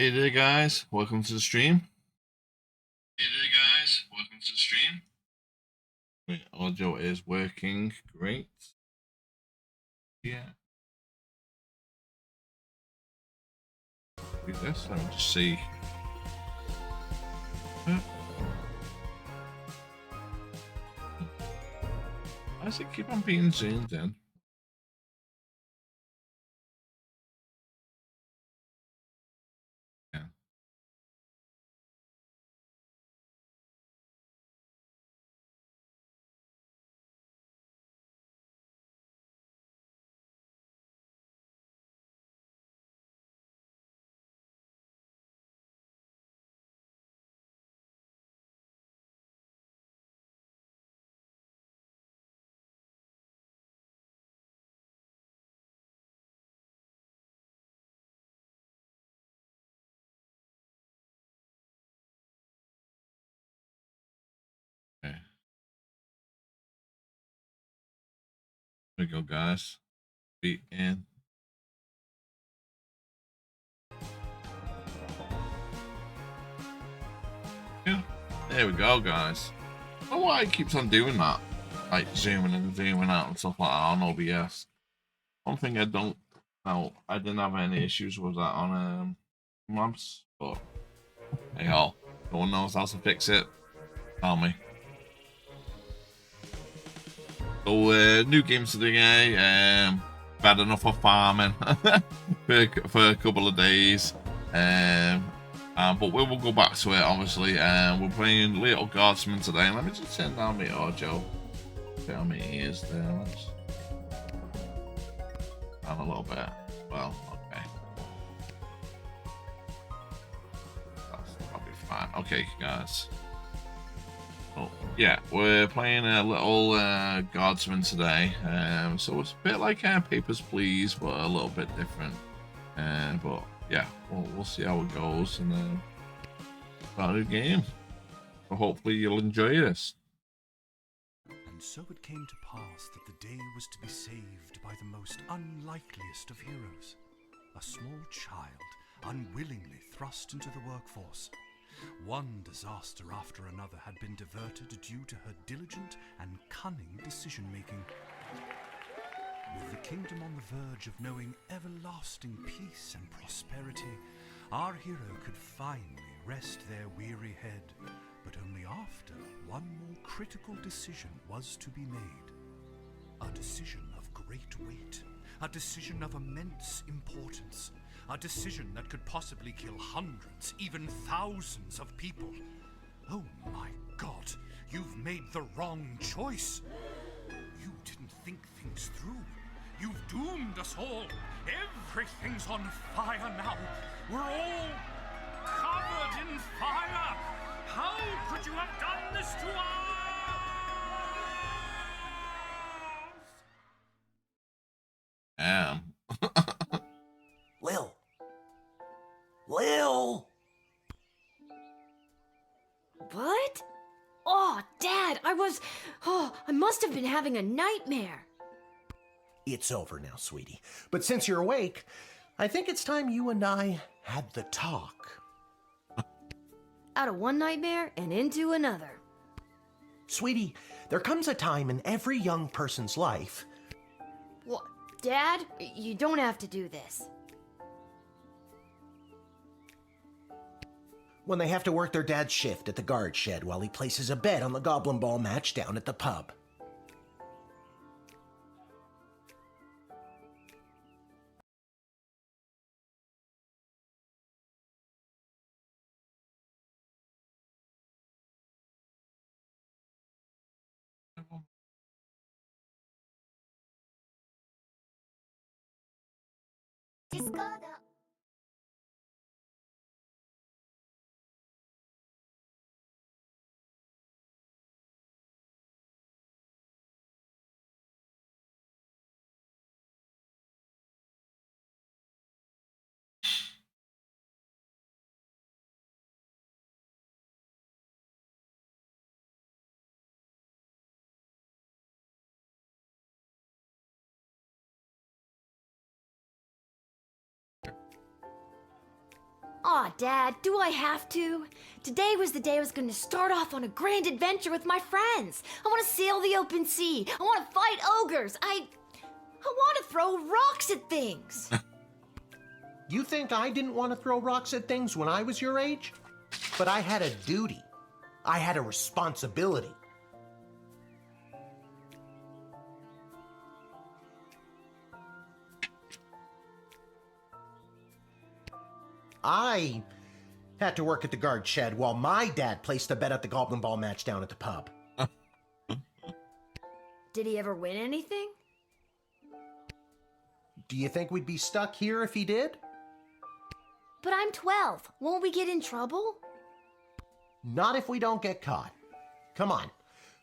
Hey there, guys. Welcome to the stream. Hey there, guys. Welcome to the stream. Great. Audio is working great. Yeah. Do this. Let me just see. Why does it keep on being zoomed in? Yeah. Okay. There we go, guys. Be in. Yeah. There we go, guys. I don't know why it keeps on doing that. Like zooming and zooming out and stuff like that on OBS. One thing I don't know, I didn't have any issues with that on maps, but hey all, no one knows how to fix it. Tell me. So new games today. Had enough of farming for a couple of days. But we will go back to it obviously. We're playing Little Guardsman today. Let me just turn down my audio. Put on my ears there. Let's down a little bit. Well, okay. That's probably fine. Okay, guys. Oh, yeah, we're playing a little Guardsman today. So it's a bit like Papers, Please, but a little bit different. But yeah, we'll see how it goes and start a game. So hopefully you'll enjoy this. And so it came to pass that the day was to be saved by the most unlikeliest of heroes, a small child unwillingly thrust into the workforce. One disaster after another had been diverted due to her diligent and cunning decision-making. With the kingdom on the verge of knowing everlasting peace and prosperity, our hero could finally rest their weary head, but only after one more critical decision was to be made. A decision of great weight, a decision of immense importance, a decision that could possibly kill hundreds, even thousands of people. Oh my God, you've made the wrong choice. You didn't think things through. You've doomed us all. Everything's on fire now. We're all covered in fire. How could you have done this to us? Lil. Lil! What? Oh, Dad, I must have been having a nightmare. It's over now, sweetie. But since you're awake, I think it's time you and I had the talk. Out of one nightmare and into another. Sweetie, there comes a time in every young person's life. What? Dad, you don't have to do this. When they have to work their dad's shift at the guard shed while he places a bet on the Goblin Ball match down at the pub. Aw, Dad, do I have to? Today was the day I was going to start off on a grand adventure with my friends. I want to sail the open sea. I want to fight ogres. I want to throw rocks at things. You think I didn't want to throw rocks at things when I was your age? But I had a duty. I had a responsibility. I had to work at the guard shed while my dad placed a bet at the Goblin Ball match down at the pub. Did he ever win anything? Do you think we'd be stuck here if he did? But I'm 12. Won't we get in trouble? Not if we don't get caught. Come on,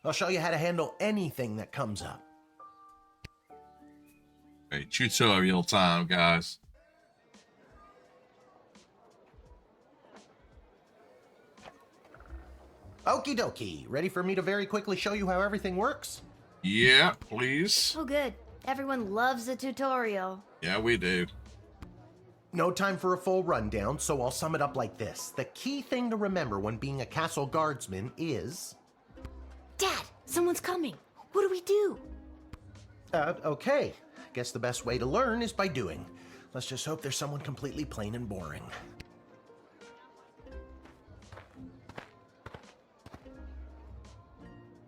I'll show you how to handle anything that comes up. Okay, tutorial time, guys. Okie dokie, ready for me to very quickly show you how everything works? Yeah, please. Oh, good. Everyone loves a tutorial. Yeah, we do. No time for a full rundown, so I'll sum it up like this. The key thing to remember when being a castle guardsman is... Dad, someone's coming. What do we do? Okay. Guess the best way to learn is by doing. Let's just hope there's someone completely plain and boring.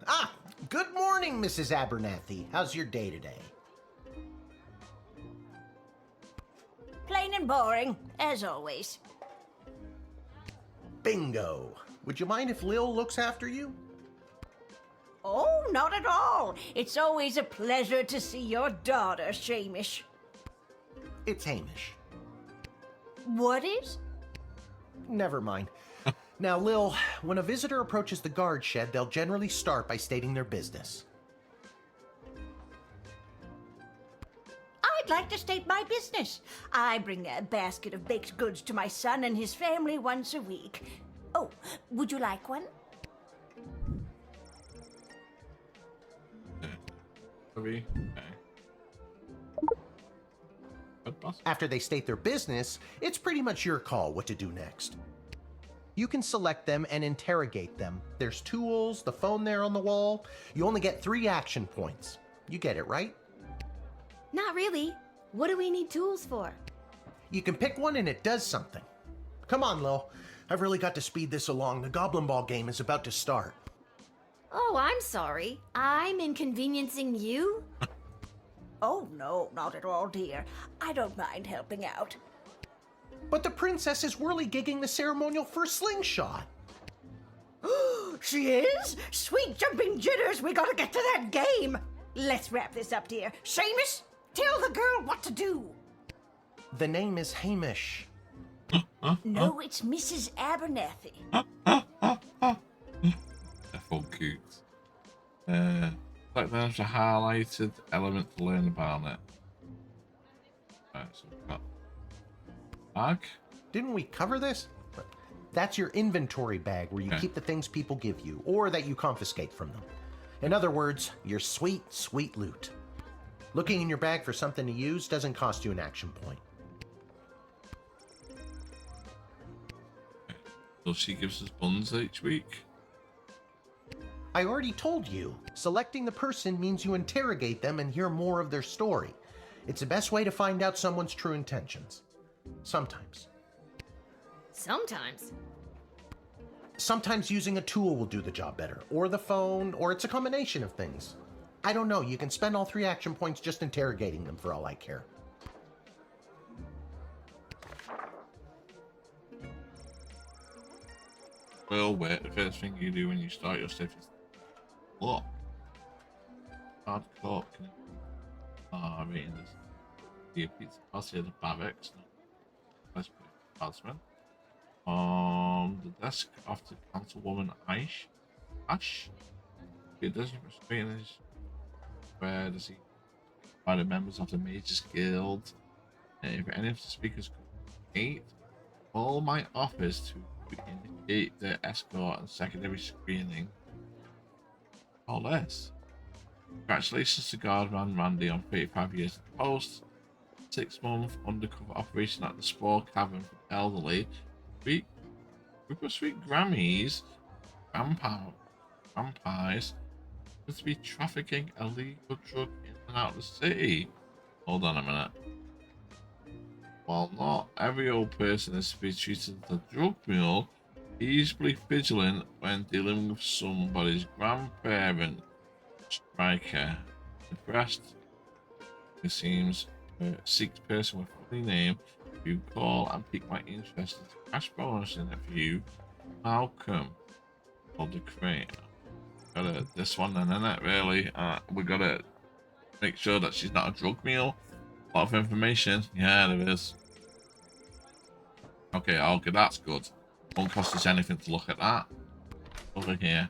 Ah! Good morning, Mrs. Abernathy. How's your day today? Plain and boring, as always. Bingo. Would you mind if Lil looks after you? Oh, not at all. It's always a pleasure to see your daughter, Shamish. It's Hamish. What is? Never mind. Now, Lil, when a visitor approaches the guard shed, they'll generally start by stating their business. I'd like to state my business. I bring a basket of baked goods to my son and his family once a week. Oh, would you like one? Okay. After they state their business, it's pretty much your call what to do next. You can select them and interrogate them. There's tools, the phone there on the wall. You only get 3 action points. You get it, right? Not really. What do we need tools for? You can pick one and it does something. Come on, Lil. I've really got to speed this along. The Goblin Ball game is about to start. Oh, I'm sorry. I'm inconveniencing you? Oh, no, not at all, dear. I don't mind helping out. But the princess is whirly-gigging the ceremonial for slingshot. She is? Sweet jumping jitters, we gotta get to that game. Let's wrap this up, dear. Seamus, tell the girl what to do. The name is Hamish. No, it's Mrs. Abernathy. They're full coots. Like there's a highlighted element to learn about it. Right, so we've got bag. Didn't we cover this? That's your inventory bag where you keep the things people give you, or that you confiscate from them. In other words, your sweet, sweet loot. Looking in your bag for something to use doesn't cost you an action point. So she gives us buns each week. I already told you, selecting the person means you interrogate them and hear more of their story. It's the best way to find out someone's true intentions. Sometimes. Sometimes. Sometimes using a tool will do the job better, or the phone, or it's a combination of things. I don't know, you can spend all 3 action points just interrogating them for all I care. Well, wait, the first thing you do when you start your shift is what? Hard cock. Rating this. The pizza pasta, the barracks. Let's put Guardsman. The desk of the councilwoman Ash. It doesn't restrain his. Where does he find the members of the Mages Guild? If any of the speakers could call my office to indicate their escort and secondary screening. All this. Congratulations to Guardsman Randy on 35 years at the post. 6-month undercover operation at the Spore Cavern for the elderly. Sweet, group of sweet Grammys, vampires, to be trafficking illegal drug in and out of the city. Hold on a minute. While not every old person is to be treated as a drug mule, he's be vigilant when dealing with somebody's grandparent. Striker. Impressed. It seems seeks person with a funny name. You call and pique my interest. Cash bonus in a view. Malcolm. Or the crane. Gotta this one then, innit? Really? We gotta make sure that she's not a drug mule. A lot of information. Yeah, there is. Okay, that's good. Won't cost us anything to look at that. Over here.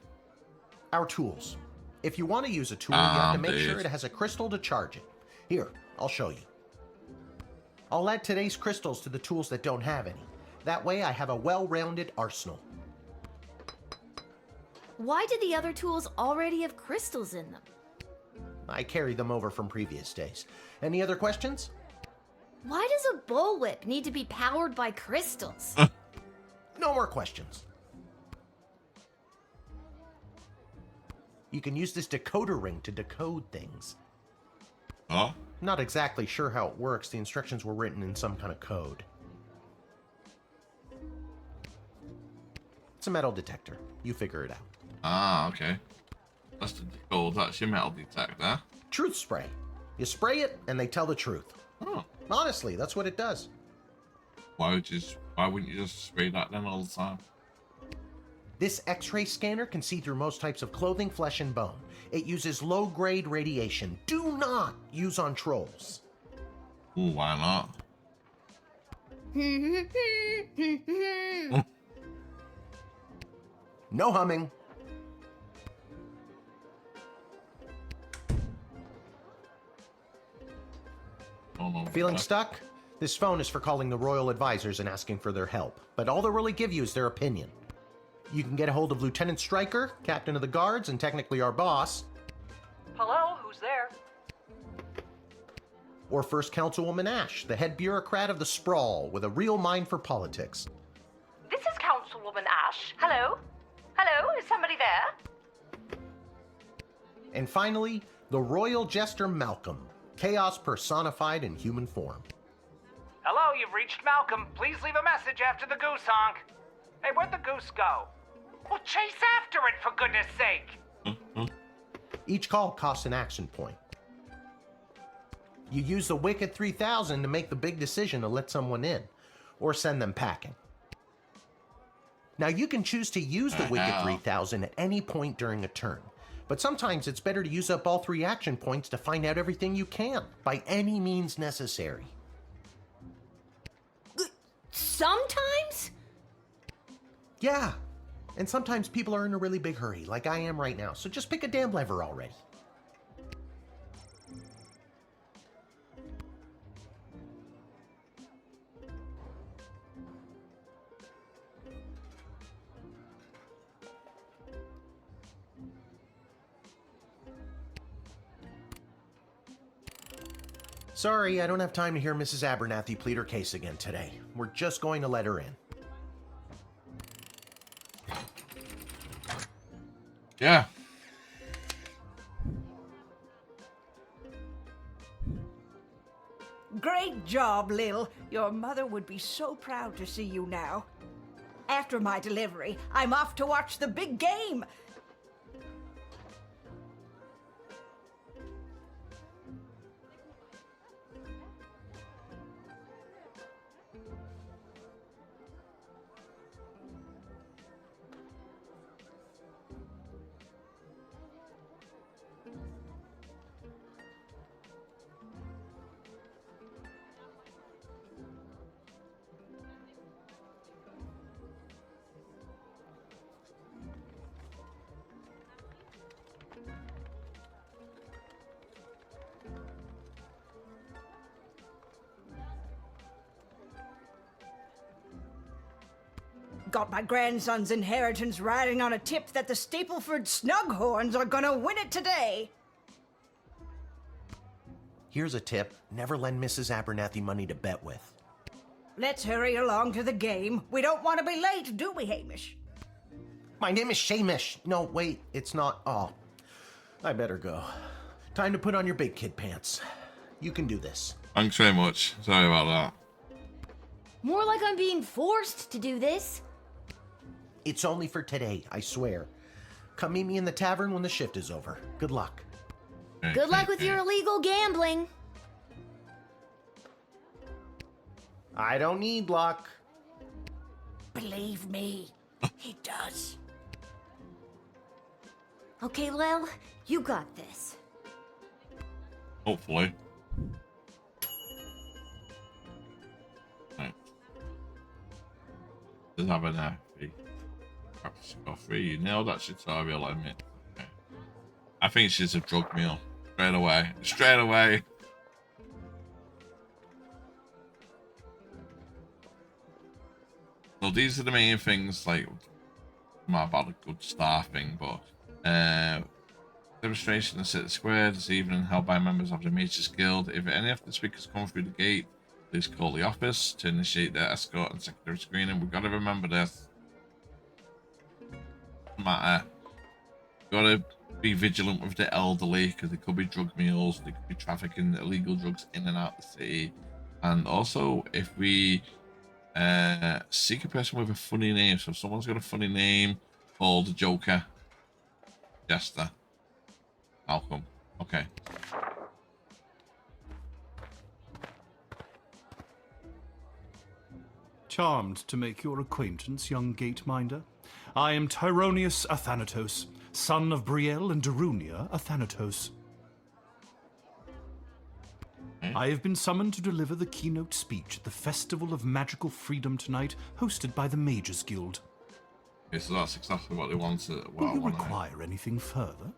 Our tools. If you want to use a tool, you have to make sure it has a crystal to charge it. Here, I'll show you. I'll add today's crystals to the tools that don't have any. That way I have a well-rounded arsenal. Why did the other tools already have crystals in them? I carried them over from previous days. Any other questions? Why does a bullwhip need to be powered by crystals? No more questions. You can use this decoder ring to decode things. Huh? Not exactly sure how it works. The instructions were written in some kind of code. It's a metal detector. You figure it out. Ah, okay. That's the code. That's your metal detector. Truth spray. You spray it and they tell the truth. Oh. Honestly, that's what it does. Why wouldn't you just spray that then all the time? This X-ray scanner can see through most types of clothing, flesh, and bone. It uses low-grade radiation. Do not use on trolls. Ooh, why not? No humming. Oh, no. Feeling stuck? This phone is for calling the royal advisors and asking for their help. But all they'll really give you is their opinion. You can get a hold of Lieutenant Stryker, captain of the guards, and technically our boss. Hello, who's there? Or First Councilwoman Ash, the head bureaucrat of the Sprawl, with a real mind for politics. This is Councilwoman Ash. Hello? Hello, is somebody there? And finally, the royal jester Malcolm, chaos personified in human form. Hello, you've reached Malcolm. Please leave a message after the goose honk. Hey, where'd the goose go? Well, chase after it, for goodness sake! Each call costs an action point. You use the Wicked 3000 to make the big decision to let someone in, or send them packing. Now, you can choose to use the Wicked 3000 at any point during a turn, but sometimes it's better to use up all 3 action points to find out everything you can, by any means necessary. Sometimes? Yeah, and sometimes people are in a really big hurry, like I am right now, so just pick a damn lever already. Sorry, I don't have time to hear Mrs. Abernathy plead her case again today. We're just going to let her in. Yeah. Great job, Lil. Your mother would be so proud to see you now. After my delivery, I'm off to watch the big game. Got my grandson's inheritance riding on a tip that the Stapleford Snughorns are gonna win it today. Here's a tip. Never lend Mrs. Abernathy money to bet with. Let's hurry along to the game. We don't want to be late, do we, Hamish? My name is Shamish. No, wait, it's not. Oh, I better go. Time to put on your big kid pants. You can do this. Thanks very much. Sorry about that. More like I'm being forced to do this. It's only for today, I swear. Come meet me in the tavern when the shift is over. Good luck. Good luck with your illegal gambling. I don't need luck. Believe me, he does. Okay, Lil, you got this. Hopefully. Right. Does have an fee. Perhaps got free. You nailed that tutorial, I admit. Okay. I think she's a drug mule. Straight away. Straight away. So these are the main things, like, not about a good staffing, but demonstration in City Square this evening held by members of the Mages Guild. If any of the speakers come through the gate, please call the office to initiate their escort and secondary screening. We've got to remember this. Matter. Got to be vigilant with the elderly, because they could be drug mules, they could be trafficking illegal drugs in and out of the city. And also, if we seek a person with a funny name, so if someone's got a funny name, call the Joker, Jester, Malcolm. Okay. Charmed to make your acquaintance, young gateminder. I am Tyronius Athanatos, son of Brielle and Darunia Athanatos. I have been summoned to deliver the keynote speech at the Festival of Magical Freedom tonight, hosted by the Mages Guild. Okay, so that's exactly what they wanted. Will you require anything further?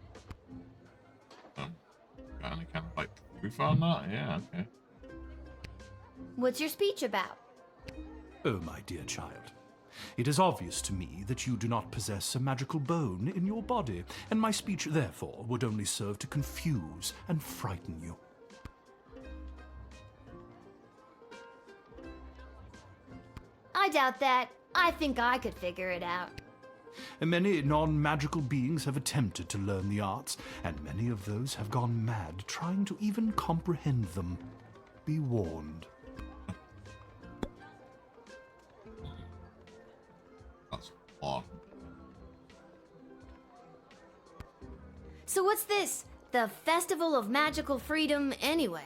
Got any kind of like proof on that? Yeah, okay. What's your speech about? Oh, my dear child. It is obvious to me that you do not possess a magical bone in your body, and my speech, therefore, would only serve to confuse and frighten you. I doubt that. I think I could figure it out. Many non-magical beings have attempted to learn the arts, and many of those have gone mad trying to even comprehend them. Be warned. That's odd. So what's this? The Festival of Magical Freedom anyway?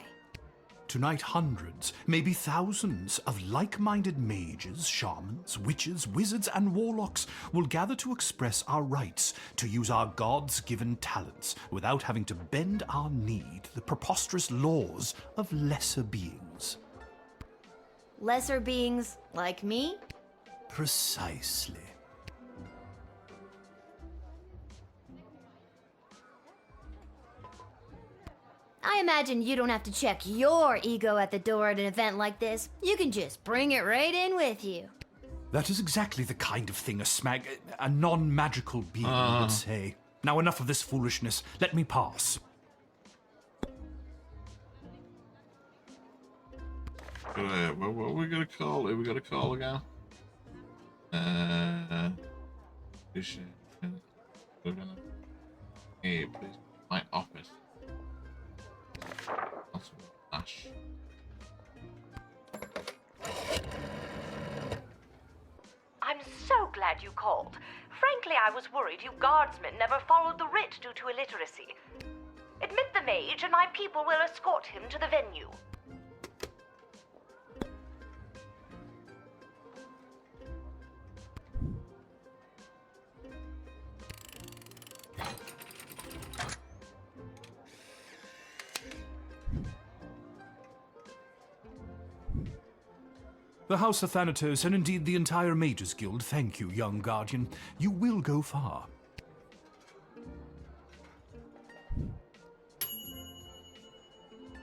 Tonight, hundreds, maybe thousands of like-minded mages, shamans, witches, wizards, and warlocks will gather to express our rights to use our gods-given talents without having to bend our knee to the preposterous laws of lesser beings. Lesser beings like me? Precisely. I imagine you don't have to check your ego at the door at an event like this. You can just bring it right in with you. That is exactly the kind of thing a non-magical being would say. Now enough of this foolishness. Let me pass. What are we gonna call? Who we gonna call again? We're gonna. Hey, please, my office. That's Ash. I'm so glad you called. Frankly, I was worried you guardsmen never followed the writ due to illiteracy. Admit the mage, and my people will escort him to the venue. The House of Thanatos, and indeed the entire Mages Guild, thank you, young guardian. You will go far.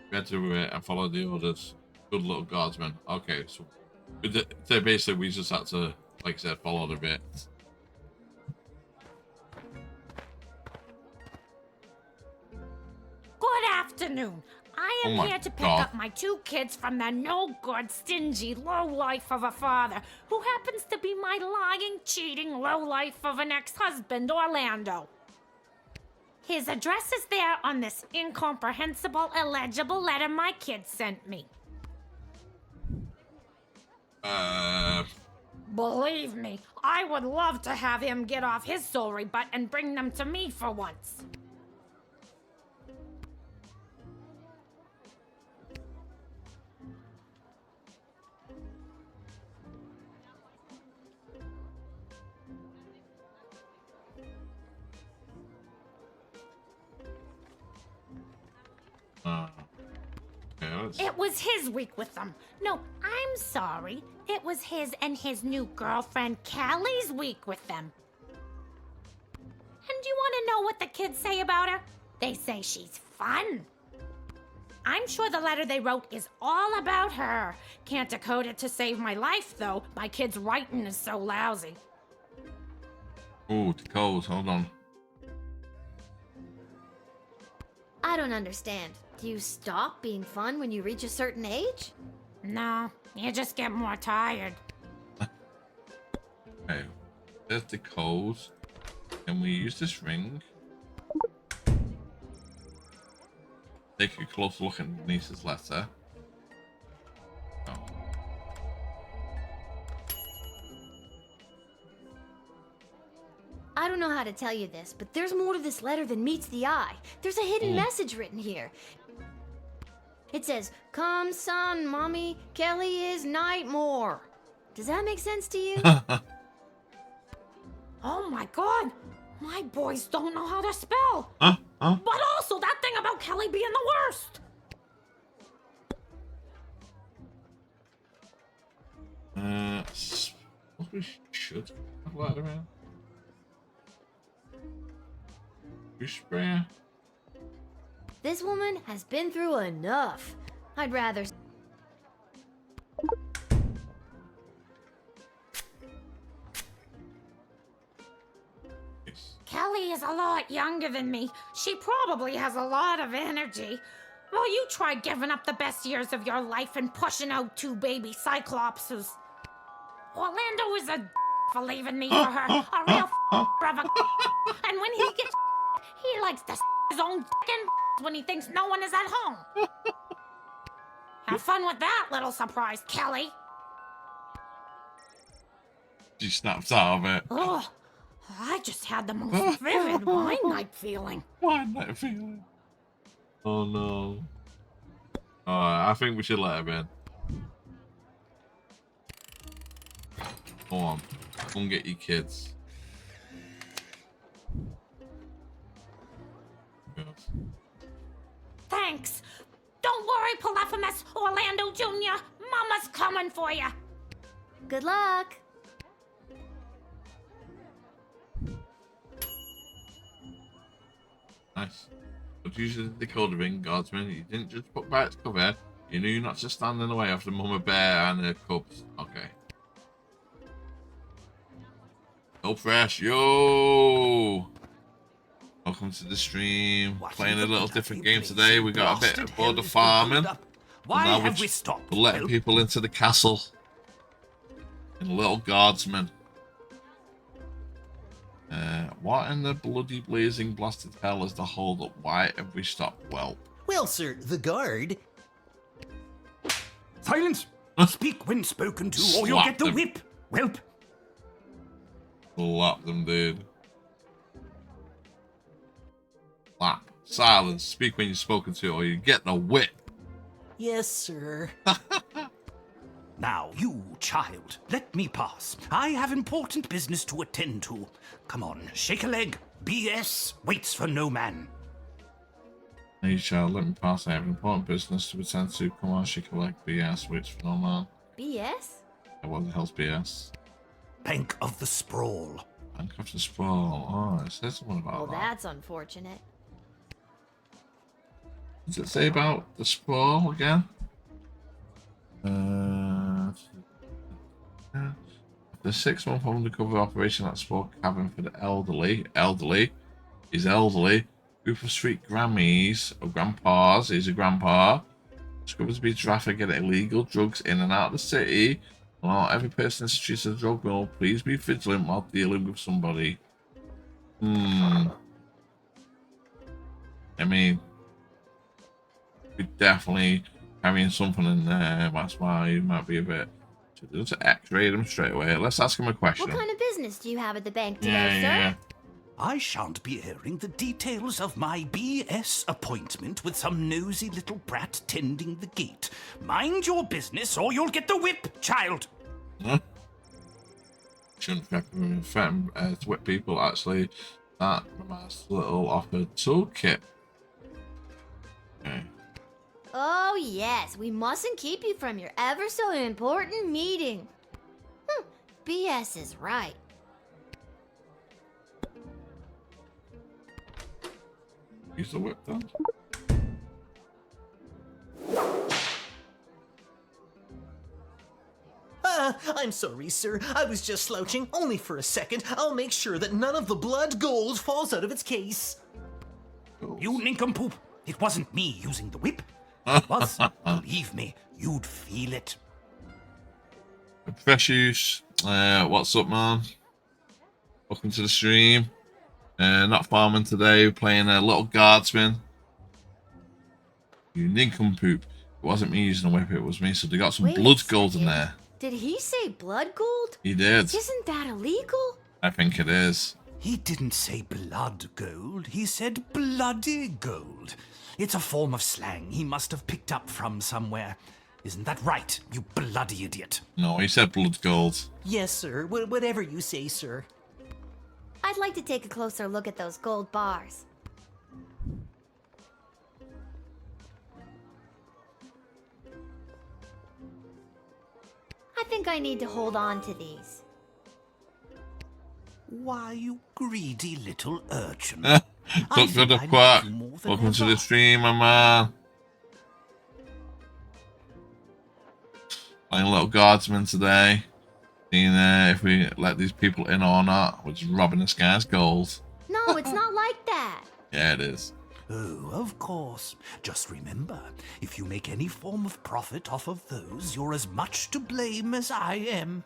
We had to follow the orders. Good little guardsman. Okay, so basically we just had to, like I said, follow the bit. Good afternoon. I Oh am my here to pick God. up my 2 kids from the no-good, stingy lowlife of a father who happens to be my lying, cheating lowlife of an ex-husband, Orlando. His address is there on this incomprehensible, illegible letter my kids sent me. Believe me, I would love to have him get off his sorry butt and bring them to me for once. It was his week with them. No, I'm sorry. It was his and his new girlfriend Callie's week with them. And do you want to know what the kids say about her? They say she's fun. I'm sure the letter they wrote is all about her. Can't decode it to save my life, though. My kid's writing is so lousy. Oh, decode. Hold on. I don't understand. Do you stop being fun when you reach a certain age? No, you just get more tired. Okay. There's the code. Can we use this ring? Take a close look at Niece's letter. Oh. I don't know how to tell you this, but there's more to this letter than meets the eye. There's a hidden message written here. It says, "Come, son, mommy, Kelly is Nightmare." Does that make sense to you? Oh my god! My boys don't know how to spell! Huh? But also that thing about Kelly being the worst! We should have let her in. Fish sprayer? This woman has been through enough. I'd rather... Kelly is a lot younger than me. She probably has a lot of energy. Well, you tried giving up the best years of your life and pushing out 2 baby cyclopses. Orlando is a for leaving me for her. A real brother. And when he gets he likes to his own when he thinks no one is at home. Have fun with that, little surprise, Kelly. She snaps out of it. Ugh. I just had the most vivid wine night feeling. Wine night feeling? Oh no. Alright, I think we should let her in. Come on. Come get your kids. Yes. Thanks. Don't worry, Polyphemus, Orlando Jr. Mama's coming for you. Good luck. Nice. But using the decoder ring, Guardsman, you didn't just put back to cover. You knew not to stand in the way of the mama bear and her cubs. Okay. Go fresh, yo! Welcome to the stream. Playing a little different game today. We got a bit of border farming. Why now have we stopped? we're letting people into the castle. And a little guardsman. What in the bloody blazing blasted hell is the hold up? Why have we stopped? Well, Sir, the guard. Silence! Speak when spoken to, or you'll Slap get the them. whip, whelp. slap them, dude. Slap. Silence. Speak when you're spoken to, or you get the whip. Yes, sir. Now, you, child, let me pass. I have important business to attend to. Come on, shake a leg. BS waits for no man. Hey, child, let me pass. I have important business to attend to. Come on, she collect BS, which for no man. BS? What the hell's BS? Bank of the Sprawl. Bank of the Sprawl. Oh, it says something about Well, that. that's unfortunate. Does it say about the Sprawl again? The 6-month undercover operation at Sprawl Cabin for the elderly. He's elderly. Group of street Grammys, or grandpas, he's a grandpa, Discovered to be trafficking illegal drugs in and out of the city. Allow every person in the streets of the drug mill. Please be vigilant while dealing with somebody. I mean, we're definitely carrying something in there. That's why you might be a bit. So just X-ray them straight away. Let's ask him a question. What kind of business do you have at the bank today, sir? I shan't be airing the details of my BS appointment with some nosy little brat tending the gate. Mind your business or you'll get the whip, child. Huh? Shouldn't threaten to whip people, actually. That nice little offered toolkit. Okay. Oh, yes. We mustn't keep you from your ever so important meeting. BS is right. Use the whip then. I'm sorry, sir. I was just slouching, only for a second. I'll make sure that none of the blood gold falls out of its case. You nincompoop. It wasn't me using the whip. It was. Believe me, you'd feel it. Precious, what's up, man? Welcome to the stream. Not farming today, we're playing a little guardsman. You nincompoop. It wasn't me using the whip, it was me. So they got some Wait a blood gold in second. there. Did he say blood gold? He did. Isn't that illegal? I think it is. He didn't say blood gold. He said bloody gold. It's a form of slang he must have picked up from somewhere. Isn't that right, you bloody idiot? No, he said blood gold. Yes, sir. Whatever you say, sir. I'd like to take a closer look at those gold bars. I think I need to hold on to these. Why, you greedy little urchin. Look I good think up I quack. love you more than Welcome to ever. the stream, my man. Playing a little guardsman today. Seeing if we let these people in or not. We're just robbing this guy's gold. No, it's not like that. Yeah, it is. Oh, of course. Just remember, if you make any form of profit off of those, you're as much to blame as I am.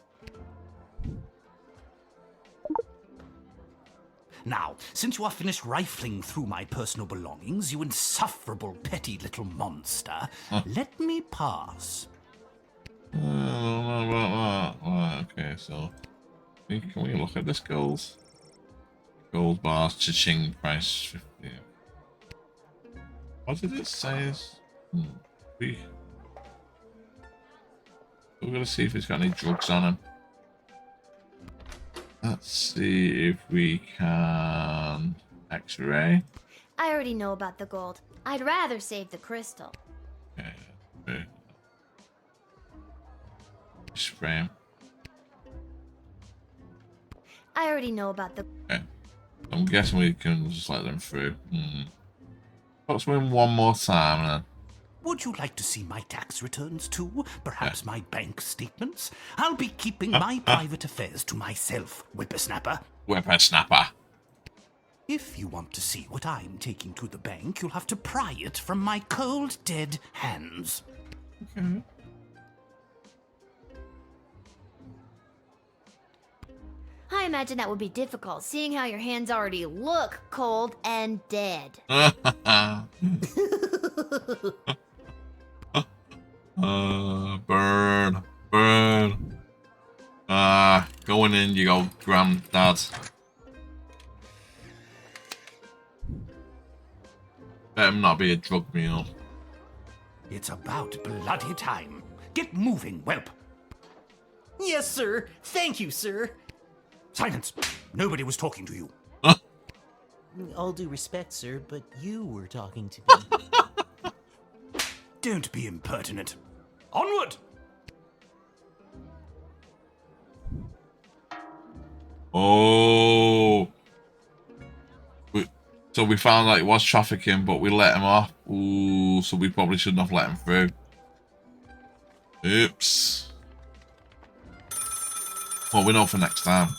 Now, since you are finished rifling through my personal belongings, you insufferable petty little monster, let me pass. I don't know about that. Right, okay, so can we look at this gold? Gold bars, cha-ching, price 50. What did it say? We're gonna see if it's got any drugs on him. Let's see if we can X-ray. I already know about the gold. I'd rather save the crystal. Okay. Spray him. I already know about the... Okay. I'm guessing we can just let them through. Let's win one more time then. Would you like to see my tax returns too? Perhaps my bank statements? I'll be keeping my private affairs to myself, whippersnapper. Whippersnapper. If you want to see what I'm taking to the bank, you'll have to pry it from my cold, dead hands. Okay. I imagine that would be difficult, seeing how your hands already look cold and dead. Burn. Going in, you go, granddad. Better not be a drug meal. It's about bloody time. Get moving, whelp. Yes, sir. Thank you, sir. Silence. Nobody was talking to you. All due respect, sir, but you were talking to me. Don't be impertinent. Onward! Oh. So we found out it was trafficking, but we let him off. Ooh, so we probably shouldn't have let him through. Oops. Well, we know for next time.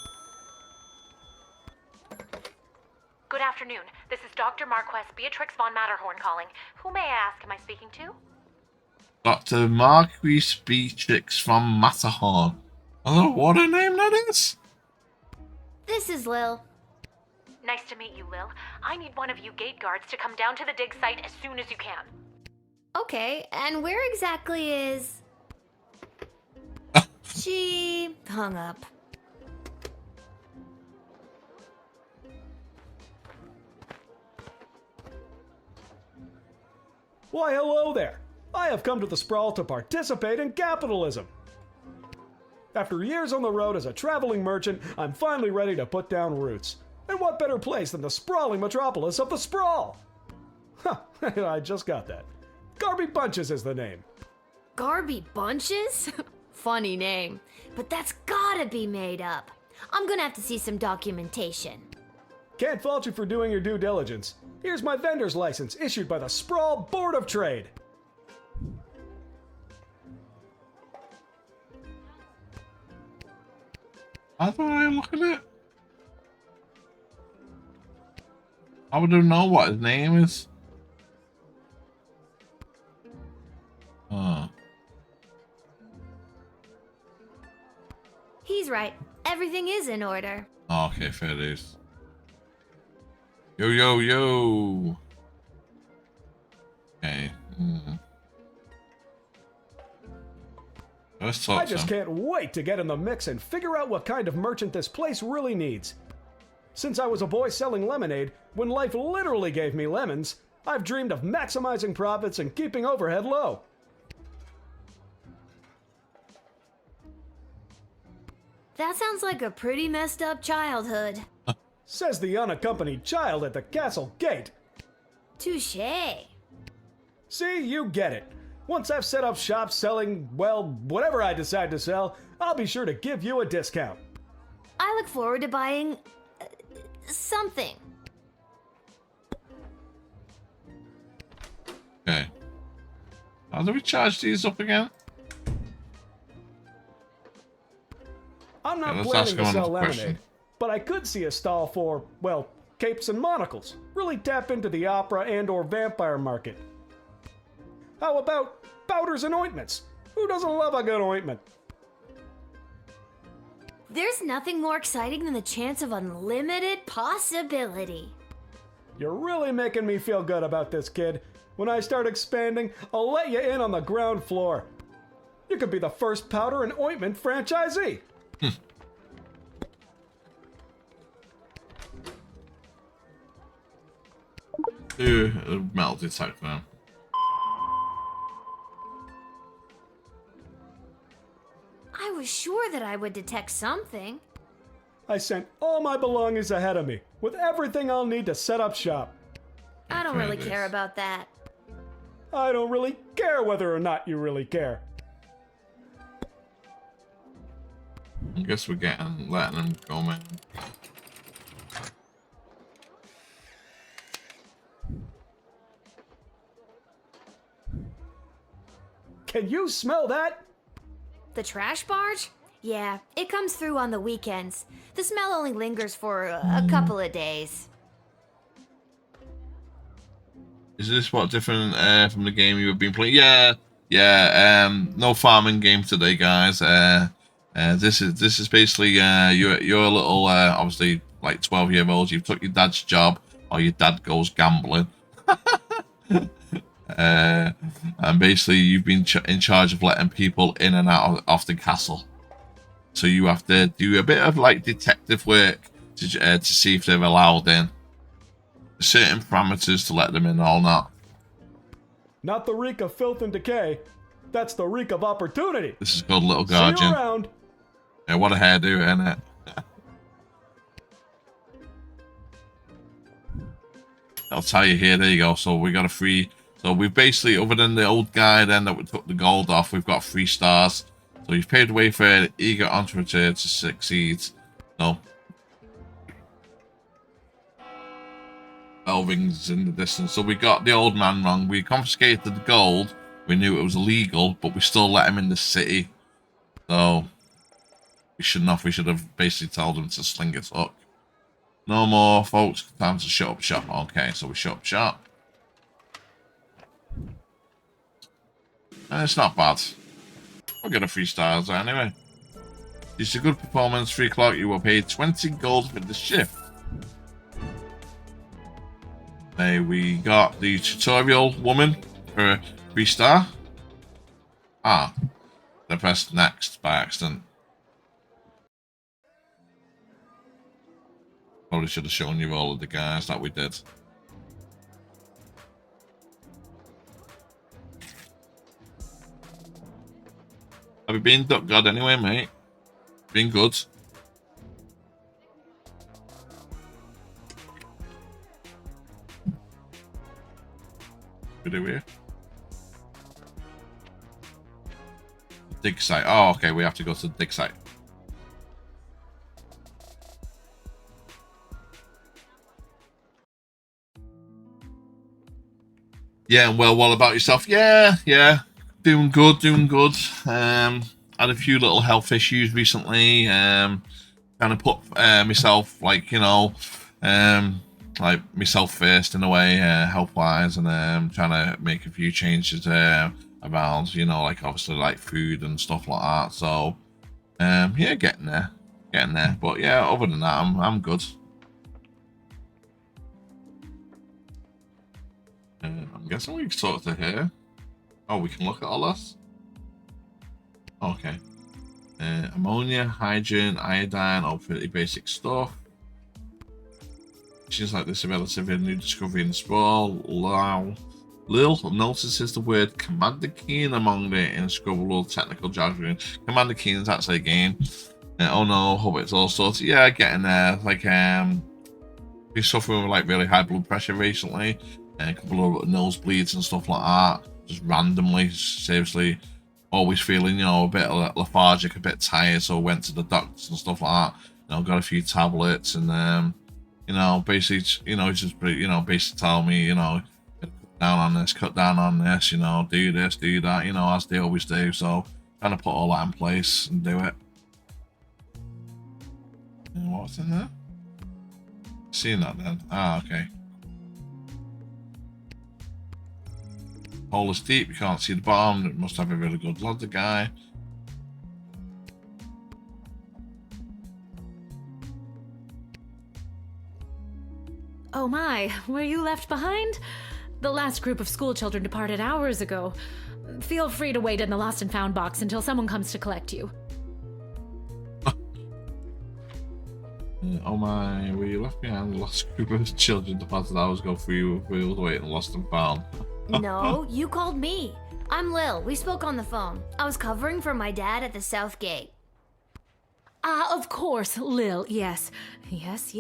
Good afternoon. This is Dr. Marquess Beatrix von Matterhorn calling. Who may I ask am I speaking to? Dr. Marquise Beatrix from Matterhorn. I don't know what her name that is. This is Lil. Nice to meet you, Lil. I need one of you gate guards to come down to the dig site as soon as you can. Okay, and where exactly is... She hung up. Why, hello there. I have come to the Sprawl to participate in capitalism. After years on the road as a traveling merchant, I'm finally ready to put down roots. And what better place than the sprawling metropolis of the Sprawl? Huh, I just got that. Garby Bunches is the name. Garby Bunches? Funny name. But that's gotta be made up. I'm gonna have to see some documentation. Can't fault you for doing your due diligence. Here's my vendor's license issued by the Sprawl Board of Trade. How do I look at it? I would know what his name is. He's right. Everything is in order. Oh, okay, fair dues. Yo, yo, yo. Okay. Let's talk I just can't wait to get in the mix and figure out what kind of merchant this place really needs. Since I was a boy selling lemonade, when life literally gave me lemons, I've dreamed of maximizing profits and keeping overhead low. That sounds like a pretty messed up childhood. Says the unaccompanied child at the castle gate. Touché. See, you get it. Once I've set up shop selling, well, whatever I decide to sell, I'll be sure to give you a discount. I look forward to buying... something. Okay. How do we charge these up again? I'm not let's planning ask to him sell another lemonade, question. but I could see a stall for, well, capes and monocles. Really tap into the opera and or vampire market. How about powders and ointments? Who doesn't love a good ointment? There's nothing more exciting than the chance of unlimited possibility. You're really making me feel good about this, kid. When I start expanding, I'll let you in on the ground floor. You could be the first powder and ointment franchisee. Metal detector. I was sure that I would detect something. I sent all my belongings ahead of me, with everything I'll need to set up shop. I don't really care about that. I don't really care whether or not you really care. I guess we're letting them go, man. Can you smell that? The trash barge? Yeah, it comes through on the weekends. The smell only lingers for a couple of days. Is this what different from the game you have been playing? Yeah. No farming game today, guys. This is basically you're a little obviously like 12-year-old. You've took your dad's job, or your dad goes gambling. And basically you've been in charge of letting people in and out of the castle. So you have to do a bit of like detective work to see if they're allowed in. Certain parameters to let them in or not. Not the reek of filth and decay. That's the reek of opportunity. This is called Little See you Guardian. around. Yeah, what a hairdo, isn't it? I'll tell you here. There you go. So we got a free. So we've basically, other than the old guy then that we took the gold off, we've got 3 stars. So you've paved the way for an eager entrepreneur to succeed. No. Elving's in the distance. So we got the old man wrong. We confiscated the gold. We knew it was illegal, but we still let him in the city. So we shouldn't have. We should have basically told him to sling his hook. No more, folks. Time to shut up shop. Okay, so we shut up shop. It's not bad. We'll get a 3 stars anyway. It's a good performance. 3 o'clock. You will pay 20 gold for the shift. There we got the tutorial woman for a 3 star. Ah, I pressed next by accident. Probably should have shown you all of the guys that we did. Have you been Duck God anyway, mate? Been good. What do we do? Dig site. Oh, okay, we have to go to the dig site. Yeah, well, what about yourself? Yeah. Doing good. Had a few little health issues recently. Kind of put myself, like, you know, like myself first in a way, health-wise, and trying to make a few changes around, you know, like obviously like food and stuff like that. So, yeah, getting there. But yeah, other than that, I'm good. I'm guessing we can sort of here. Oh, we can look at all this. Okay. Ammonia, hydrogen, iodine, all pretty basic stuff. She's like this, a relatively new discovery in the sprawl. Lil notices the word Commander Keen among the inscrutable technical jargon. Commander Keen is actually a game. Oh no, hope it's all sorted. Yeah, getting there. Like, been suffering with like really high blood pressure recently. A couple of nosebleeds and stuff like that. Just randomly, seriously, always feeling, you know, a bit lethargic, a bit tired. So I went to the doctors and stuff like that. You know, got a few tablets and you know, basically, you know, just, you know, basically tell me, you know, cut down on this, you know, do this, do that, you know, as they always do. So kind of put all that in place and do it. And what's in there? Seeing that then. Ah, okay. Hole is deep, you can't see the bottom. It must have a really good ladder guy. Oh my, were you left behind? The last group of school children departed hours ago. Feel free to wait in the lost and found box until someone comes to collect you. Oh my, were you left behind? The last group of children departed hours ago for you. We will wait and lost and found. No, you called me. I'm Lil. We spoke on the phone. I was covering for my dad at the South Gate. Ah, of course, Lil, yes. Yes.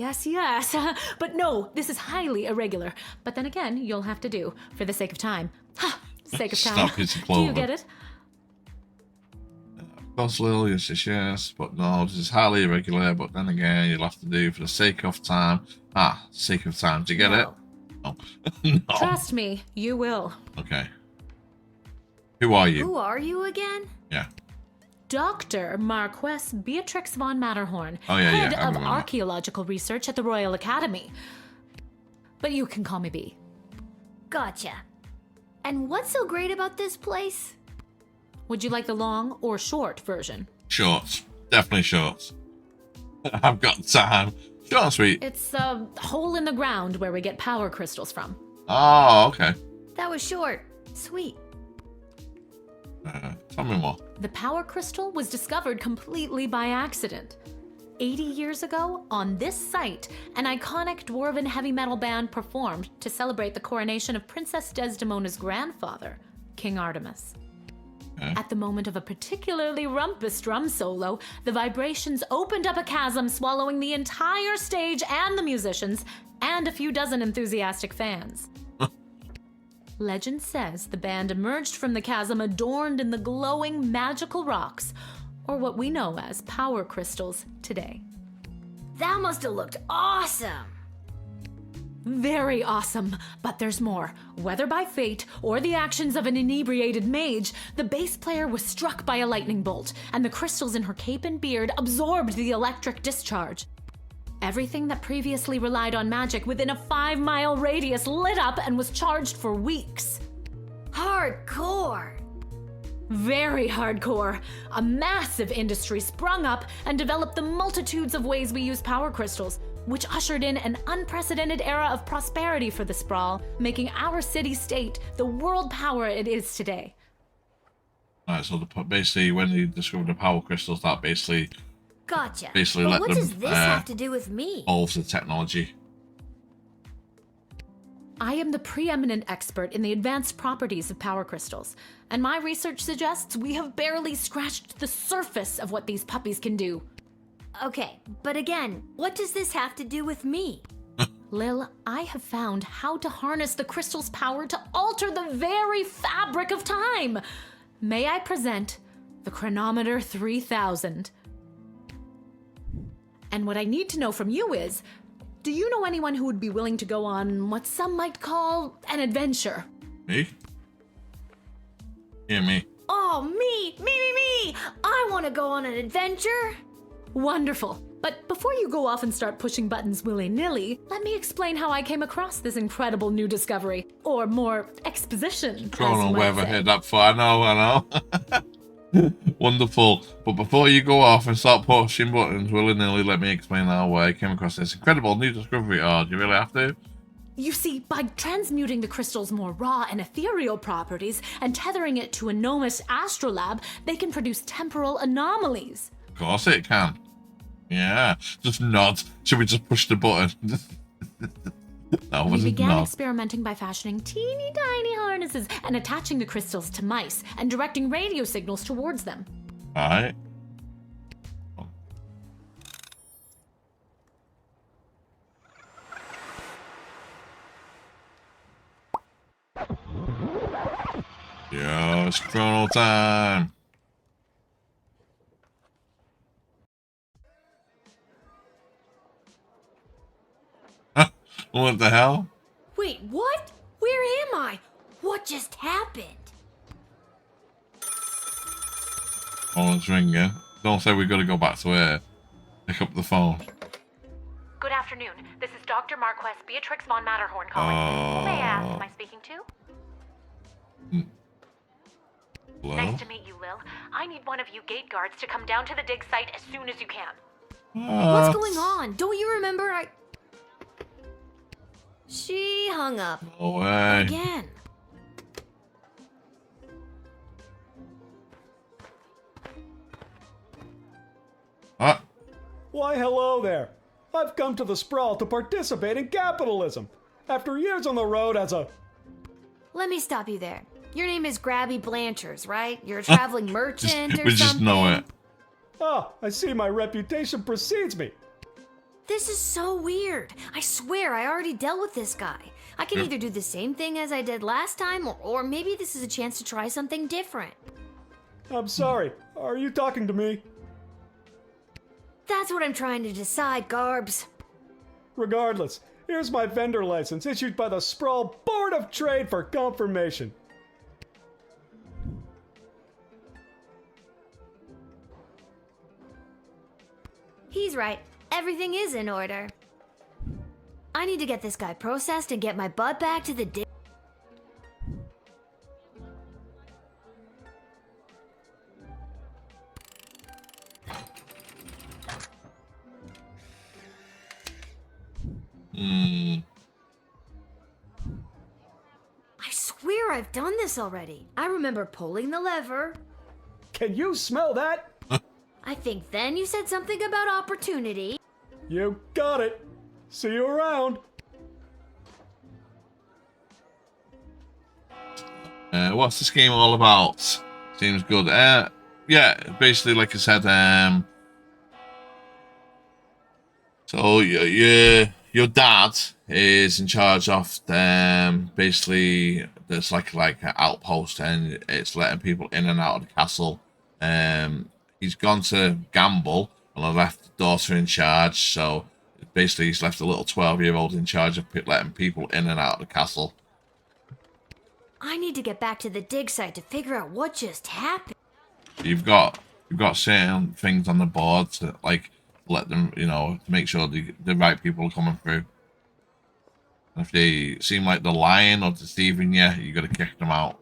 But no, this is highly irregular. But then again, you'll have to do, for the sake of time. Ha! Sake of time. Do you get it? Of course, Lil, yes, but no, this is highly irregular, but then again, you'll have to do for the sake of time. Ah, sake of time. Do you get it? No. No. Trust me, you will. Okay. Who are you? Who are you again? Yeah. Dr. Marquess Beatrix von Matterhorn, head of archaeological research at the Royal Academy. But you can call me B. Gotcha. And what's so great about this place? Would you like the long or short version? Shorts. Definitely shorts. I've got time. Short and sweet. It's a hole in the ground where we get power crystals from. Oh, okay. That was short. Sweet. Tell me more. The power crystal was discovered completely by accident. 80 years ago, on this site, an iconic dwarven heavy metal band performed to celebrate the coronation of Princess Desdemona's grandfather, King Artemis. Okay. At the moment of a particularly rumpus drum solo, the vibrations opened up a chasm, swallowing the entire stage and the musicians, and a few dozen enthusiastic fans. Legend says the band emerged from the chasm adorned in the glowing magical rocks, or what we know as power crystals today. That must have looked awesome. Very awesome, but there's more. Whether by fate or the actions of an inebriated mage, the bass player was struck by a lightning bolt, and the crystals in her cape and beard absorbed the electric discharge. Everything that previously relied on magic within a 5-mile radius lit up and was charged for weeks. Hardcore. Very hardcore. A massive industry sprung up and developed the multitudes of ways we use power crystals, which ushered in an unprecedented era of prosperity for the Sprawl, making our city-state the world power it is today. Alright, so basically when they discovered the power crystals, that basically Gotcha. Basically But let what them, does this have to do with me? evolve the technology. I am the preeminent expert in the advanced properties of power crystals, and my research suggests we have barely scratched the surface of what these puppies can do. Okay, but again, what does this have to do with me? Lil, I have found how to harness the crystal's power to alter the very fabric of time. May I present the Chronometer 3000? And what I need to know from you is, do you know anyone who would be willing to go on what some might call an adventure? Me? Yeah, me. Oh, me! I want to go on an adventure! Wonderful. But before you go off and start pushing buttons willy-nilly, let me explain how I came across this incredible new discovery. Or more, exposition. Chrono, wherever I heard that before. I know. Wonderful. But before you go off and start pushing buttons willy-nilly, let me explain how I came across this incredible new discovery. Oh, do you really have to? You see, by transmuting the crystal's more raw and ethereal properties and tethering it to a Nomus astrolab, they can produce temporal anomalies. Of course it can. Yeah, just nod. Should we just push the button? No, We began nod. experimenting by fashioning teeny tiny harnesses and attaching the crystals to mice and directing radio signals towards them. Alright. Yeah, it's Chrono time. What the hell? Wait, what? Where am I? What just happened? Oh, it's ringing. Don't say we gotta go back to here. Pick up the phone. Good afternoon. This is Dr. Marquess Beatrix von Matterhorn calling. Who may I ask am I speaking to? Hello? Nice to meet you, Lil. I need one of you gate guards to come down to the dig site as soon as you can. What's going on? Don't you remember She hung up. No way. Again. What? Why, hello there. I've come to the Sprawl to participate in capitalism. After years on the road as a... Let me stop you there. Your name is Grabby Blanchers, right? You're a traveling merchant or something? We just know it. Ah, I see my reputation precedes me. This is so weird. I swear I already dealt with this guy. I can either do the same thing as I did last time, or maybe this is a chance to try something different. I'm sorry. Are you talking to me? That's what I'm trying to decide, Garbs. Regardless, here's my vendor license issued by the Sprawl Board of Trade for confirmation. He's right. Everything is in order. I need to get this guy processed and get my butt back to the dig. I swear I've done this already. I remember pulling the lever. Can you smell that? I think then you said something about opportunity. You got it. See you around. What's this game all about? Seems good. Yeah, basically, like I said, so your dad is in charge of basically there's like an outpost, and it's letting people in and out of the castle. He's gone to gamble and left the daughter in charge, so basically he's left a little 12-year-old in charge of letting people in and out of the castle. I need to get back to the dig site to figure out what just happened. You've got certain things on the board to like let them, to make sure the right people are coming through. If they seem like they're lying or deceiving you, you got to kick them out.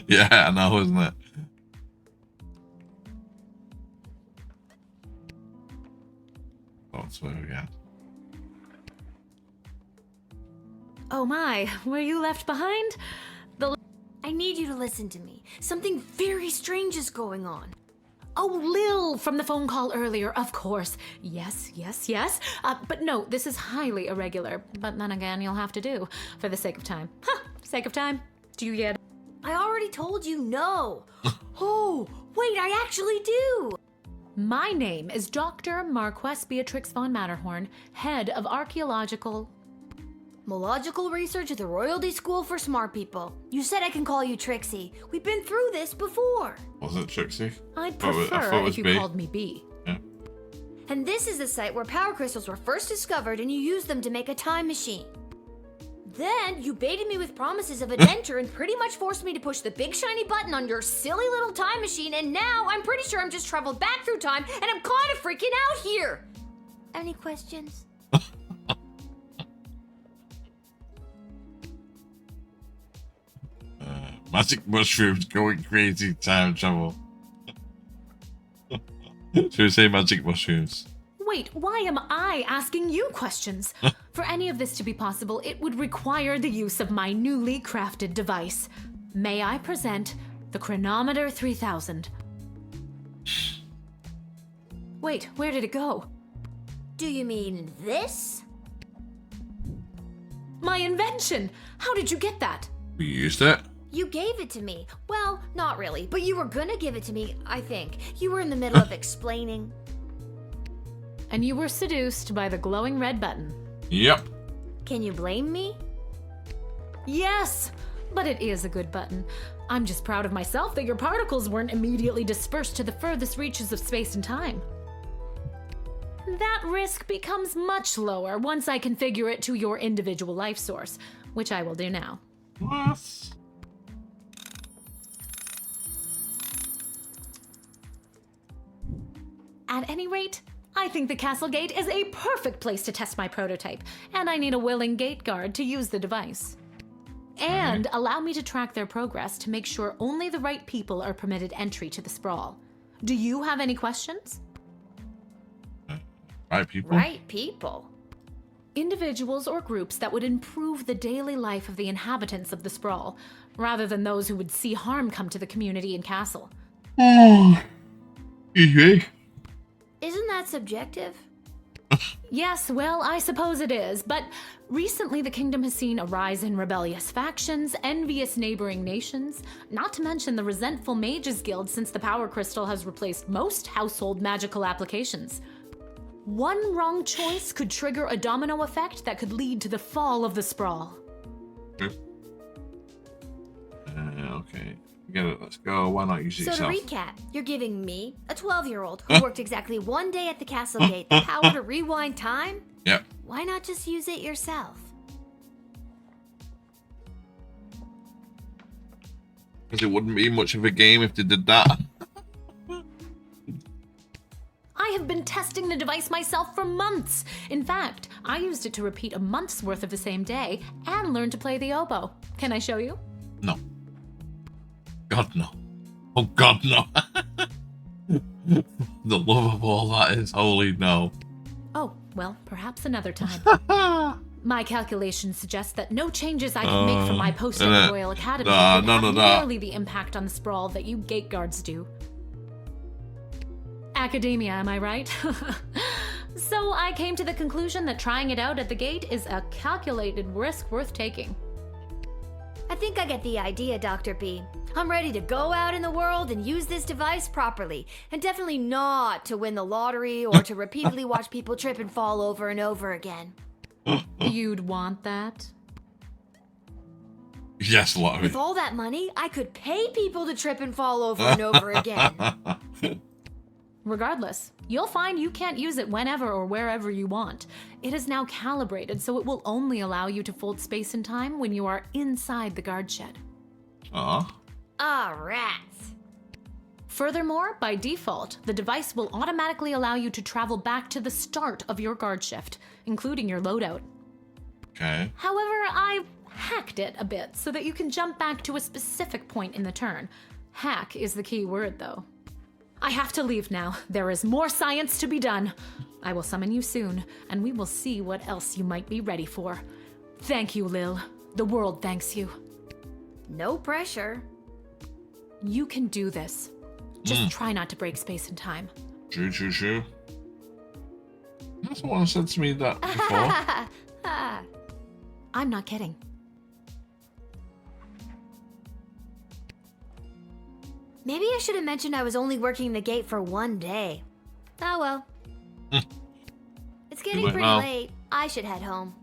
Yeah, I know, isn't it? Oh, it's where again. Oh my, were you left behind? I need you to listen to me. Something very strange is going on. Oh, Lil from the phone call earlier, of course. Yes. But no, this is highly irregular. But then again, you'll have to do for the sake of time. Sake of time. Do you get it? I already told you no. Oh, wait, I actually do. My name is Dr. Marquess Beatrix von Matterhorn, head of archaeological... Mological research at the Royalty School for Smart People. You said I can call you Trixie. We've been through this before. Was it Trixie? I'd I thought prefer it was if you B. called me B. Yeah. And this is the site where power crystals were first discovered and you used them to make a time machine. Then you baited me with promises of adventure and pretty much forced me to push the big shiny button on your silly little time machine, and now I'm pretty sure I'm just traveled back through time and I'm kind of freaking out here. Any questions? Magic mushrooms going crazy time travel. Should we say magic mushrooms? Wait, why am I asking you questions? For any of this to be possible, it would require the use of my newly crafted device. May I present the Chronometer 3000? Wait, where did it go? Do you mean this? My invention! How did you get that? We used it. You gave it to me. Well, not really, but you were gonna give it to me, I think. You were in the middle of explaining. And you were seduced by the glowing red button. Yep. Can you blame me? Yes, but it is a good button. I'm just proud of myself that your particles weren't immediately dispersed to the furthest reaches of space and time. That risk becomes much lower once I configure it to your individual life source, which I will do now. What? At any rate, I think the castle gate is a perfect place to test my prototype, and I need a willing gate guard to use the device. And allow me to track their progress to make sure only the right people are permitted entry to the sprawl. Do you have any questions? Right people? Right people? Individuals or groups that would improve the daily life of the inhabitants of the sprawl, rather than those who would see harm come to the community and castle. Excuse me. Isn't that subjective? Yes, well, I suppose it is, but recently the kingdom has seen a rise in rebellious factions, envious neighboring nations, not to mention the resentful Mages Guild since the Power Crystal has replaced most household magical applications. One wrong choice could trigger a domino effect that could lead to the fall of the sprawl. Okay. Get it. Let's go. Why not use it So yourself? to recap, you're giving me, a 12-year-old who worked exactly one day at the castle gate, the power to rewind time? Yep. Why not just use it yourself? Because it wouldn't be much of a game if they did that. I have been testing the device myself for months. In fact, I used it to repeat a month's worth of the same day and learn to play the oboe. Can I show you? No. God, no. Oh, God, no. The love of all that is holy, no. Oh, well, perhaps another time. My calculations suggest that no changes I can make from my post at the Royal Academy would have nearly the impact on the sprawl that you gate guards do. Academia, am I right? So I came to the conclusion that trying it out at the gate is a calculated risk worth taking. I think I get the idea, Dr. B. I'm ready to go out in the world and use this device properly, and definitely not to win the lottery or to repeatedly watch people trip and fall over and over again. You'd want that? Yes, lottery. With all that money, I could pay people to trip and fall over and over again. Regardless, you'll find you can't use it whenever or wherever you want. It is now calibrated, so it will only allow you to fold space and time when you are inside the guard shed. Ah, rats. Furthermore, by default, the device will automatically allow you to travel back to the start of your guard shift, including your loadout. Okay. However, I hacked it a bit so that you can jump back to a specific point in the turn. Hack is the key word, though. I have to leave now. There is more science to be done. I will summon you soon, and we will see what else you might be ready for. Thank you, Lil. The world thanks you. No pressure. You can do this. Just try not to break space and time. True. That's what one said to me that before. I'm not kidding. Maybe I should have mentioned I was only working the gate for 1 day. Oh well. It's getting late pretty now. late. I should head home.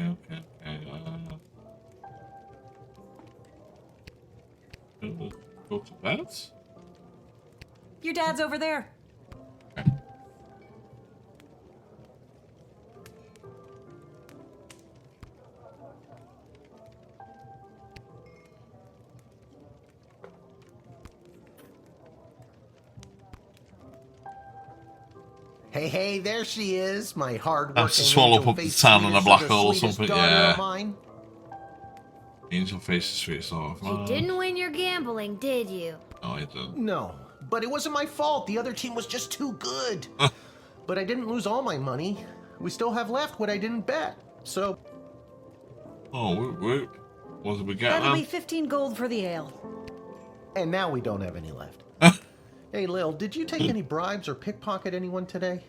Okay. Go to bed? Your dad's over there. Hey, there she is, my hard-working Have to swallow angel up the face town in a sweetest black of the hole or sweetest something, daughter yeah. of mine. Angel face is sweet sort of. You didn't win your gambling, did you? No, I didn't. No, but it wasn't my fault. The other team was just too good. But I didn't lose all my money. We still have left what I didn't bet. So, Oh, whoop. What did we get That'll now? be 15 gold for the ale. and now we don't have any left. Hey, Lil, did you take any bribes or pickpocket anyone today?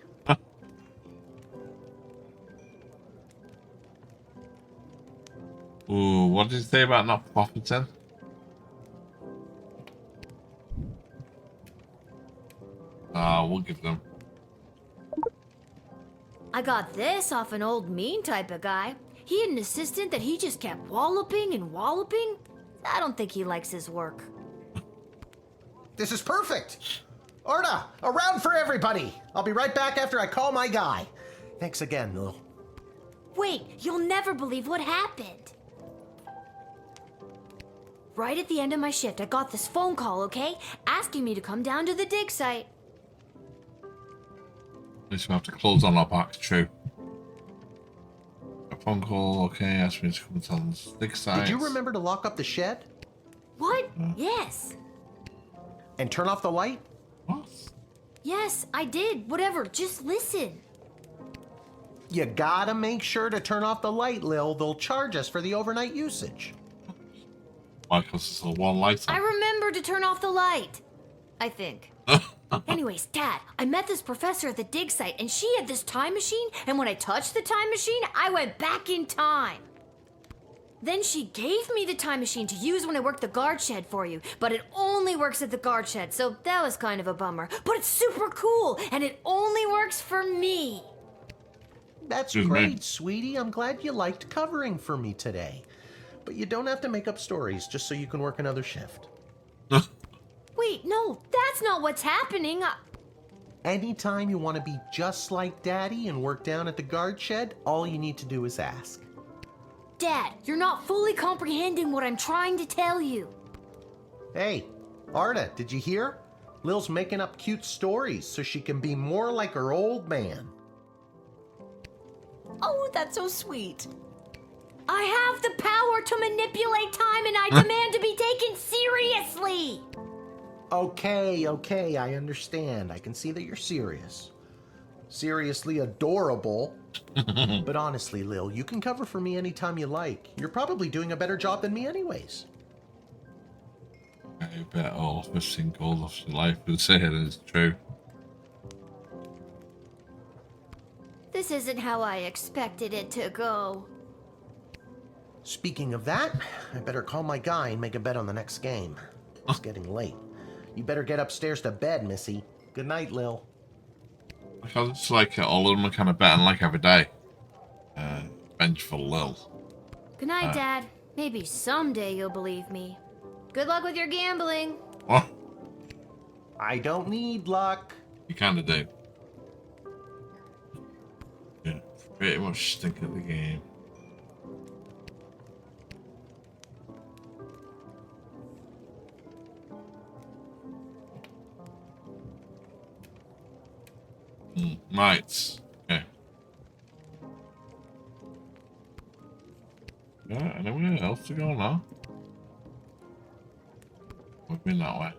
Ooh, what did you say about not profiting? We'll give them. I got this off an old mean type of guy. He had an assistant that he just kept walloping and walloping. I don't think he likes his work. This is perfect. Arda, a round for everybody. I'll be right back after I call my guy. Thanks again, Lil. Wait, you'll never believe what happened. Right at the end of my shift, I got this phone call, okay? Asking me to come down to the dig site. At least we have to close on our back, true. A phone call, okay, ask me to come tell them stick sites. Did you remember to lock up the shed? What? Yes. And turn off the light? What? Yes, I did. Whatever, just listen. You gotta make sure to turn off the light, Lil. They'll charge us for the overnight usage. Why, because it's a one light I on. remember to turn off the light. I think. Anyways, Dad, I met this professor at the dig site, and she had this time machine, and when I touched the time machine, I went back in time. Then she gave me the time machine to use when I worked the guard shed for you, but it only works at the guard shed, so that was kind of a bummer. But it's super cool, and it only works for me. That's Excuse me. great, sweetie. I'm glad you liked covering for me today. But you don't have to make up stories just so you can work another shift. Wait, no, that's not what's happening. Anytime you want to be just like Daddy and work down at the guard shed, all you need to do is ask. Dad, you're not fully comprehending what I'm trying to tell you. Hey, Arda, did you hear? Lil's making up cute stories so she can be more like her old man. Oh, that's so sweet. I have the power to manipulate time, and I demand to be taken seriously. Okay, I understand. I can see that you're serious. Seriously adorable. But honestly, Lil, you can cover for me anytime you like. You're probably doing a better job than me anyways. I bet all 15 gold off your life would say it is true. This isn't how I expected it to go. Speaking of that, I better call my guy and make a bet on the next game. It's getting late. You better get upstairs to bed, Missy. Good night, Lil. Because it's like all of them are kind of betting like every day. Vengeful Lil. Good night, Dad. Maybe someday you'll believe me. Good luck with your gambling. What? I don't need luck. You kind of do. Pretty much stink at the game. Right. Okay. Yeah, anywhere else to go now? We've been that way.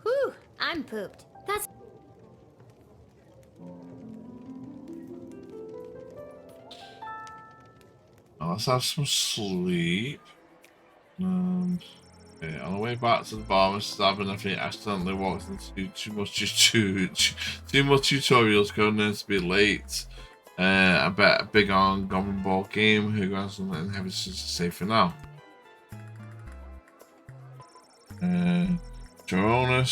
Whew, I'm pooped. That's Now let's have some sleep. Okay, on the way back to the bar, Mr. Stabbing, I think accidentally walked into too much tutorials, going in to be late. I bet a big on Goblin Ball game. Who grants them inhabitants to say for now? Chrono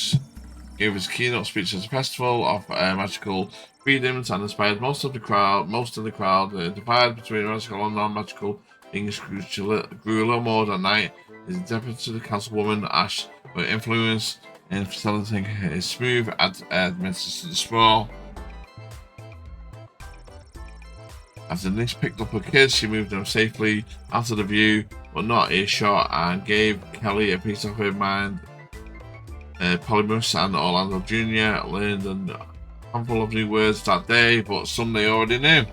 gave his keynote speech at the festival of magical freedoms and inspired most of the crowd. The divide between magical and non-magical beings grew a little more that night. His deputy to the councilwoman Ash were influenced in facilitating his smooth admittance to the sprawl. As Denise picked up her kids, she moved them safely out of the view, but not earshot, and gave Kelly a piece of her mind. Polymus and Orlando Jr. learned a handful of new words that day, but some they already knew.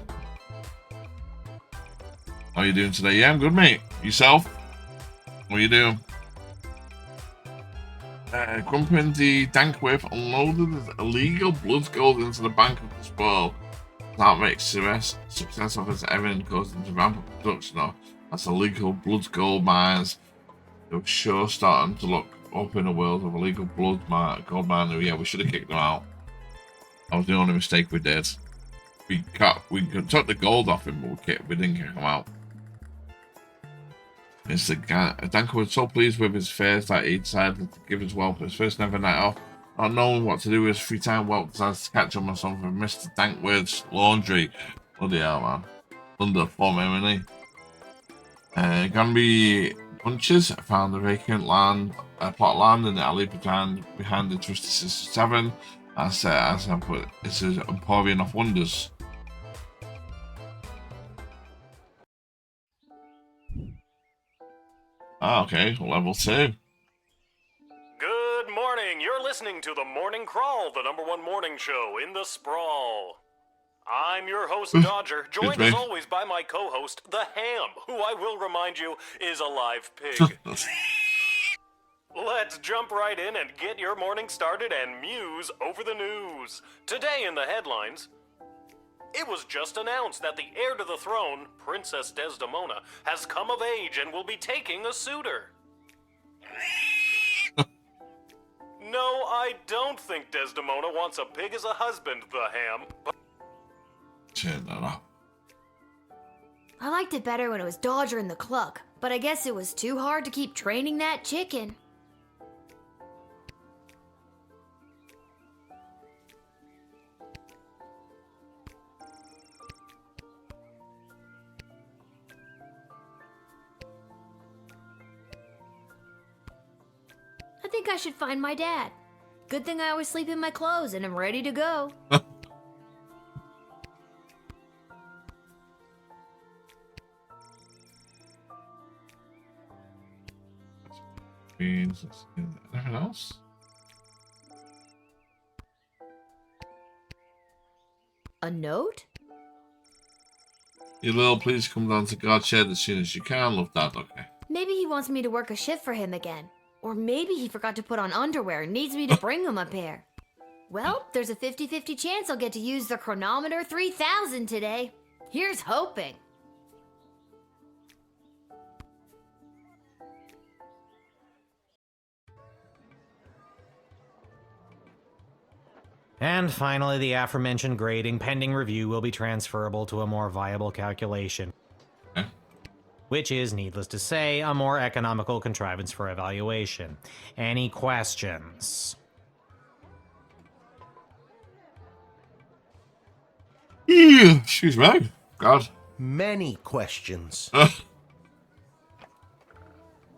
How are you doing today? Yeah, I'm good, mate. Yourself? What are you doing? Grumping the Dankwith unloaded illegal blood gold into the bank of the spoil. That makes success of its evidence goes into ramp up production of that's illegal blood gold mines. They were sure starting to look up in a world of illegal gold mine. Yeah, we should have kicked them out. That was the only mistake we did. We took the gold off him, but we didn't kick him out. Danko was so pleased with his fares that he decided to give his Whelp his first ever night off. Not knowing what to do with his free time, Whelp decides to catch up on something from Mr. Dankworth's laundry. Bloody hell, man. Under for me, wasn't he? Granby Bunches found a vacant plot land in the alley behind the Twisted Sister Tavern. As I put it, it's an Emporium of Wonders. Okay, level 2. Good morning. You're listening to the Morning Crawl, the #1 morning show in the sprawl. I'm your host, Dodger, joined as always by my co-host, the Ham, who I will remind you is a live pig. Let's jump right in and get your morning started and muse over the news. Today in the headlines, it was just announced that the heir to the throne, Princess Desdemona, has come of age and will be taking a suitor. No, I don't think Desdemona wants a pig as a husband, the Ham. I liked it better when it was Dodger and the Cluck, but I guess it was too hard to keep training that chicken. I think I should find my dad. Good thing I always sleep in my clothes and I'm ready to go. Anything else? A note? You little, please come down to God's shed as soon as you can. Love, Dad. Okay. Maybe he wants me to work a shift for him again. Or maybe he forgot to put on underwear and needs me to bring him a pair. Well, there's a 50-50 chance I'll get to use the Chronometer 3000 today. Here's hoping. And finally, the aforementioned grading pending review will be transferable to a more viable calculation. Which is, needless to say, a more economical contrivance for evaluation. Any questions? Excuse me. God. Many questions.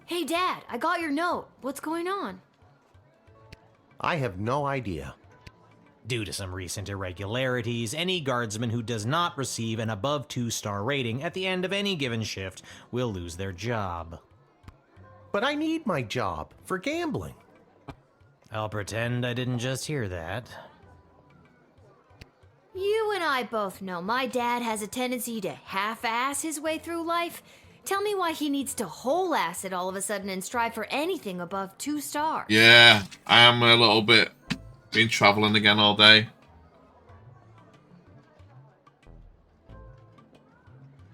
Hey, Dad, I got your note. What's going on? I have no idea. Due to some recent irregularities, any guardsman who does not receive an above 2-star rating at the end of any given shift will lose their job. But I need my job for gambling. I'll pretend I didn't just hear that. You and I both know my dad has a tendency to half-ass his way through life. Tell me why he needs to whole-ass it all of a sudden and strive for anything above 2 stars. Yeah, I am a little bit... Been traveling again all day.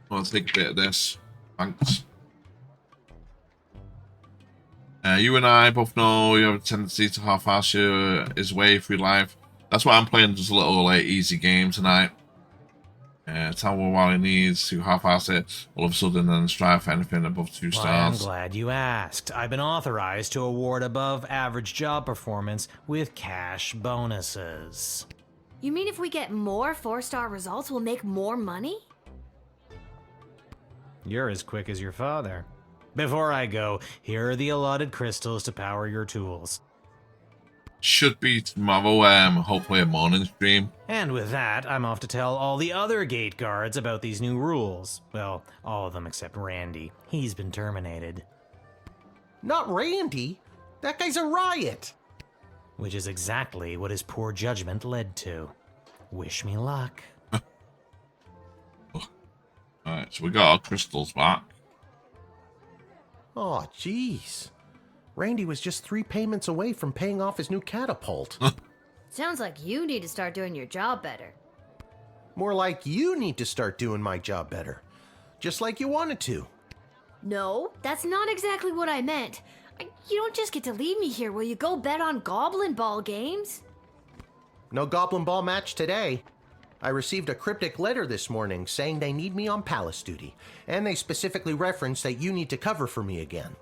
I'll take a bit of this. Thanks. You and I both know you have a tendency to half-ass his way through life. That's why I'm playing just a little easy game tonight. Tell him what he needs to half-ass it all of a sudden and strive for anything above 2 stars. Well, I'm glad you asked. I've been authorized to award above average job performance with cash bonuses. You mean if we get more 4-star results, we'll make more money? You're as quick as your father. Before I go, here are the allotted crystals to power your tools. Should be tomorrow, hopefully a morning stream. And with that, I'm off to tell all the other gate guards about these new rules. Well, all of them except Randy. He's been terminated. Not Randy. That guy's a riot. Which is exactly what his poor judgment led to. Wish me luck. Alright, so we got our crystals back. Oh, jeez. Randy was just 3 payments away from paying off his new catapult. Sounds like you need to start doing your job better. More like you need to start doing my job better. Just like you wanted to. No, that's not exactly what I meant. You don't just get to leave me here. Will you go bet on Goblin Ball games? No Goblin Ball match today. I received a cryptic letter this morning saying they need me on palace duty. And they specifically referenced that you need to cover for me again.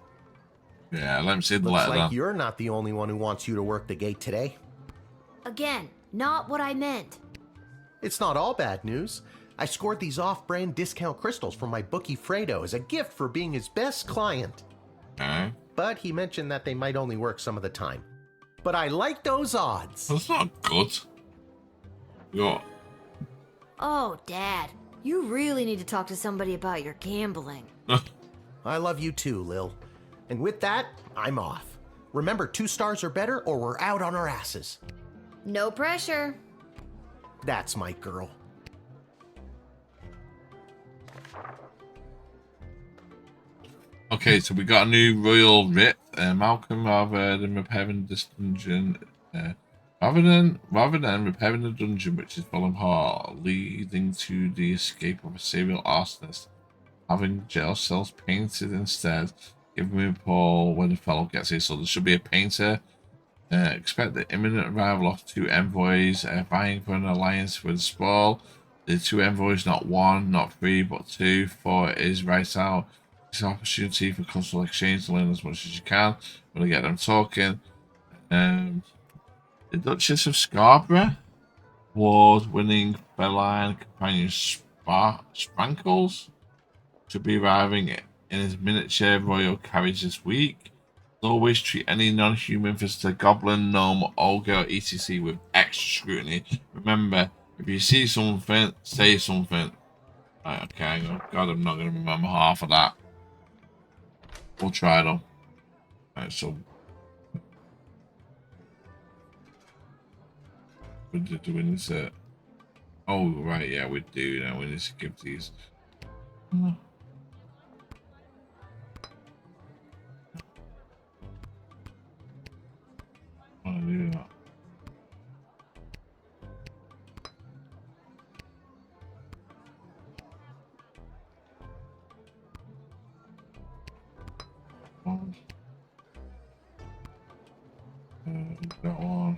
Yeah, let me see the Looks letter. like you're not the only one who wants you to work the gate today. Again, not what I meant. It's not all bad news. I scored these off-brand discount crystals from my bookie Fredo as a gift for being his best client. Okay. But he mentioned that they might only work some of the time. But I like those odds. That's not good. What? Oh, Dad, you really need to talk to somebody about your gambling. I love you too, Lil. And with that, I'm off. Remember, 2 stars or better or we're out on our asses. No pressure. That's my girl. Okay, so we got a new royal writ. Malcolm, rather than repairing this dungeon, rather than repairing the dungeon, which is full of heart, leading to the escape of a serial arsonist, having jail cells painted instead. Give me a call when the fellow gets here. So there should be a painter. Expect the imminent arrival of 2 envoys vying for an alliance with the sprawl. The 2 envoys, not 1, not 3, but 2. 4 is right out. It's an opportunity for cultural exchange to learn as much as you can. We're going to get them talking. The Duchess of Scarborough, award-winning feline companion Sprankles, should be arriving in his miniature royal carriage this week. Always treat any non-human visitor, goblin, gnome, ogre, or etc. with extra scrutiny. Remember, if you see something, say something. Right, okay, God, I'm not going to remember half of that. We'll try though. Right, so we're doing this. Oh, right, yeah, we do now. We need to give these. I want to do that. That one.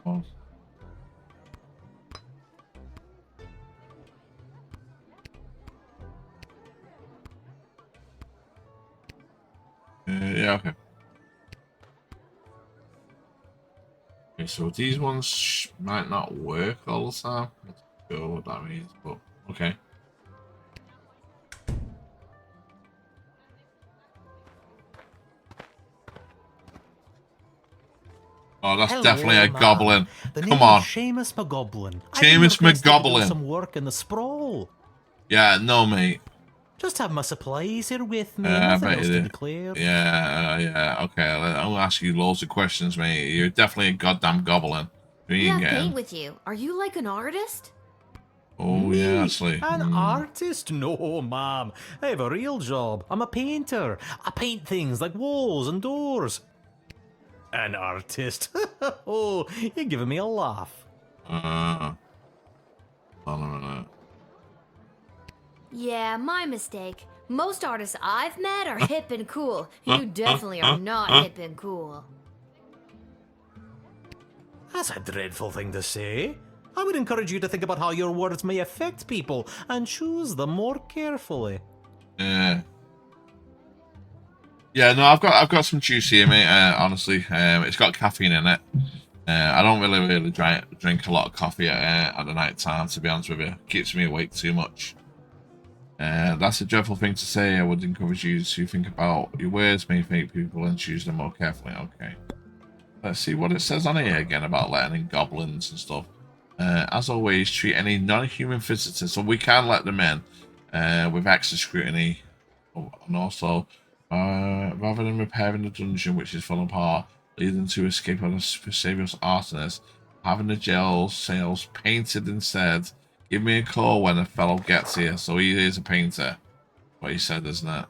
Oh. Yeah, okay. Okay, so these ones might not work all the time. I'm not sure what that means, but okay. Oh, that's Hello, definitely a ma'am. goblin. The Come name on. is Seamus McGoblin. Seamus McGoblin. Some work in the sprawl. Yeah, no, mate. Just have my supplies here with me. I Nothing bet else you to do. declare. Yeah. Okay, I'll ask you loads of questions, mate. You're definitely a goddamn goblin. Who You you have getting? paint with you. Are you like an artist? Oh, Me? yeah, actually. An artist? No, ma'am. I have a real job. I'm a painter. I paint things like walls and doors. An artist? Oh, you're giving me a laugh. Hold on a minute. Yeah, my mistake. Most artists I've met are hip and cool. You definitely are not hip and cool. That's a dreadful thing to say. I would encourage you to think about how your words may affect people and choose them more carefully. Yeah, no, I've got some juice here, mate. Honestly, it's got caffeine in it. I don't really drink a lot of coffee at the night time, to be honest with you. It keeps me awake too much. That's a dreadful thing to say. I would encourage you to think about your words may affect people and choose them more carefully. Okay. Let's see what it says on here again about letting in goblins and stuff. As always, treat any non-human visitors, so we can let them in with extra scrutiny. Oh, and also, rather than repairing the dungeon which is falling apart, leading to escape on a serious arsonist, having the jail cells painted instead. Give me a call when a fellow gets here. So he is a painter. What he said, isn't it?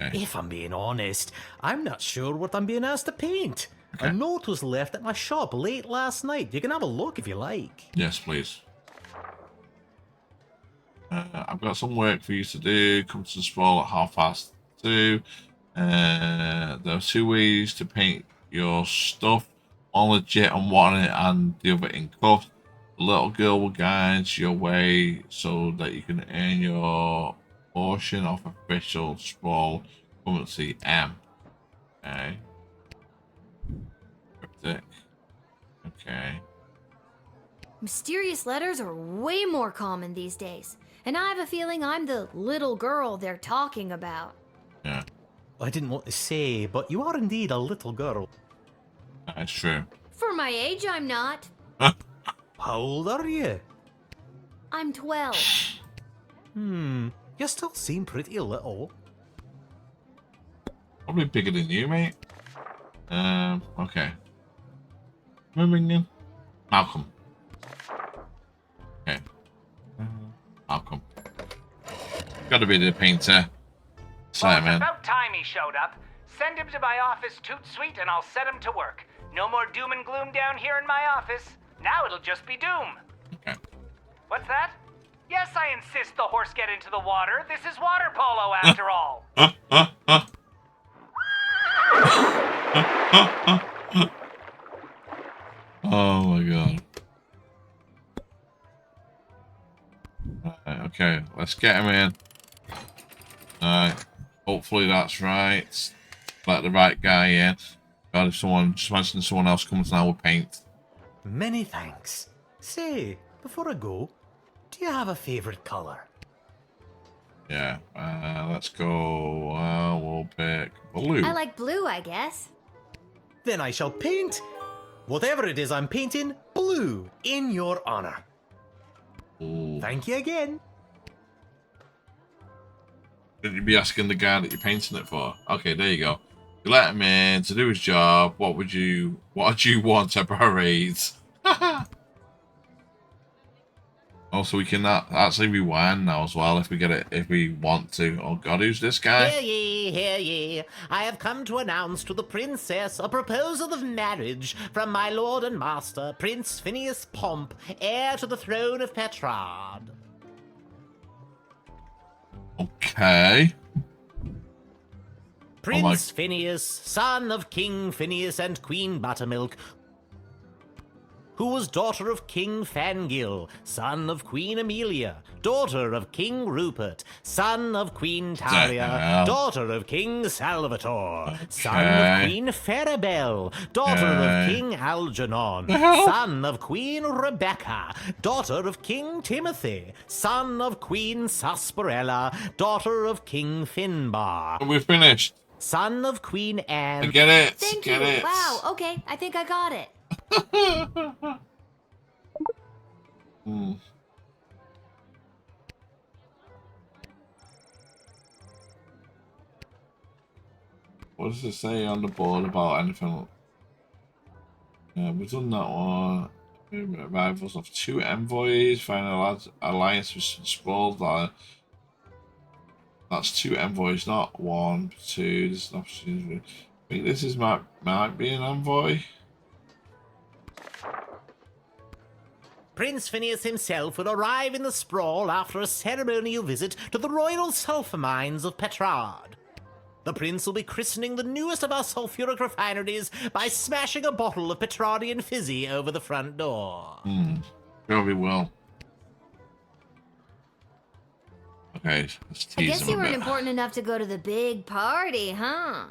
Okay. If I'm being honest, I'm not sure what I'm being asked to paint. Okay. A note was left at my shop late last night. You can have a look if you like. Yes, please. I've got some work for you to do. Come to the sprawl at 2:30. There are 2 ways to paint your stuff. One legit and one and the other in cuff. The little girl will guide your way so that you can earn your portion of official sprawl currency M. Okay. Cryptic. Okay. Mysterious letters are way more common these days. And I have a feeling I'm the little girl they're talking about. Yeah. I didn't want to say, but you are indeed a little girl. That's true. For my age, I'm not. How old are you? I'm 12. You still seem pretty little. Probably bigger than you, mate. Okay. Moving in. Malcolm. Okay. Malcolm. Gotta be the painter. Well, it's Man. about time he showed up. Send him to my office toot sweet and I'll set him to work. No more doom and gloom down here in my office. Now it'll just be doom. Okay. What's that? Yes, I insist the horse get into the water. This is water polo after all. Oh my god. Right, okay, let's get him in. Alright. Hopefully that's right. Let the right guy in. God, if someone, just imagine someone else comes now with paint. Many thanks. Say, before I go, do you have a favorite color? Yeah, let's go. We'll pick blue. I like blue, I guess. Then I shall paint whatever it is I'm painting blue in your honor. Ooh. Thank you again. Shouldn't you be asking the guy that you're painting it for? Okay, there you go. You let him in to do his job. What would you want to parade? Also, we can actually rewind now as well if we get it, if we want to. Oh god, who's this guy? Hear ye. I have come to announce to the princess a proposal of marriage from my lord and master, Prince Phineas Pomp, heir to the throne of Petrard. Okay. Prince Phineas, son of King Phineas and Queen Buttermilk, who was daughter of King Fangil, son of Queen Amelia, daughter of King Rupert, son of Queen Talia, daughter of King Salvatore, son of Queen Farabelle, daughter of King Algernon, son of Queen Rebecca, daughter of King Timothy, son of Queen Sarsaparilla, daughter of King Finbar. We're finished. son of Queen Anne. I get it. Thank get you. it. Wow. Okay, I think I got it. What does it say on the board about anything? We've done that one. Arrivals of 2 envoys. Final alliance with Sprawl. That's 2 envoys, not 1, 2. This is an opportunity. I think this is might be an envoy. Prince Phineas himself will arrive in the Sprawl after a ceremonial visit to the royal sulfur mines of Petrard. The prince will be christening the newest of our sulfuric refineries by smashing a bottle of Petrardian fizzy over the front door. Very well. Okay, let's tease I guess him you a weren't bit. important enough to go to the big party, huh?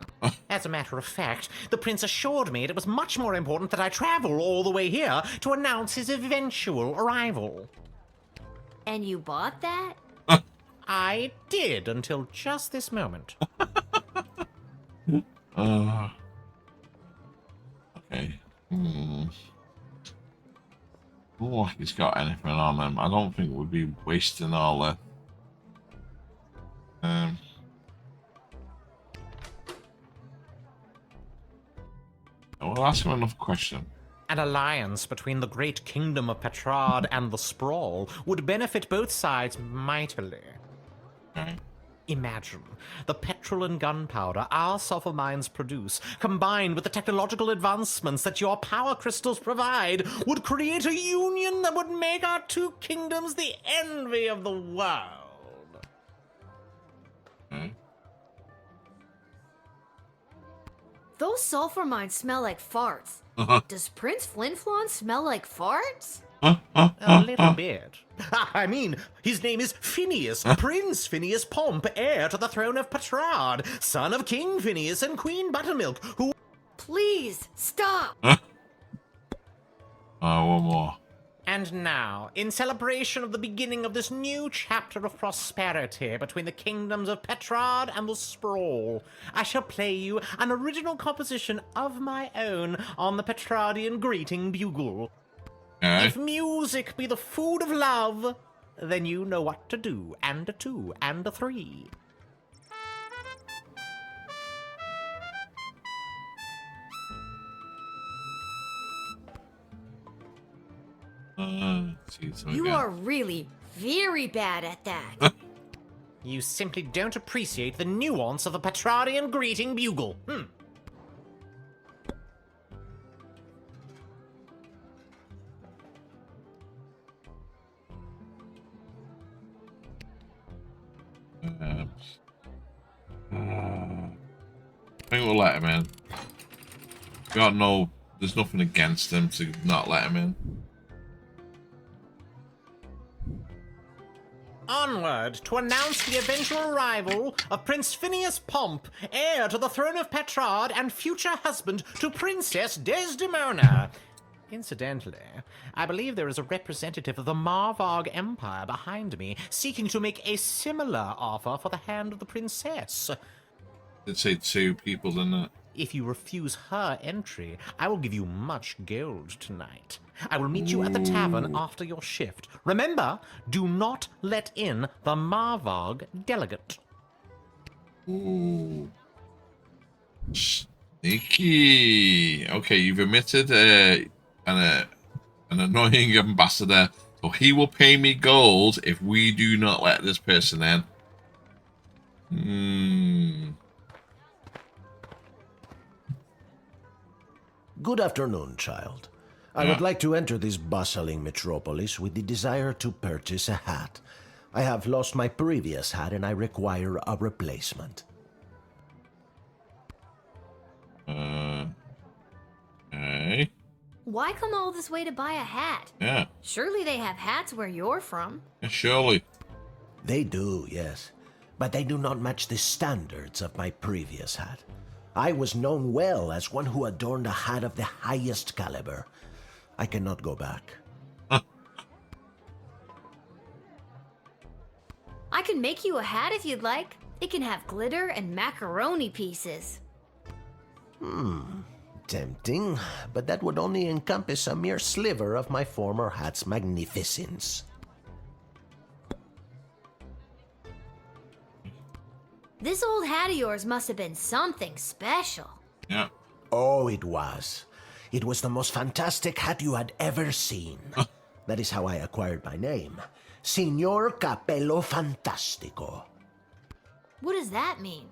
As a matter of fact, the prince assured me it was much more important that I travel all the way here to announce his eventual arrival. And you bought that? I did until just this moment. Okay. Oh, he's got anything on him. I don't think we'd be wasting all that. We'll ask him another question. An alliance between the great kingdom of Petrard and the Sprawl would benefit both sides mightily. Okay. Imagine the petrol and gunpowder our sulfur mines produce, combined with the technological advancements that your power crystals provide, would create a union that would make our 2 kingdoms the envy of the world. Okay. Those sulfur mines smell like farts. Does Prince Flinflon smell like farts? A little bit. I mean, his name is Phineas, Prince Phineas Pomp, heir to the throne of Petrard, son of King Phineas and Queen Buttermilk, who... Please, stop! One more. And now, in celebration of the beginning of this new chapter of prosperity between the kingdoms of Petrard and the Sprawl, I shall play you an original composition of my own on the Petrardian greeting bugle. If music be the food of love, then you know what to do, and a 2, and a 3. You are really very bad at that. You simply don't appreciate the nuance of the Petrardian greeting bugle. I think we'll let him in. There's nothing against him to not let him in. Onward to announce the eventual arrival of Prince Phineas Pomp, heir to the throne of Petrard and future husband to Princess Desdemona. Incidentally, I believe there is a representative of the Marvarg Empire behind me, seeking to make a similar offer for the hand of the princess. Did say 2 people, didn't it? If you refuse her entry, I will give you much gold tonight. I will meet you at the tavern after your shift. Remember, do not let in the Marvarg delegate. Ooh. Sneaky. Okay, you've omitted an annoying ambassador, so he will pay me gold if we do not let this person in. Good afternoon, child. I would like to enter this bustling metropolis with the desire to purchase a hat. I have lost my previous hat and I require a replacement. Okay. Why come all this way to buy a hat? Yeah. Surely they have hats where you're from. Yeah, surely. They do, yes. But they do not match the standards of my previous hat. I was known well as one who adorned a hat of the highest caliber. I cannot go back. I can make you a hat if you'd like. It can have glitter and macaroni pieces. Tempting, but that would only encompass a mere sliver of my former hat's magnificence. This old hat of yours must have been something special. Yeah. Oh, it was. It was the most fantastic hat you had ever seen. That is how I acquired my name. Signor Capello Fantastico. What does that mean?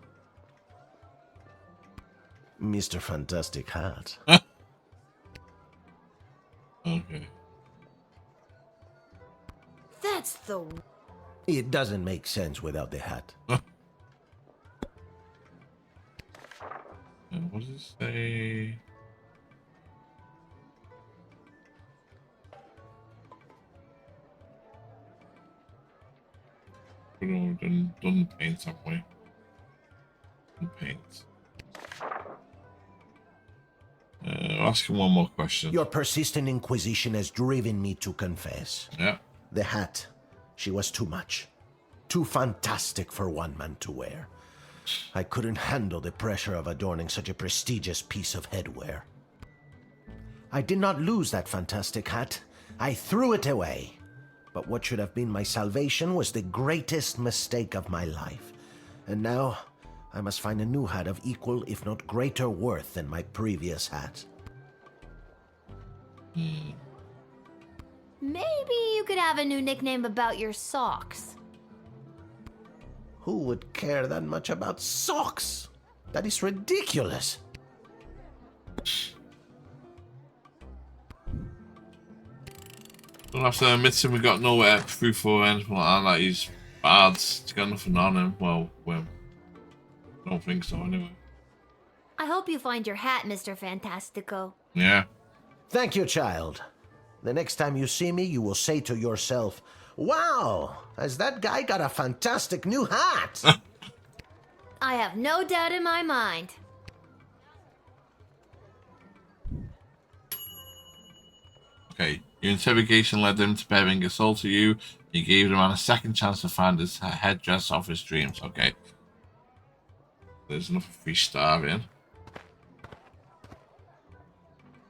Mr. Fantastic Hat. Okay. That's the... It doesn't make sense without the hat. What does it say? Done paint somewhere. Done paint. I'll ask him one more question. Your persistent inquisition has driven me to confess. Yeah. The hat, she was too much. Too fantastic for one man to wear. I couldn't handle the pressure of adorning such a prestigious piece of headwear. I did not lose that fantastic hat. I threw it away. But what should have been my salvation was the greatest mistake of my life. And now, I must find a new hat of equal, if not greater worth than my previous hat. Maybe you could have a new nickname about your socks. Who would care that much about socks? That is ridiculous. Don't have to admit to him we got no proof or anything like that. Like he's bad. He's got nothing on him. Well, I don't think so anyway. I hope you find your hat, Mr. Fantastico. Yeah. Thank you, child. The next time you see me, you will say to yourself, "Wow, has that guy got a fantastic new hat?" I have no doubt in my mind. Okay. Your interrogation led him to bearing a soul to you. You gave the man a second chance to find his headdress of his dreams. Okay. There's another 3-star in.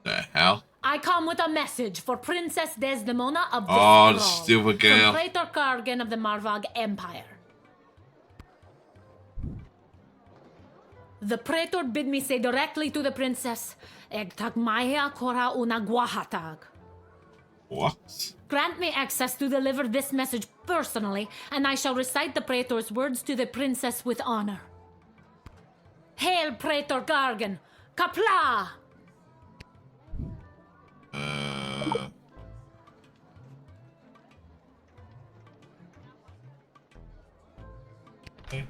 The hell? I come with a message for Princess Desdemona of the Oh, the Scroll, stupid girl. from Praetor Kargan of the Marvog Empire. The Praetor bid me say directly to the princess, Egtag Maya Kora una Guahatag. What? Grant me access to deliver this message personally, and I shall recite the Praetor's words to the princess with honor. Hail, Praetor Gargan! Kapla! Okay.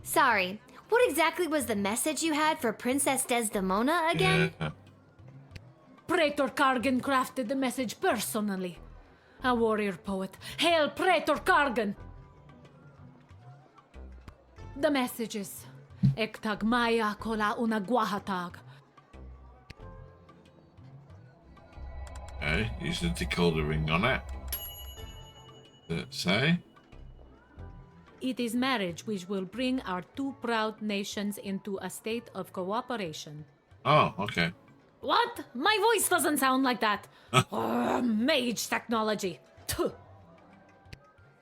Sorry, what exactly was the message you had for Princess Desdemona again? Yeah. Praetor Kargan crafted the message personally. A warrior poet. Hail, Praetor Kargan! The message is Ektag Maya Kola una Guahatag. Okay, use the decoder ring on it. Does it say? It is marriage which will bring our two proud nations into a state of cooperation. Oh, okay. What? My voice doesn't sound like that. Mage technology. Tuh.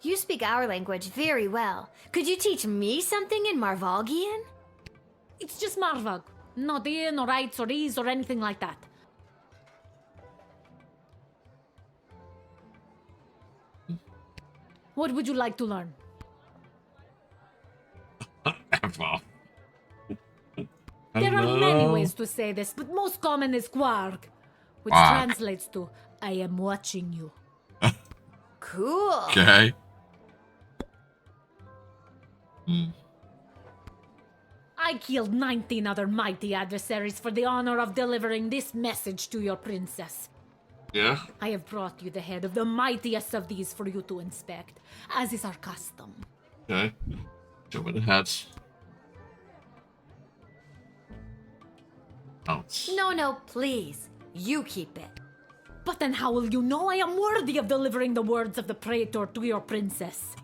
You speak our language very well. Could you teach me something in Marvogian? It's just Marvog. Not in or rights or ease or anything like that. What would you like to learn? There are many ways to say this, but most common is Quark, which translates to I am watching you. Cool. Okay. I killed 19 other mighty adversaries for the honor of delivering this message to your princess. Yeah. I have brought you the head of the mightiest of these for you to inspect, as is our custom. Okay. Show me the heads. Ounce. No, please. You keep it. But then how will you know I am worthy of delivering the words of the praetor to your princess?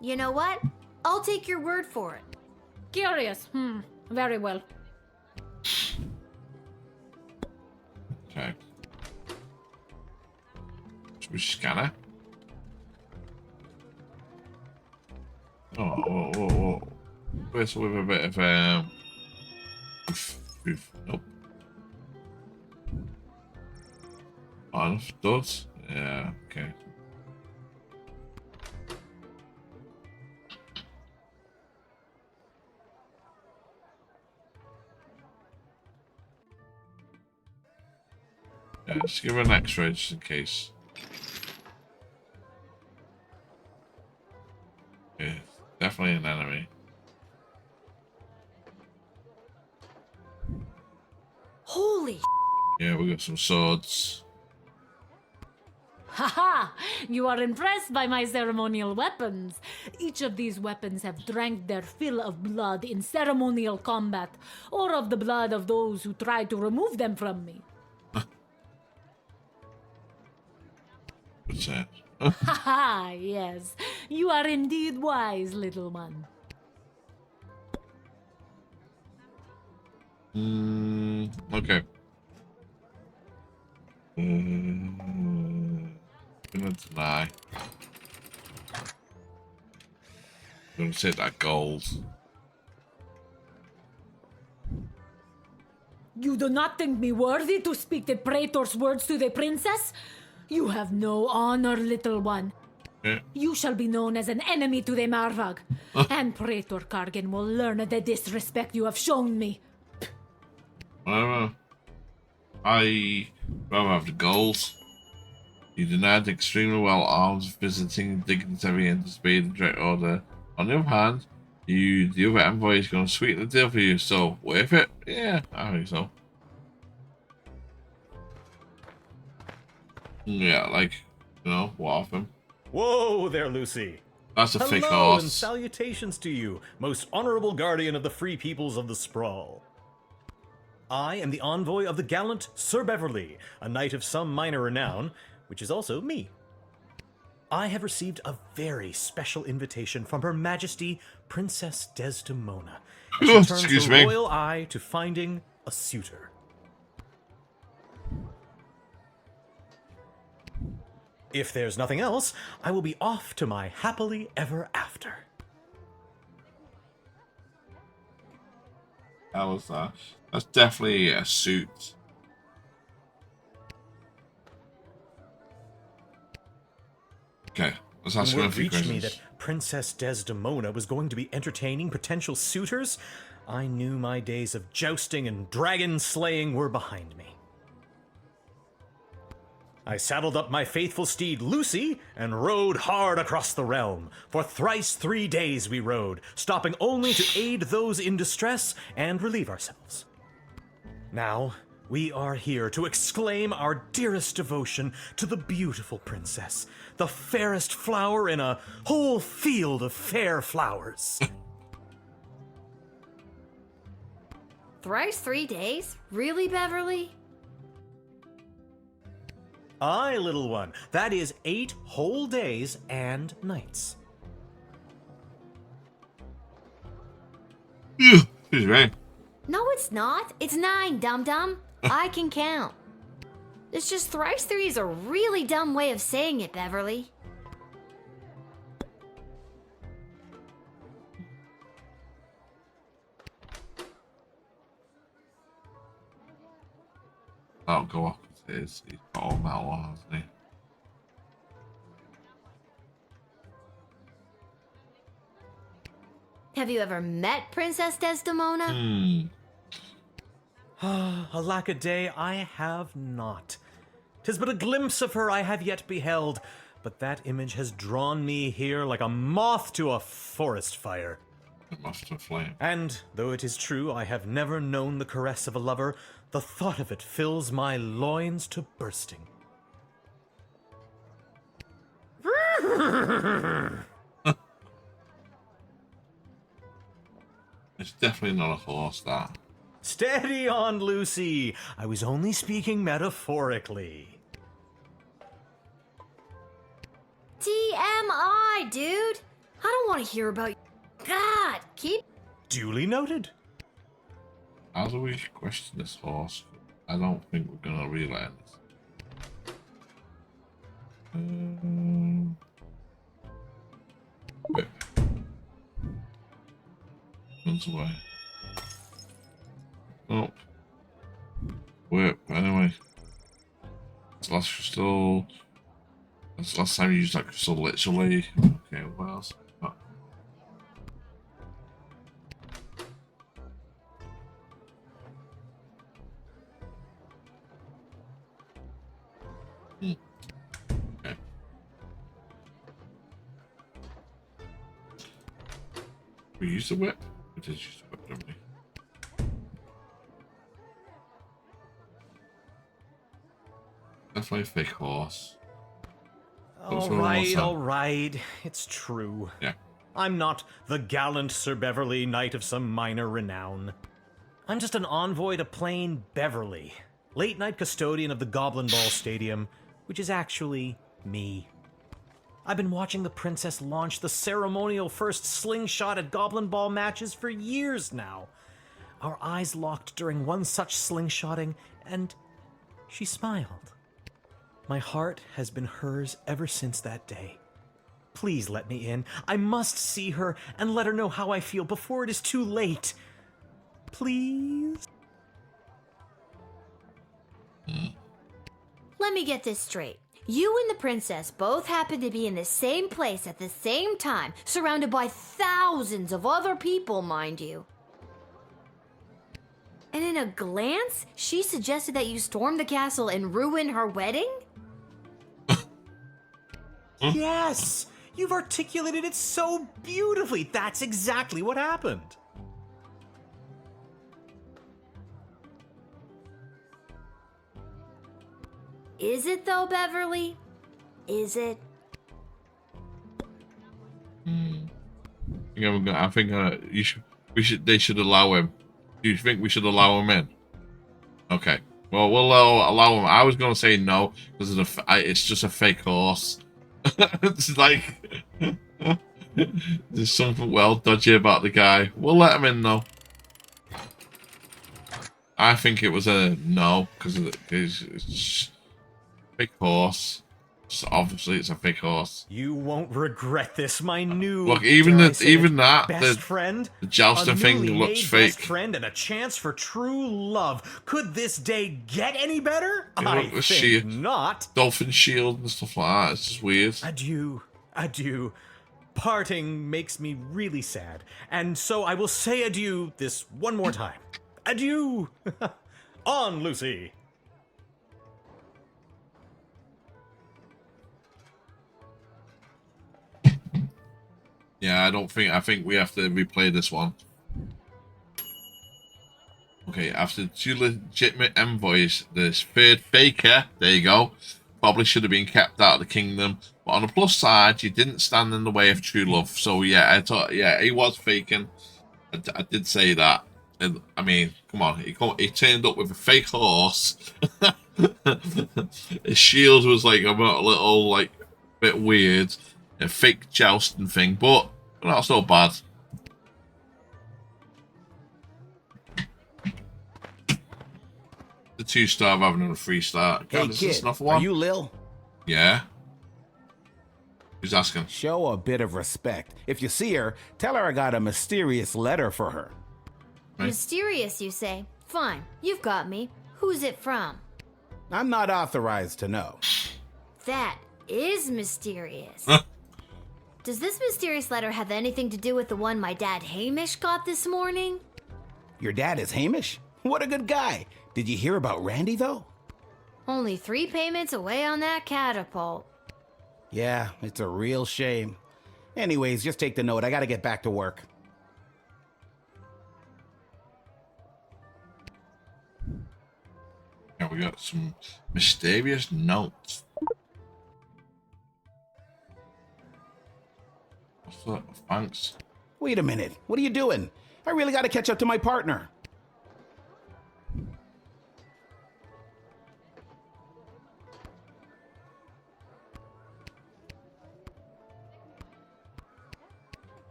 You know what? I'll take your word for it. Curious. Very well. Okay. Should we scan it? Oh. Where's with a bit of nope. On dots? Yeah, okay. Yeah, just give her an X-ray just in case. Yeah, definitely an enemy. Holy Yeah, we got some swords. Haha! You are impressed by my ceremonial weapons. Each of these weapons have drank their fill of blood in ceremonial combat, or of the blood of those who tried to remove them from me. What's that? Haha, yes. You are indeed wise, little one. Okay. Gonna deny. Gonna take that gold. You do not think me worthy to speak the praetor's words to the princess? You have no honor, little one. Yeah. You shall be known as an enemy to the Marvag, and Praetor Kargan will learn the disrespect you have shown me. Whatever. I rather have the gold. You denied extremely well armed visiting dignitary and disobeyed the direct order. On the other hand, the other envoy is going to sweeten the deal for you, so worth it? Yeah, I think so. Yeah, like, you know, what of him? Whoa there, Lucy. That's a Hello fake horse. and salutations to you, most honorable guardian of the free peoples of the Sprawl. I am the envoy of the gallant Sir Beverly, a knight of some minor renown, which is also me. I have received a very special invitation from Her Majesty Princess Desdemona. She turns Excuse her me. royal eye to finding a suitor. If there's nothing else, I will be off to my happily ever after. How was that? That's definitely a suit. Okay, let's ask her When a word few reached me questions. that Princess Desdemona was going to be entertaining potential suitors, I knew my days of jousting and dragon slaying were behind me. I saddled up my faithful steed Lucy and rode hard across the realm. For thrice 3 days we rode, stopping only to aid those in distress and relieve ourselves. Now, we are here to exclaim our dearest devotion to the beautiful princess, the fairest flower in a whole field of fair flowers. Thrice 3 days? Really, Beverly? Aye, little one, that is 8 whole days and nights. Excuse me. No, it's not. It's 9, dum-dum. I can count. It's just thrice 3 is a really dumb way of saying it, Beverly. I'll go off with his. He's got all metal on, hasn't he? Have you ever met Princess Desdemona? Alack a day, I have not. 'Tis but a glimpse of her I have yet beheld, but that image has drawn me here like a moth to a forest fire. It must have flame. And, though it is true I have never known the caress of a lover, the thought of it fills my loins to bursting. It's definitely not a horse, that. Steady on, Lucy! I was only speaking metaphorically. TMI, dude. I don't want to hear about. God, keep. Duly noted. How do we question this horse? I don't think we're gonna realize this. Whip. Runs away. Oh. Whip. Anyway. That's last time you used that crystal, literally. Okay, what else? Oh. Okay. We used the whip? We did use the whip, didn't we? Definitely a fake horse. All right. It's true. Yeah. I'm not the gallant Sir Beverly, knight of some minor renown. I'm just an envoy to plain Beverly, late-night custodian of the Goblin Ball Stadium, which is actually me. I've been watching the princess launch the ceremonial first slingshot at Goblin Ball matches for years now. Our eyes locked during one such slingshotting, and she smiled. My heart has been hers ever since that day. Please let me in. I must see her and let her know how I feel before it is too late. Please? Let me get this straight. You and the princess both happen to be in the same place at the same time, surrounded by thousands of other people, mind you. And in a glance, she suggested that you storm the castle and ruin her wedding? Yes! You've articulated it so beautifully. That's exactly what happened. Is it though, Beverly? Is it? I think they should allow him. Do you think we should allow him in? Okay. Well, we'll allow him. I was going to say no because it's just a fake horse. It's like there's something well dodgy about the guy. We'll let him in though. I think it was a no because it's a fake horse. So obviously, it's a fake horse. You won't regret this, my new. Look, even best the friend, jousting thing looks fake. Best friend and a chance for true love. Could this day get any better? Yeah, I think not. Dolphin shield and stuff like that. It's just weird. Adieu, adieu. Parting makes me really sad, and so I will say adieu this one more time. Adieu. On, Lucy. Yeah, I think we have to replay this one. Okay, after 2 legitimate envoys, this third faker, there you go, probably should have been kept out of the kingdom. But on the plus side, you didn't stand in the way of true love. So yeah, I thought, yeah, he was faking. I did say that. And I mean, come on, he turned up with a fake horse. His shield was like a little, like, bit weird. A fake jousting thing, but not so bad. The 2-star rather than a 3-star. Hey kid, are you Lil? Yeah. Who's asking? Show a bit of respect. If you see her, tell her I got a mysterious letter for her. Right. Mysterious, you say? Fine, you've got me. Who's it from? I'm not authorized to know. That is mysterious. Does this mysterious letter have anything to do with the one my dad Hamish got this morning? Your dad is Hamish? What a good guy. Did you hear about Randy, though? Only 3 payments away on that catapult. Yeah, it's a real shame. Anyways, just take the note. I gotta get back to work. Yeah, we got some mysterious notes. Thanks. Wait a minute. What are you doing? I really gotta catch up to my partner.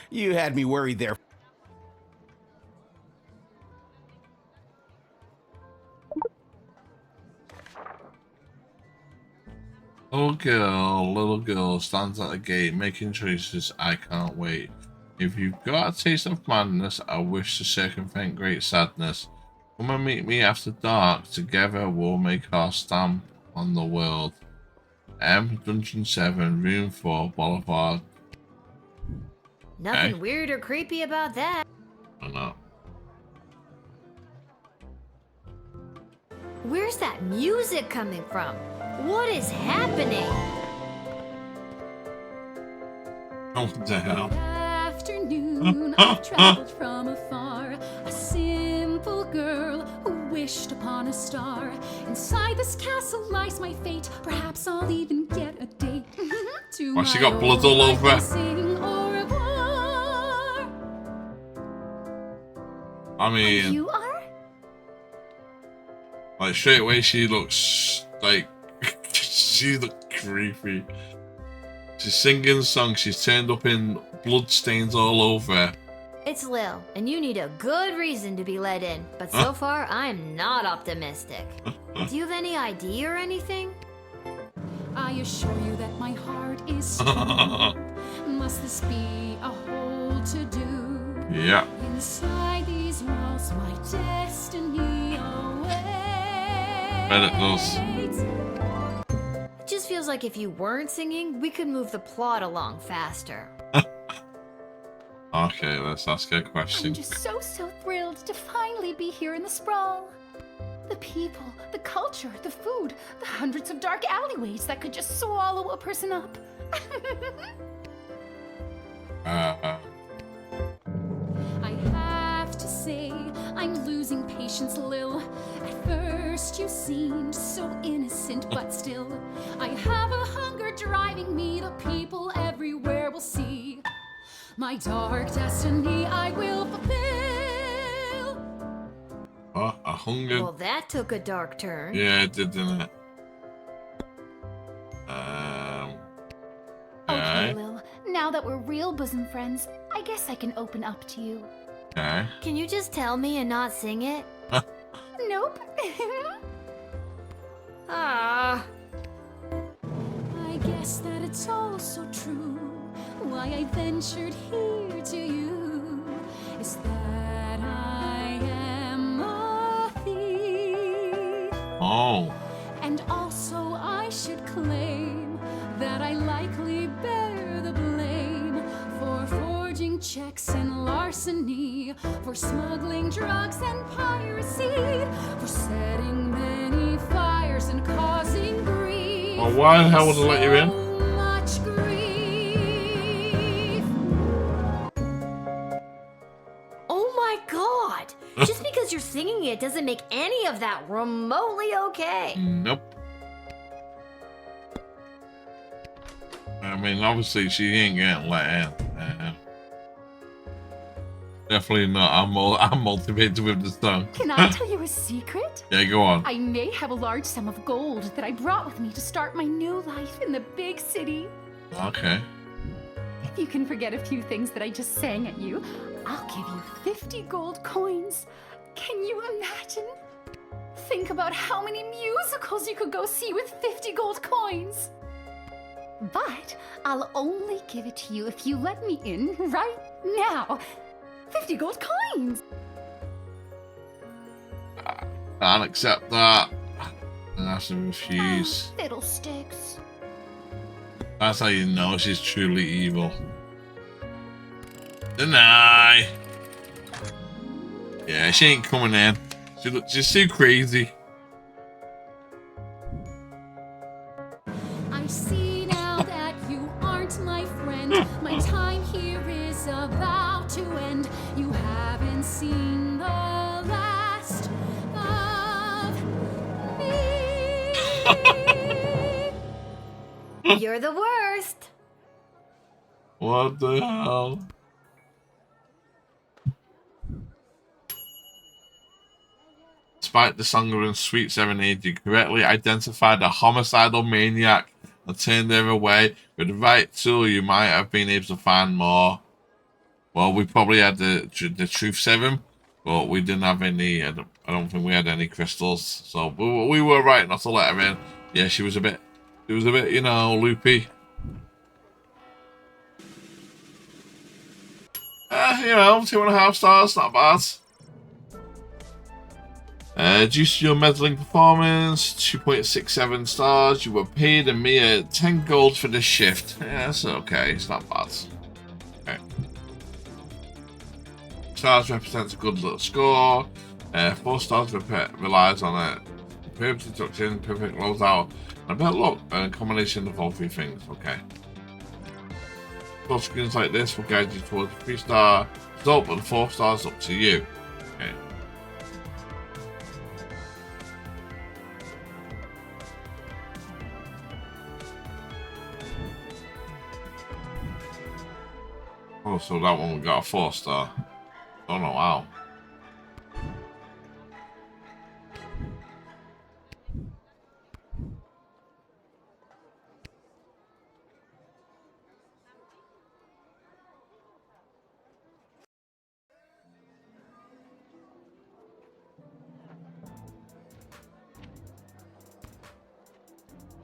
You had me worried there. Little girl stands at the gate making choices. I can't wait. If you've got a taste of madness, I wish to circumvent great sadness. Come and meet me after dark. Together we'll make our stamp on the world. M Dungeon 7, Room 4, Boulevard. Nothing weird or creepy about that. I know. Where's that music coming from? What is happening? Oh, what the hell? Afternoon, I've traveled from afar. A simple girl who wished upon a star. Inside this castle lies my fate. Perhaps I'll even get a date. Why she got blood all over? Sing au revoir. I mean, you are? Like straight away, she looks like she looks creepy. She's singing songs. She's turned up in blood stains all over. It's Lil, and you need a good reason to be let in. But so far, I'm not optimistic. Do you have any ID or anything? I assure you that my heart is strong. Must this be a hole to do? Yeah. Inside these walls, my destiny awaits. Bet it does. It just feels like if you weren't singing, we could move the plot along faster. Okay, let's ask her a question. I'm just so thrilled to finally be here in the sprawl. The people, the culture, the food, the hundreds of dark alleyways that could just swallow a person up. I have to say, I'm losing patience, Lil. At first you seemed so innocent, but still, I have a hunger driving me. The people everywhere will see my dark destiny I will fulfill. What? A hunger? Well, that took a dark turn. Yeah, it did, didn't it? Okay, Lil. Now that we're real bosom friends, I guess I can open up to you. Okay. Can you just tell me and not sing it? Nope. Ah. I guess that it's all so true. Why I ventured here to you is that I am a thief. Oh. And also I should claim that I likely bear the blame for forging checks and larceny, for smuggling drugs and piracy, for setting many fires and causing grief. Well, why the hell would I let you in? So much grief. Oh my god! Just because you're singing it doesn't make any of that remotely okay. Nope. I mean, obviously she ain't getting let in. Definitely not. I'm motivated with the song. Can I tell you a secret? Yeah, go on. I may have a large sum of gold that I brought with me to start my new life in the big city. Okay. If you can forget a few things that I just sang at you, I'll give you 50 gold coins. Can you imagine? Think about how many musicals you could go see with 50 gold coins. But I'll only give it to you if you let me in right now. 50 gold coins! Can't accept that. I have to refuse. Fiddlesticks. That's how you know she's truly evil. Deny. Yeah, she ain't coming in. She's too crazy. I see now that you aren't my friend. My time here is about to end. You haven't seen the last of me. You're the worst. What the hell? Despite the song and sweet serenade, you correctly identified a homicidal maniac I turned them away. With the right tool, you might have been able to find more. Well, we probably had the truth serum, but we didn't have any. I don't think we had any crystals. So we were right not to let her in. Yeah, she was a bit, you know, loopy. You know, 2.5 stars, not bad. Due to your meddling performance, 2.67 stars. You were paid a mere 10 gold for this shift. Yeah, that's okay. It's not bad. Okay. Stars represents a good little score. 4 stars relies on a perfect introduction, perfect loadout, and a bit of luck, and a combination of all 3 things. Okay. Full screens like this will guide you towards a 3-star result, but the 4 stars up to you. Okay. Oh, so that one we got a 4-star. Oh no, wow.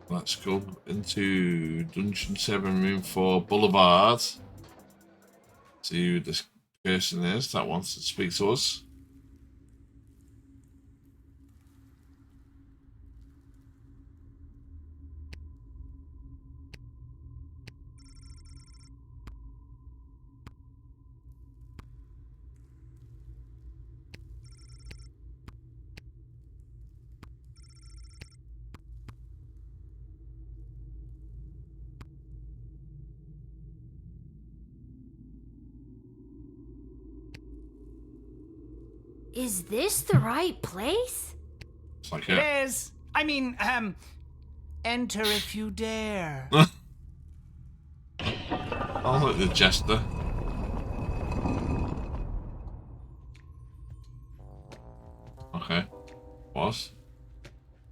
Let's go into Dungeon 7, Room 4, Boulevard. See who this person is that wants to speak to us. Is this the right place? Like it is. I mean, enter if you dare. I like the jester. Okay. Boss.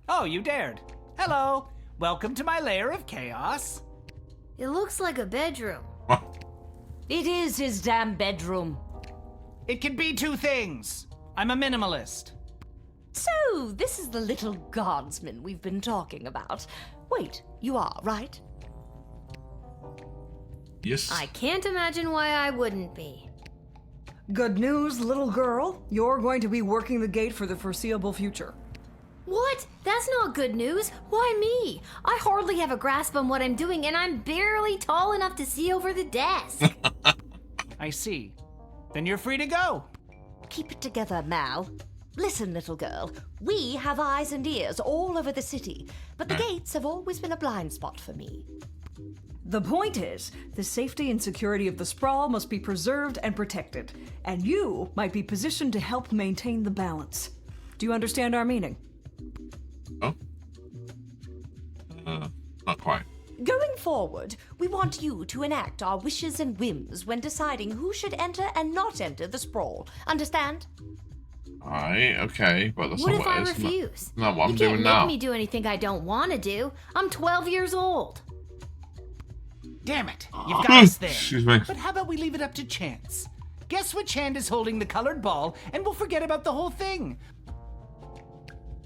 Oh, you dared. Hello. Welcome to my lair of chaos. It looks like a bedroom. It is his damn bedroom. It can be 2 things. I'm a minimalist. So, this is the little guardsman we've been talking about. Wait, you are, right? Yes. I can't imagine why I wouldn't be. Good news, little girl. You're going to be working the gate for the foreseeable future. What? That's not good news. Why me? I hardly have a grasp on what I'm doing, and I'm barely tall enough to see over the desk. I see. Then you're free to go. Keep it together, Mal. Listen, little girl, we have eyes and ears all over the city, but the gates have always been a blind spot for me. The point is, the safety and security of the sprawl must be preserved and protected, and you might be positioned to help maintain the balance. Do you understand our meaning? Oh? Not quite. Going forward, we want you to enact our wishes and whims when deciding who should enter and not enter the sprawl. Understand? Alright, okay, but that's What not if I it's refuse? Not what I'm you doing can't now. make me do anything I don't want to do. I'm 12 years old. Damn it, you've got us there. Excuse me. But how about we leave it up to chance? Guess which hand is holding the colored ball, and we'll forget about the whole thing.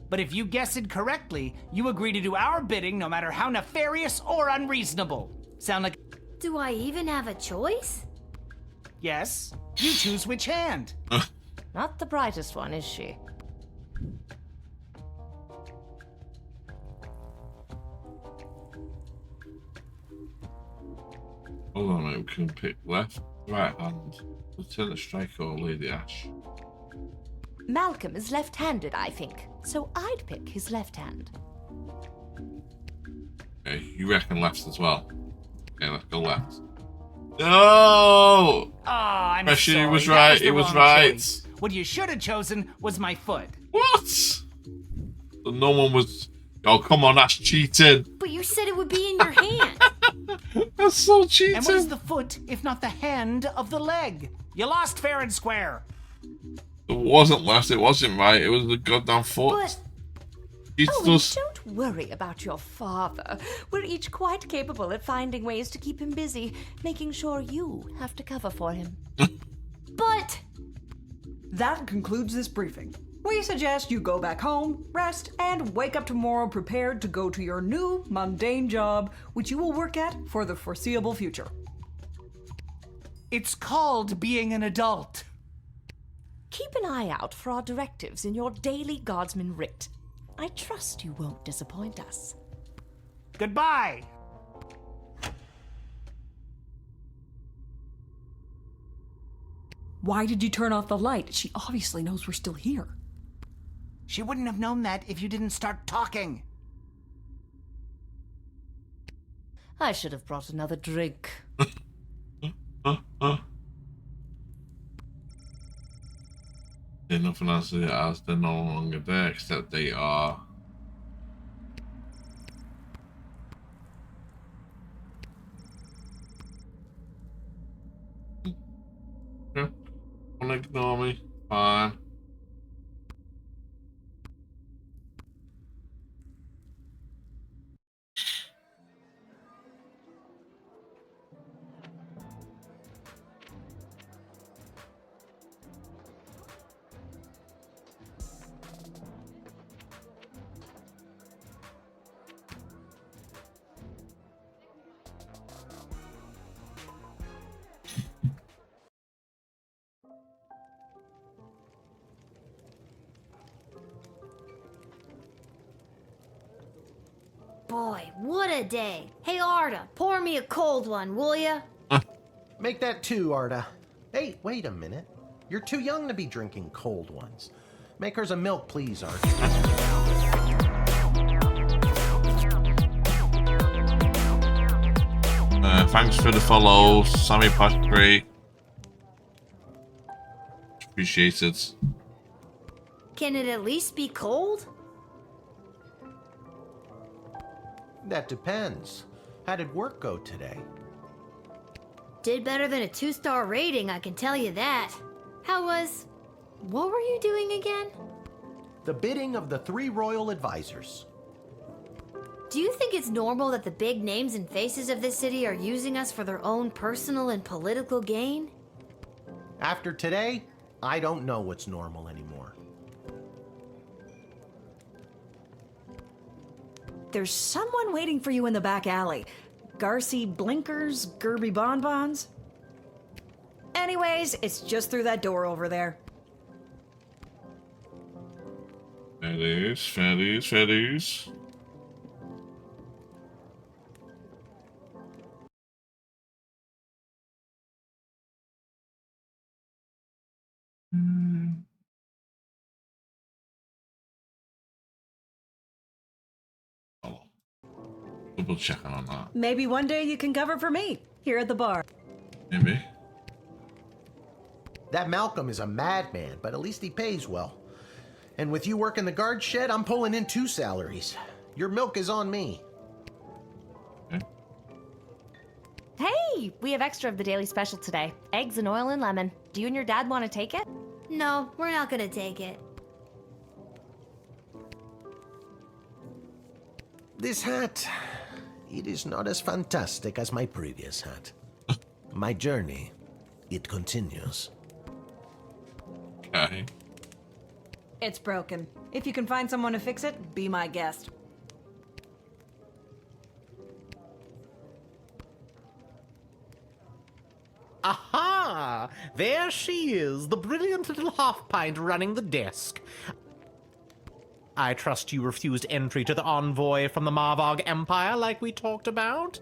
But if you guess it correctly, you agree to do our bidding no matter how nefarious or unreasonable. Sound like... Do I even have a choice? Yes. You choose which hand. Not the brightest one, is she? Hold on a minute, we can pick left, right hand, Lieutenant Striker or Lady Ash. Malcolm is left-handed, I think, so I'd pick his left hand. Okay, you reckon left as well? Okay, let's go left. No! Oh, I'm Especially sorry. it was That right, the it was wrong right. choice. What you should have chosen was my foot. What? So no one was... Oh, come on, that's cheating. But you said it would be in your hand. That's so cheating. And what is the foot if not the hand of the leg? You lost fair and square. It wasn't left, it wasn't right, it was the goddamn foot. But... Cheats Oh, us. don't worry about your father. We're each quite capable at finding ways to keep him busy, making sure you have to cover for him. But that concludes this briefing. We suggest you go back home, rest, and wake up tomorrow prepared to go to your new mundane job, which you will work at for the foreseeable future. It's called being an adult. Keep an eye out for our directives in your daily Guardsman writ. I trust you won't disappoint us. Goodbye. Why did you turn off the light? She obviously knows we're still here. She wouldn't have known that if you didn't start talking. I should have brought another drink. There's nothing else as they're no longer there except they are. Yeah. Don't ignore me. Fine. boy, what a day. Hey, Arda, pour me a cold one, will ya? Make that 2, Arda. Hey, wait a minute. You're too young to be drinking cold ones. Make hers a milk, please, Arda. Thanks for the follow, Sammy Patrick. Appreciate it. Can it at least be cold? That depends. How did work go today? Did better than a 2-star rating, I can tell you that. What were you doing again? The bidding of the 3 royal advisors. Do you think it's normal that the big names and faces of this city are using us for their own personal and political gain? After today, I don't know what's normal anymore. There's someone waiting for you in the back alley. Garcy Blinkers, Gerby Bonbons. Anyways, it's just through that door over there. Feddies. Double checking on that. Maybe one day you can cover for me here at the bar. Maybe. That Malcolm is a madman, but at least he pays well. And with you working the guard shed, I'm pulling in 2 salaries. Your milk is on me. Hey, we have extra of the daily special today. Eggs and oil and lemon. Do you and your dad want to take it? No, we're not gonna take it. This hat, it is not as fantastic as my previous hat. My journey, it continues. Okay. It's broken. If you can find someone to fix it, be my guest. Aha! There she is, the brilliant little half-pint running the desk. I trust you refused entry to the envoy from the Marvog Empire like we talked about?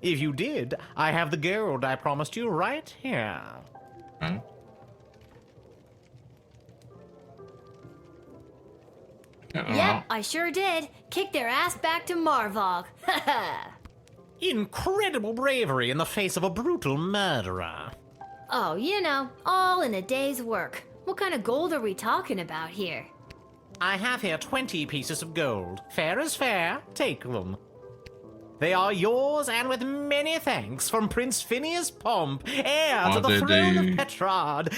If you did, I have the gold I promised you right here. Okay. Yep, I sure did. Kick their ass back to Marvog. Incredible bravery in the face of a brutal murderer. Oh, you know, all in a day's work. What kind of gold are we talking about here? I have here 20 pieces of gold. Fair is fair. Take them. They are yours, and with many thanks from Prince Phineas Pomp, heir to the throne of Petrard.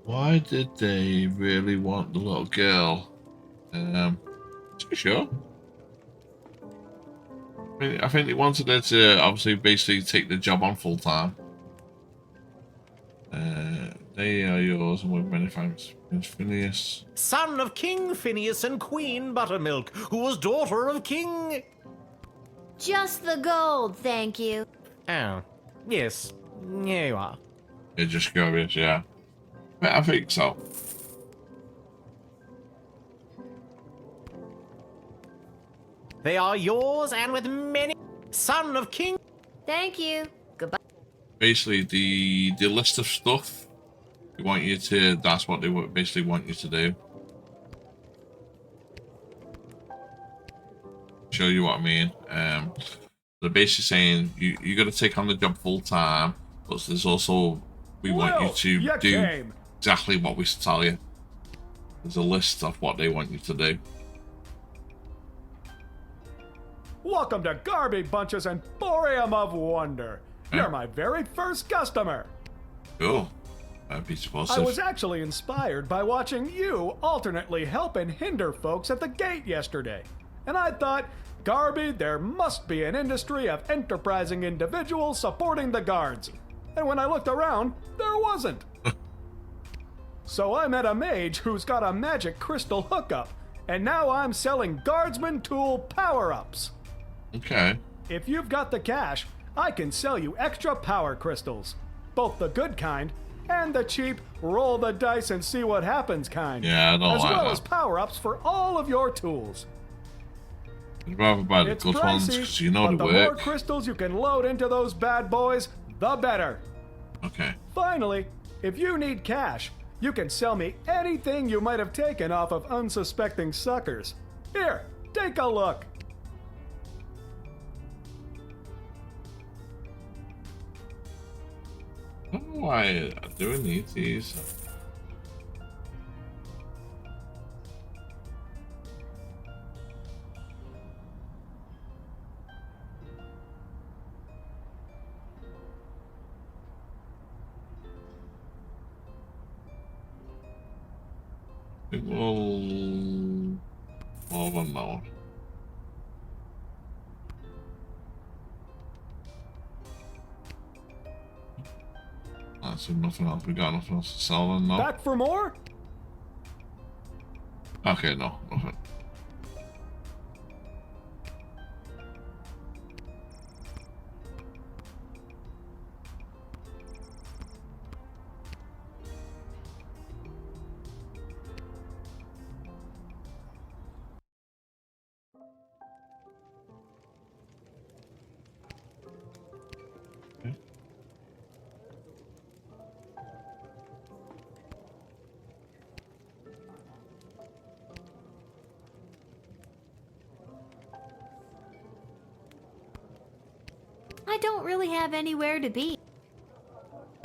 Why did they really want the little girl? Too sure. I think they wanted her to obviously basically take the job on full time. They are yours, and with many thanks, Prince Phineas. Son of King Phineas and Queen Buttermilk, who was daughter of King... Just the gold, thank you. Oh, yes. Here you are. You're just curious, yeah. But I think so. They are yours, and with many... Son of King... Thank you. Goodbye. Basically, the list of stuff they want you to... That's what they basically want you to do. Show you what I mean. They're basically saying you got to take on the job full time, but there's also we want you to do exactly what we tell you. There's a list of what they want you to do. Welcome to Garby Bunches Emporium of Wonder. You're my very first customer. Cool. Be supposed I was actually inspired by watching you alternately help and hinder folks at the gate yesterday. And I thought, Garby, there must be an industry of enterprising individuals supporting the guards. And when I looked around, there wasn't. So I met a mage who's got a magic crystal hookup, and now I'm selling Guardsman tool power-ups. Okay. If you've got the cash, I can sell you extra power crystals. Both the good kind and the cheap roll the dice and see what happens kind. Yeah, I don't as like well that. as power-ups for all of your tools. I'd rather buy the It's good ones pricey, because you know but the the more work. crystals you can load into those bad boys, the better. Okay. Finally, if you need cash, you can sell me anything you might have taken off of unsuspecting suckers. Here, take a look. I don't know why I do need these. I think we'll more than that. That's nothing else. We got nothing else to sell then, no? Back for more? Okay, no, nothing. I don't really have anywhere to be.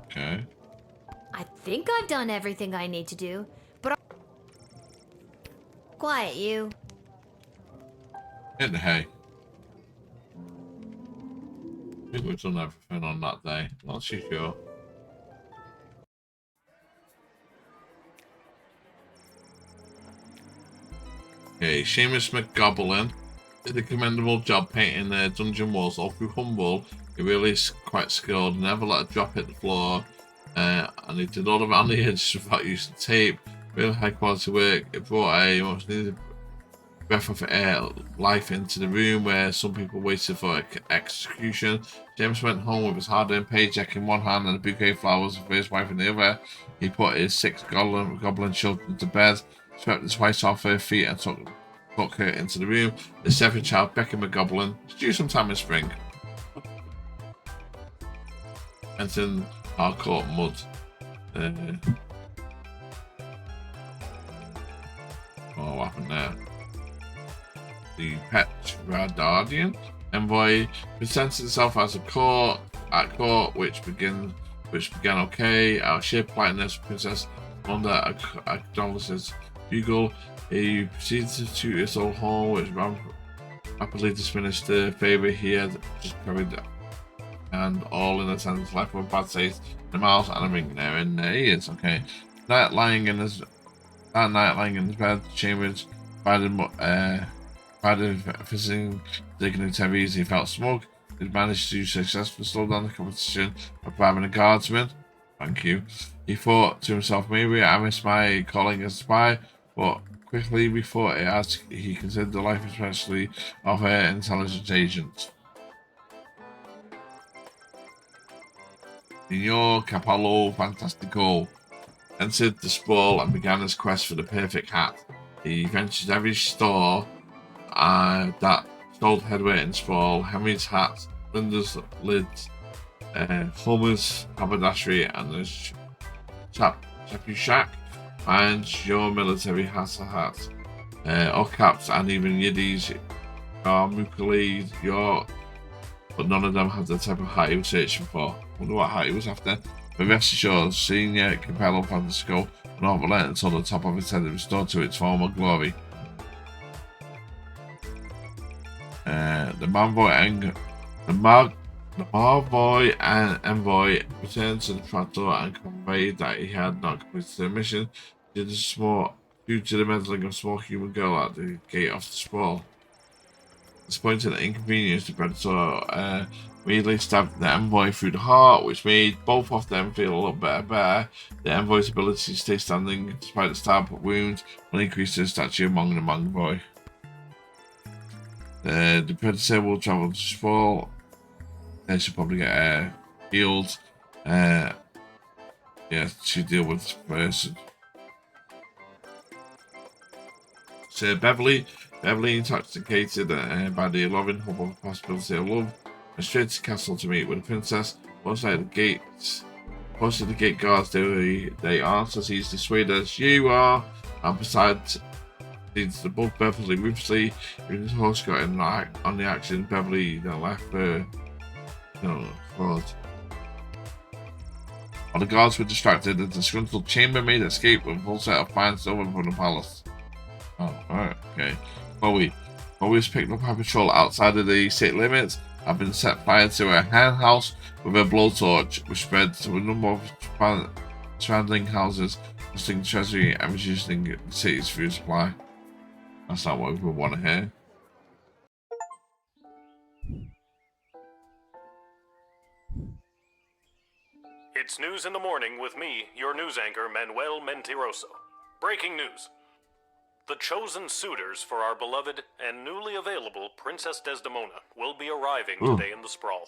Okay. I think I've done everything I need to do, but quiet, you. Hit the hay. I think we've done everything on that day. Not too sure. Okay, Seamus McGoblin did a commendable job painting their dungeon walls. Although humble, he really is quite skilled. Never let a drop hit the floor. And he did all around the edges without using tape. Really high quality work. It brought a much needed breath of air, life into the room where some people waited for execution. James went home with his hard-earned paycheck in one hand and a bouquet of flowers for his wife in the other. He put his 6 goblin children to bed, swept his wife off her feet and took her into the room. The 7th child, Becky McGoblin, is due sometime in spring. And in hardcore mud. What happened there? The Petrardian envoy presents itself as a court which began okay. Our sheer politeness, Princess Wanda acknowledges bugle. He proceeds to toot his old horn, which rapidly diminished the favour he had just carried, and all in attendance left with bad taste in the mouth and a ring there in their ears. Okay, that night lying in his bed, Chambers provided It's news in the morning with me, your news anchor, Manuel Mentiroso. Breaking news. The chosen suitors for our beloved and newly available Princess Desdemona will be arriving today in the sprawl.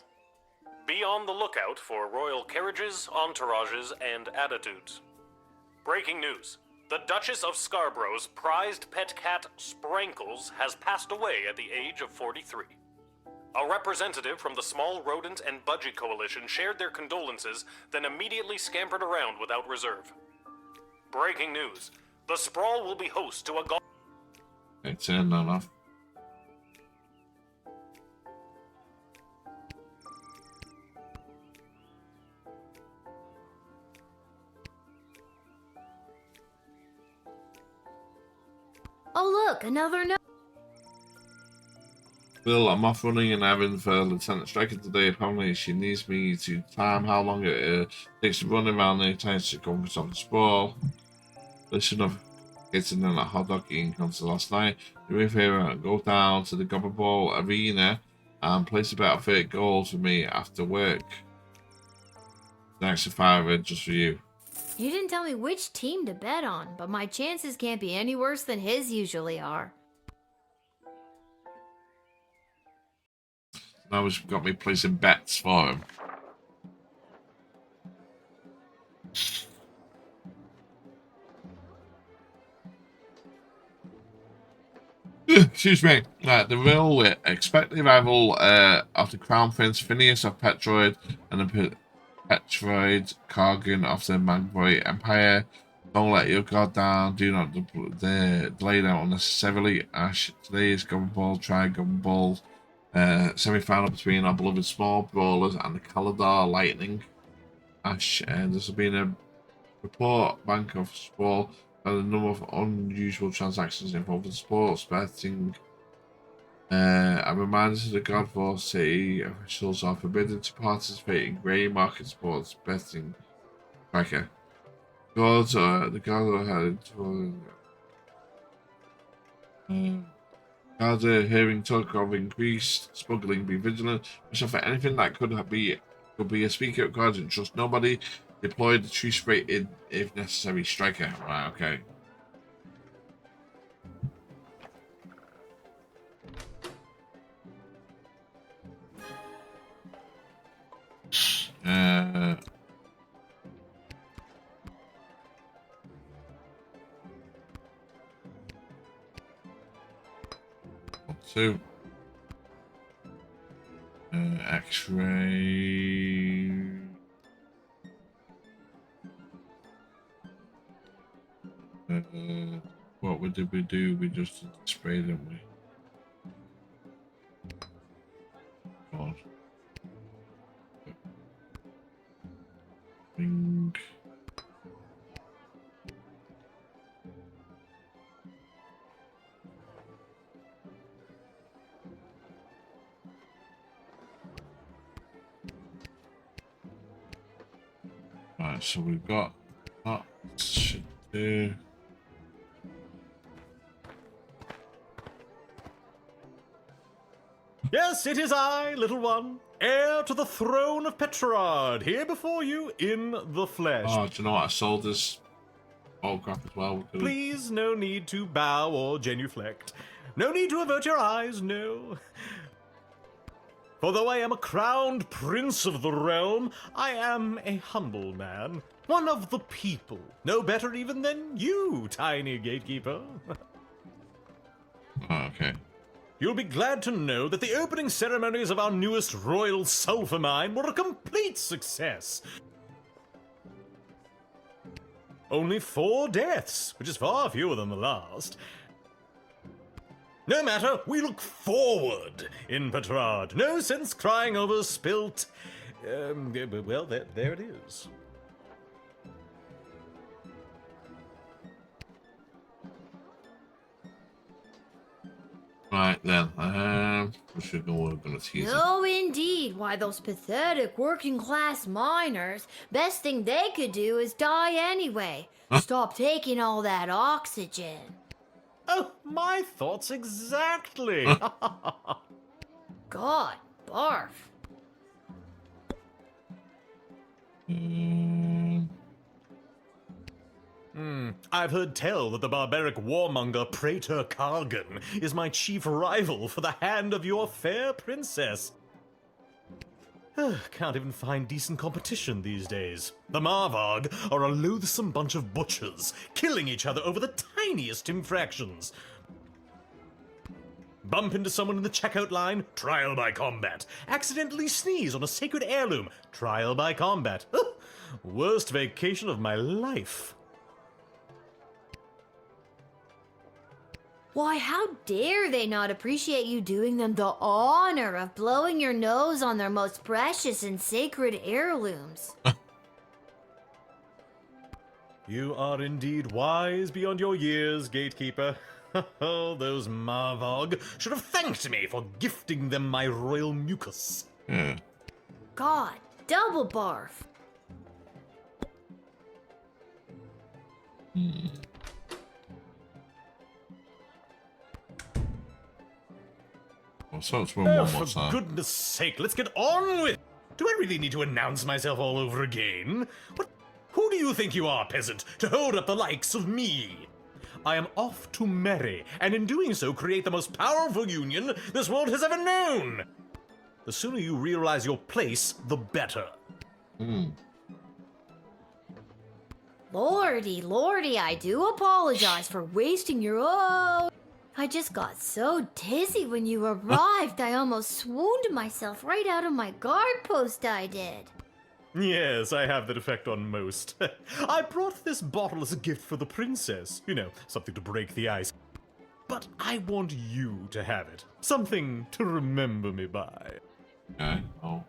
Be on the lookout for royal carriages, entourages, and attitudes. Breaking news. The Duchess of Scarborough's prized pet cat, Sprankles, has passed away at the age of 43. A representative from the Small Rodent and Budgie Coalition shared their condolences, then immediately scampered around without reserve. Breaking news. The sprawl will be host to a It's in enough. Oh look, another note. Well, I'm off running an errand for Lieutenant Striker today. Apparently, she needs me to time how long it takes to run around the entire circumference of the sprawl. Listen up, getting in that hot dog eating contest last night. Do me a favor, go down to the Gobble Ball Arena and place about 30 goals for me after work. The extra 5 just for you. You didn't tell me which team to bet on, but my chances can't be any worse than his usually are. Now he's got me placing bets for him. Excuse me. The real expected rival of the Crown Prince Phineas of Petroid and the Petroid Kargan of the Magboy Empire. Don't let your guard down. Do not delay them unnecessarily. Ash, today's Gobble Ball, try Gobble Ball semi-final between our beloved Small Brawlers and the Caladar Lightning. Ash, there's been a report bank of Sprawl and a number of unusual transactions involving sports betting. A reminder to the Godfall City officials are forbidden to participate in grey market sports betting. Tracker. The gods are headed toward. Guards hearing talk of increased smuggling. Be vigilant. So for anything that could be a speaker of guards and trust nobody. Deploy the tree spray in if necessary. Striker. Right. Okay. So, X-ray. What did we do? We just did the spray, didn't we? God. Bing. Right, so we've got that should do. Yes, it is I, little one, heir to the throne of Petrarch, here before you in the flesh. Oh, do you know what? I sold this autograph as well. Please, no need to bow or genuflect. No need to avert your eyes, no. For though I am a crowned prince of the realm, I am a humble man, one of the people, no better even than you, tiny gatekeeper. Oh, okay. You'll be glad to know that the opening ceremonies of our newest royal sulfur mine were a complete success. Only 4 deaths, which is far fewer than the last. No matter, we look forward in Petrarch. No sense crying over spilt. Well, there it is. Right then, we should know what we're gonna tease. No, indeed. Why, those pathetic working-class miners, best thing they could do is die anyway. Stop taking all that oxygen. Oh, my thoughts exactly. God, barf. I've heard tell that the barbaric warmonger Praetor Kargan is my chief rival for the hand of your fair princess. Can't even find decent competition these days. The Marvarg are a loathsome bunch of butchers, killing each other over the tiniest infractions. Bump into someone in the checkout line, trial by combat. Accidentally sneeze on a sacred heirloom, trial by combat. Worst vacation of my life. Why, how dare they not appreciate you doing them the honor of blowing your nose on their most precious and sacred heirlooms? You are indeed wise beyond your years, gatekeeper. Oh, those Marvarg should have thanked me for gifting them my royal mucus. God, double barf. So it's one more for time. goodness sake, let's get on with it. Do I really need to announce myself all over again? What? Who do you think you are, peasant, to hold up the likes of me? I am off to marry, and in doing so create the most powerful union this world has ever known. The sooner you realize your place, the better. Lordy, lordy, I do apologize for wasting your own. I just got so dizzy when you arrived, I almost swooned myself right out of my guard post, I did. Yes, I have that effect on most. I brought this bottle as a gift for the princess. You know, something to break the ice. But I want you to have it. Something to remember me by. Okay, oh.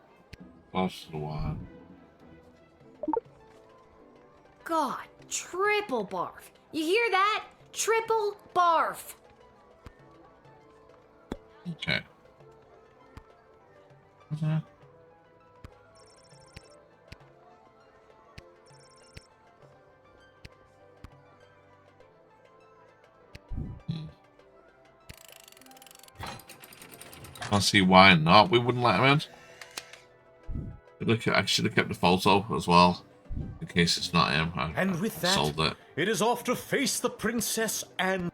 Close to the one. God, triple barf. You hear that? Triple barf. Okay. Can't see why not. We wouldn't let him in. I should have kept the photo as well, in case it's not him. And with that, sold it. It is off to face the princess and...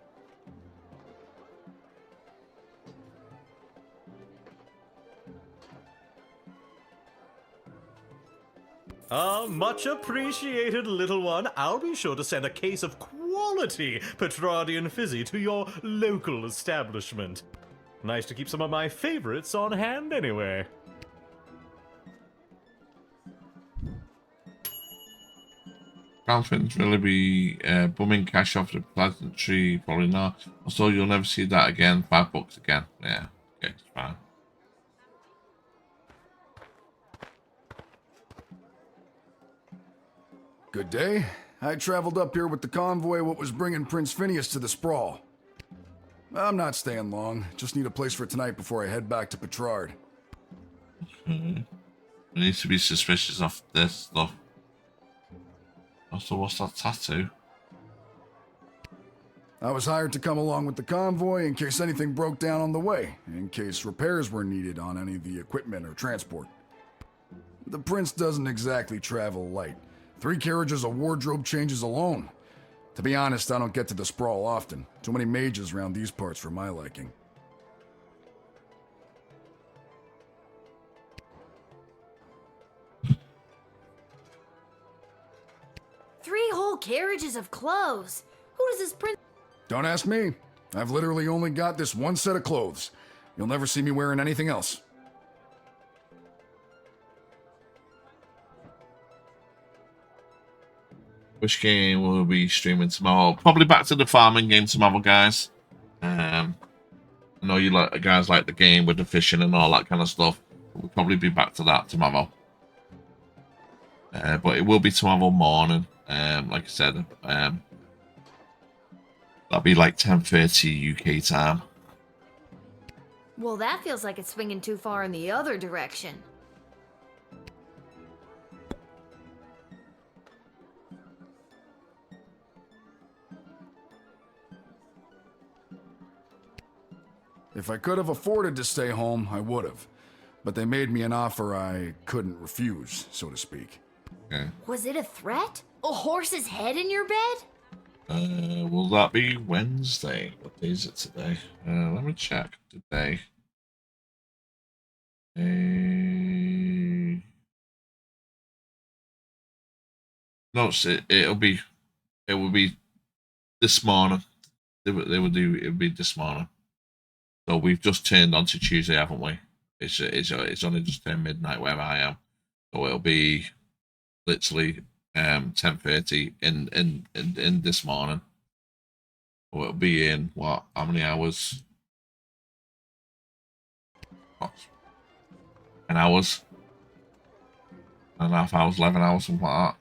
Ah, much appreciated, little one. I'll be sure to send a case of quality Petrardian Fizzy to your local establishment. Nice to keep some of my favorites on hand anyway. Can't really be bumming cash off the pleasantry, probably not. Also, you'll never see that again. $5 again. Yeah, okay, it's fine. Good day. I traveled up here with the convoy what was bringing Prince Phineas to the Sprawl. I'm not staying long. Just need a place for tonight before I head back to Petrard. We need to be suspicious of this stuff. Also, what's that tattoo? I was hired to come along with the convoy in case anything broke down on the way, in case repairs were needed on any of the equipment or transport. The prince doesn't exactly travel light. 3 carriages of wardrobe changes alone. To be honest, I don't get to the Sprawl often. Too many mages around these parts for my liking. Three whole carriages of clothes. Who does this prince? Don't ask me. I've literally only got this one set of clothes. You'll never see me wearing anything else. Which game will we be streaming tomorrow? Probably back to the farming game tomorrow, guys. I know you guys like the game with the fishing and all that kind of stuff. We'll probably be back to that tomorrow. But it will be tomorrow morning. Like I said, that'll be like 10:30 UK time. Well, that feels like it's swinging too far in the other direction. If I could have afforded to stay home, I would have. But they made me an offer I couldn't refuse, so to speak. Okay. Was it a threat? A horse's head in your bed? Will that be Wednesday? What day is it today? Let me check today. No, it will be this morning. It would be this morning. So we've just turned on to Tuesday, haven't we? It's only just turned midnight wherever I am. So it'll be literally 10:30 in this morning. So it'll be in what? How many hours? What? 10 hours? 10.5 hours, 11 hours, something like that.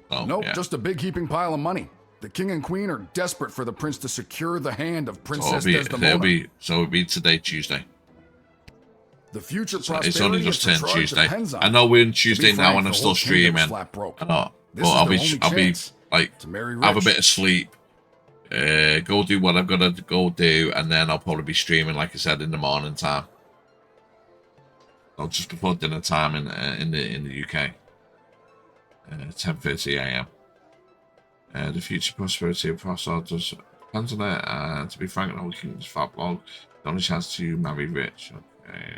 So, nope, yeah. just a big heaping pile of money. The king and queen are desperate for the prince to secure the hand of Princess Desdemona. So it'll be today, Tuesday. The future prosperity it's only just turned Tuesday. On I know we're in Tuesday now and I'm still streaming. I know, but I'll be like have a bit of sleep, go do what I've got to go do, and then I'll probably be streaming, like I said, in the morning time. So just before dinner time in the UK. 10:30 a.m. The future prosperity of Prosser does depends on it. To be frank, no king's fat blog. The only chance to marry rich. Okay,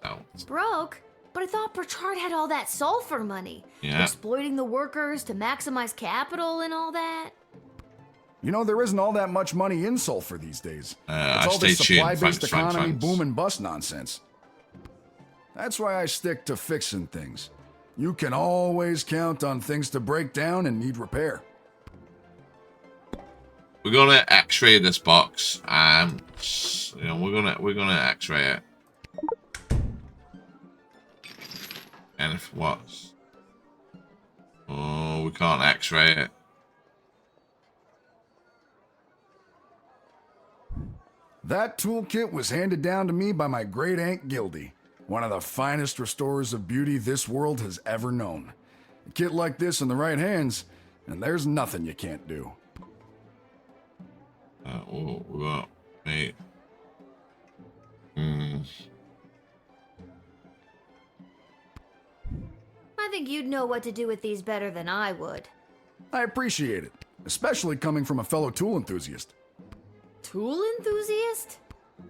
no. Broke? But I thought Bertrand had all that sulfur money. Yeah. Exploiting the workers to maximize capital and all that. You know, there isn't all that much money in sulfur these days. It's I all this stay tuned. supply-based economy Thanks. boom and bust nonsense. That's why I stick to fixing things. You can always count on things to break down and need repair. We're gonna X-ray this box, and you know we're gonna X-ray it. And if what? Oh, we can't X-ray it. That toolkit was handed down to me by my great aunt Gildy, one of the finest restorers of beauty this world has ever known. A kit like this in the right hands, and there's nothing you can't do. We got 8. I think you'd know what to do with these better than I would. I appreciate it, especially coming from a fellow tool enthusiast. Tool enthusiast?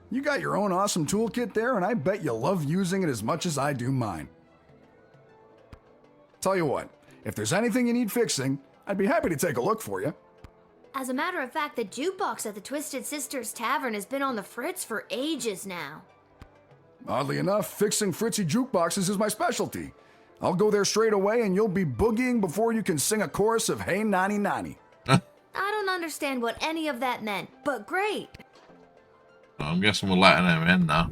You got your own awesome toolkit there, and I bet you love using it as much as I do mine. Tell you what, if there's anything you need fixing, I'd be happy to take a look for you. As a matter of fact, the jukebox at the Twisted Sisters Tavern has been on the fritz for ages now. Oddly enough, fixing fritzy jukeboxes is my specialty. I'll go there straight away and you'll be boogieing before you can sing a chorus of Hey Nani Nani. I don't understand what any of that meant, but great. I'm guessing we're letting him in now.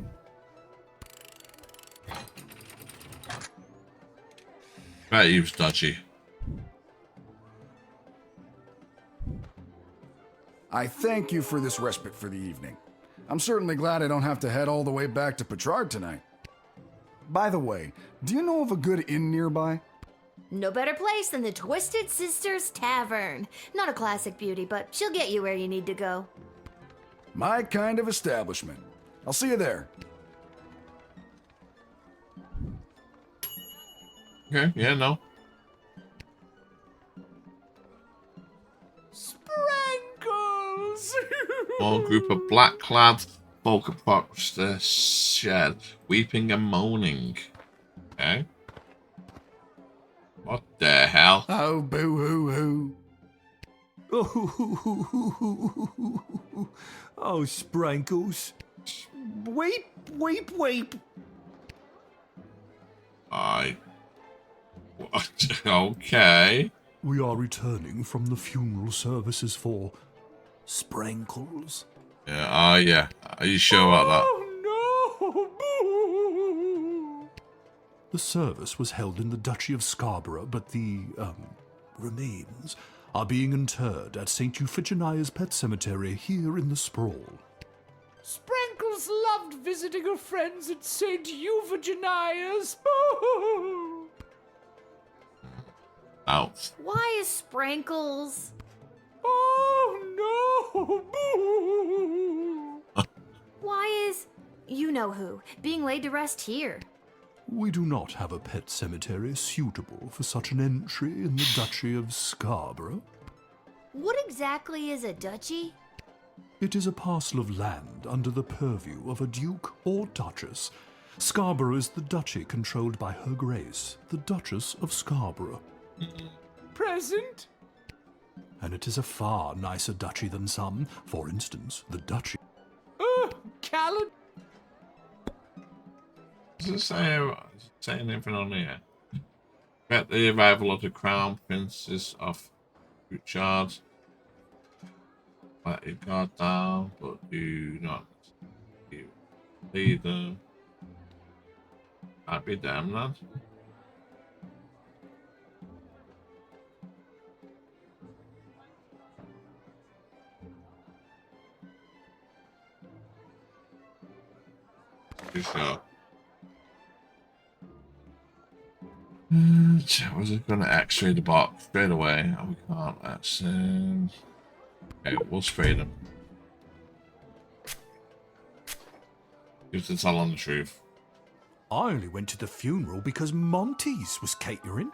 Bet he was dodgy. I thank you for this respite for the evening. I'm certainly glad I don't have to head all the way back to Petrard tonight. By the way, do you know of a good inn nearby? No better place than the Twisted Sisters Tavern. Not a classic beauty, but she'll get you where you need to go. My kind of establishment. I'll see you there. Okay, yeah, no. Sprinkles! Small group of black-clad folk approach the shed, weeping and moaning. Okay. What the hell? Oh, boo-hoo-hoo. Oh, Sprinkles. Weep, weep, weep. What? Okay. We are returning from the funeral services for Sprinkles. Yeah, yeah. Are you sure about that? The service was held in the Duchy of Scarborough, but the, remains are being interred at St. Euphigenia's Pet Cemetery here in the Sprawl. Sprinkles loved visiting her friends at St. Euphigenia's. Out. Why is Sprinkles? Oh, no! Why is you know who being laid to rest here? We do not have a pet cemetery suitable for such an entry in the Duchy of Scarborough. What exactly is a duchy? It is a parcel of land under the purview of a duke or duchess. Scarborough is the duchy controlled by Her Grace, the Duchess of Scarborough. Present? And it is a far nicer duchy than some. For instance, the Duchy. Callan? Does it say anything on here? At the arrival of the Crown Princes of Petrard. Let your guard down, but do not lead them. Might be damn lad. Too sure. Was it going to X-ray the box straight away? Oh, we can't. That's okay, we'll spray them. Just to tell on the truth. I only went to the funeral because Monty's was catering.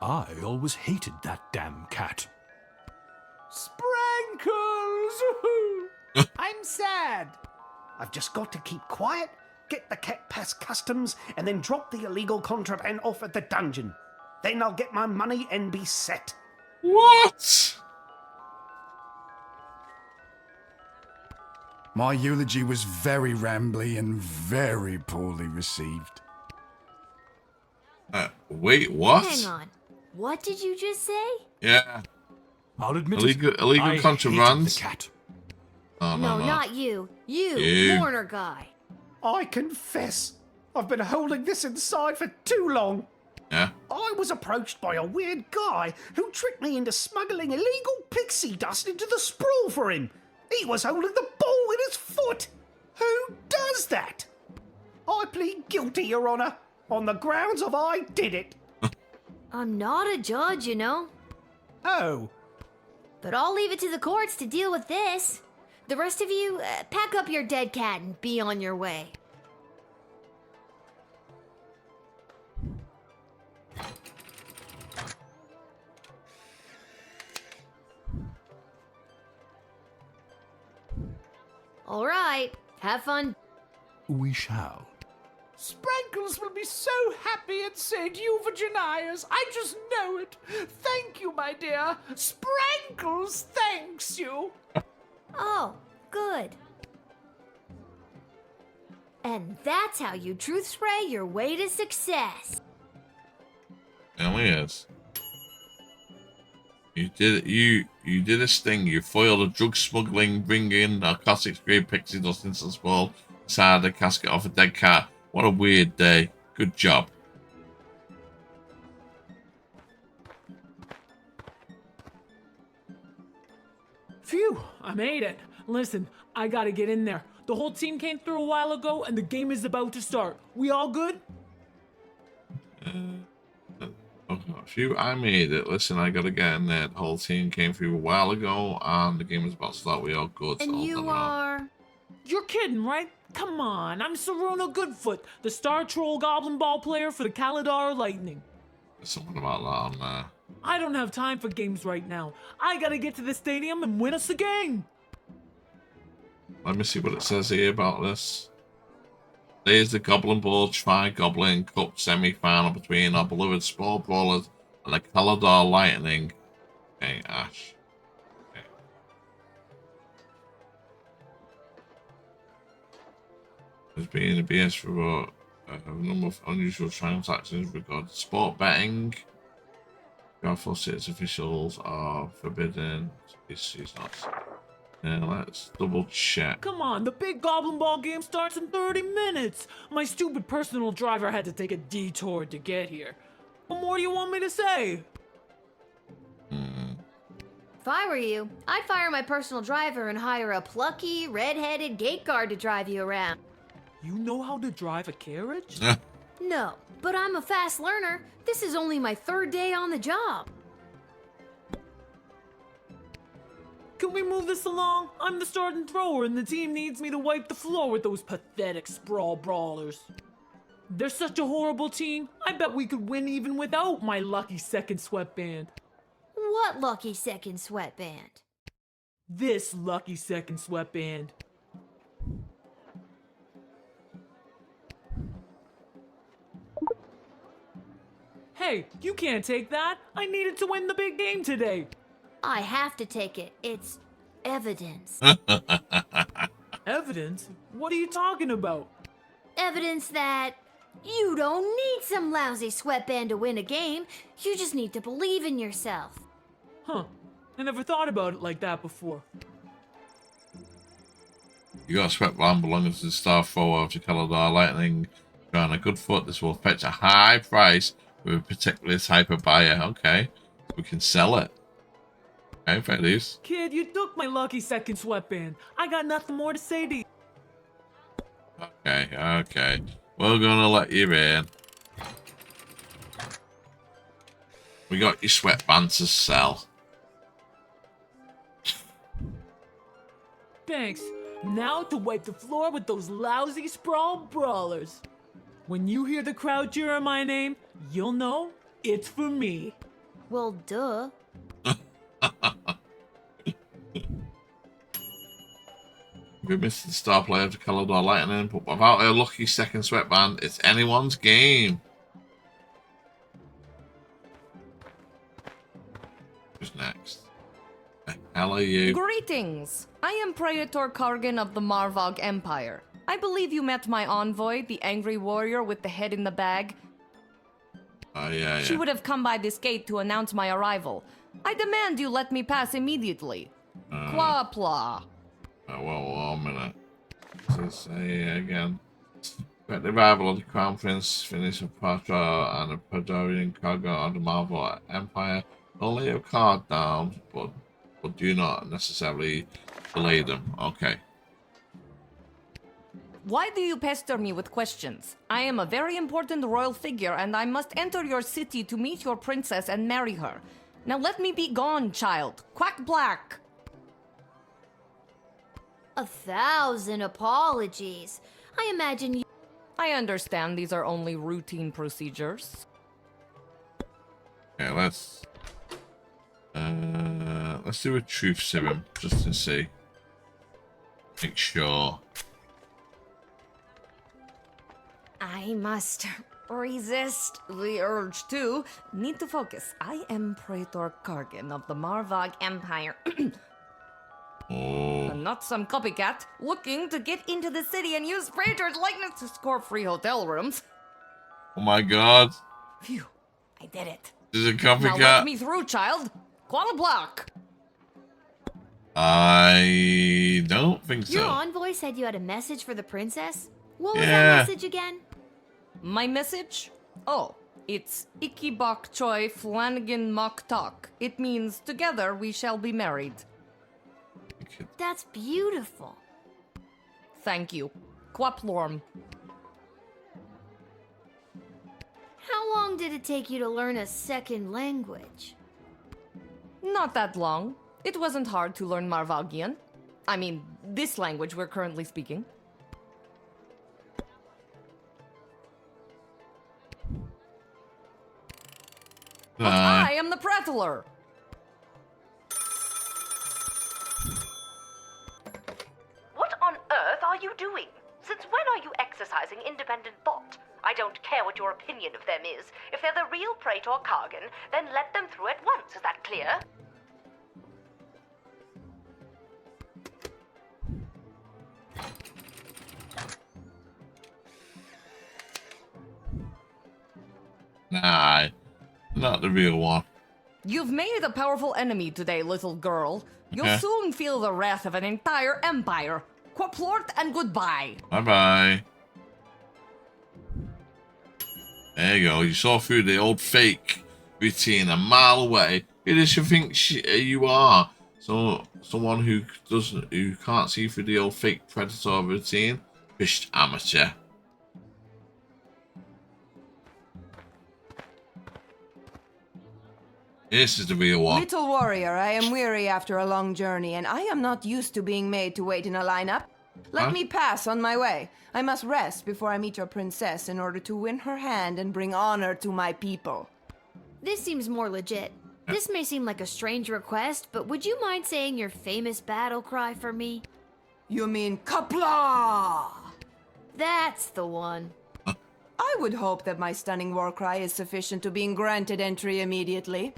I always hated that damn cat. Sprinkles! I'm sad. I've just got to keep quiet, get the cat past customs, and then drop the illegal contraband off at the dungeon. Then I'll get my money and be set. What? My eulogy was very rambly and very poorly received. Wait, what? Hang on. What did you just say? Yeah. I'll admit illegal contraband. The cat. Oh, No, no. not you. You, Warner guy. I confess, I've been holding this inside for too long. Yeah. I was approached by a weird guy who tricked me into smuggling illegal pixie dust into the sprawl for him. He was holding the ball with his foot. Who does that? I plead guilty, Your Honor, on the grounds of I did it. I'm not a judge, you know. Oh. But I'll leave it to the courts to deal with this. The rest of you, pack up your dead cat and be on your way. All right, have fun. We shall. Sprankles will be so happy at St. Euphigenias. I just know it. Thank you, my dear. Sprankles thanks you. Oh, good. And that's how you truth spray your way to success. Really is. You did it. You did this thing. You foiled a drug smuggling, bringing narcotics grade pixie dust into the sprawl inside the casket of a dead cat. What a weird day. Good job. Phew, I made it. Listen, I gotta get in there. The whole team came through a while ago and the game is about to start. We all good? Phew, I made it. Listen, I gotta get in there. The whole team came through a while ago and the game is about to start. We all good. And you are... You're kidding, right? Come on, I'm Chrono Goodfoot, the Star Troll Goblin Ball player for the Kaladar Lightning. There's something about that on there. I don't have time for games right now. I gotta get to the stadium and win us the game. Let me see what it says here about this. There's the Goblin Ball Tri-Goblin Cup semi-final between our beloved Spore Brawlers and the Kaladar Lightning. Okay, Ash. Okay. There's been a BS for a number of unusual transactions regarding sport betting. Powerful Cities officials are forbidden. It's not. Let's double check. Come on, the big Goblin Ball game starts in 30 minutes. My stupid personal driver had to take a detour to get here. What more do you want me to say? If I were you, I'd fire my personal driver and hire a plucky, red-headed gate guard to drive you around. You know how to drive a carriage? No, but I'm a fast learner. This is only my 3rd day on the job. Can we move this along? I'm the starting thrower and the team needs me to wipe the floor with those pathetic sprawl brawlers. They're such a horrible team. I bet we could win even without my lucky second sweatband. What lucky second sweatband? This lucky second sweatband. Hey, you can't take that. I needed to win the big game today. I have to take it. It's evidence. Evidence? What are you talking about? Evidence that you don't need some lousy sweatband to win a game. You just need to believe in yourself. Huh. I never thought about it like that before. You got a sweatband belonging to the star thrower of the Kaladar Lightning. Chrono Goodfoot. This will fetch a high price with a particular type of buyer. Okay. We can sell it. Okay, fair dues. Kid, you took my lucky second sweatband. I got nothing more to say to you. Okay. We're gonna let you in. We got your sweatband to sell. Thanks. Now to wipe the floor with those lousy sprawl brawlers. When you hear the crowd cheering my name, you'll know it's for me. Well, duh. We missed the star player of the Kaladar Lightning, but without a lucky second sweatband, it's anyone's game. Who's next? The hell are you? Greetings! I am Praetor Kargan of the Marvog Empire. I believe you met my envoy, the angry warrior with the head in the bag. Oh, yeah. She would have come by this gate to announce my arrival. I demand you let me pass immediately. Quapla. Well, 1 minute. So say again. At the arrival of the Crown Prince, finish of Patra and the Praetorian cargo of the Marvel Empire, only a card down, but do not necessarily delay them. Okay. Why do you pester me with questions? I am a very important royal figure and I must enter your city to meet your princess and marry her. Now let me be gone, child. Quack black. 1,000 apologies. I imagine you. I understand these are only routine procedures. Yeah, let's do a truth serum just to see. Make sure. I must resist the urge to need to focus. I am Praetor Kargan of the Marvog Empire. And not some copycat looking to get into the city and use Praetor's likeness to score free hotel rooms. Oh my god. Phew, I did it. This is a Now copycat. let me through, child. Quad block. I don't think so. Your envoy said you had a message for the princess? What was Yeah. that message again? My message? Oh, it's Iki Bok Choi Flanagan Mok Tok. It means together we shall be married. That's beautiful. Thank you. Quaplorm. How long did it take you to learn a second language? Not that long. It wasn't hard to learn Marvagian. I mean, this language we're currently speaking. But I am the Prattler. What on earth are you doing? Since when are you exercising independent thought? I don't care what your opinion of them is. If they're the real Praetor Kargan, then let them through at once. Is that clear? Nah, not the real one. You've made a powerful enemy today, little girl. You'll Okay. soon feel the wrath of an entire empire. Quaplort and goodbye. Bye-bye. There you go. You saw through the old fake routine a mile away. Who does you think you are? So someone who can't see through the old fake predator routine? Fished amateur. This is the real one. Little warrior, I am weary after a long journey, and I am not used to being made to wait in a lineup. Let Huh? me pass on my way. I must rest before I meet your princess in order to win her hand and bring honor to my people. This seems more legit. This may seem like a strange request, but would you mind saying your famous battle cry for me? You mean Kapla? That's the one. I would hope that my stunning war cry is sufficient to being granted entry immediately.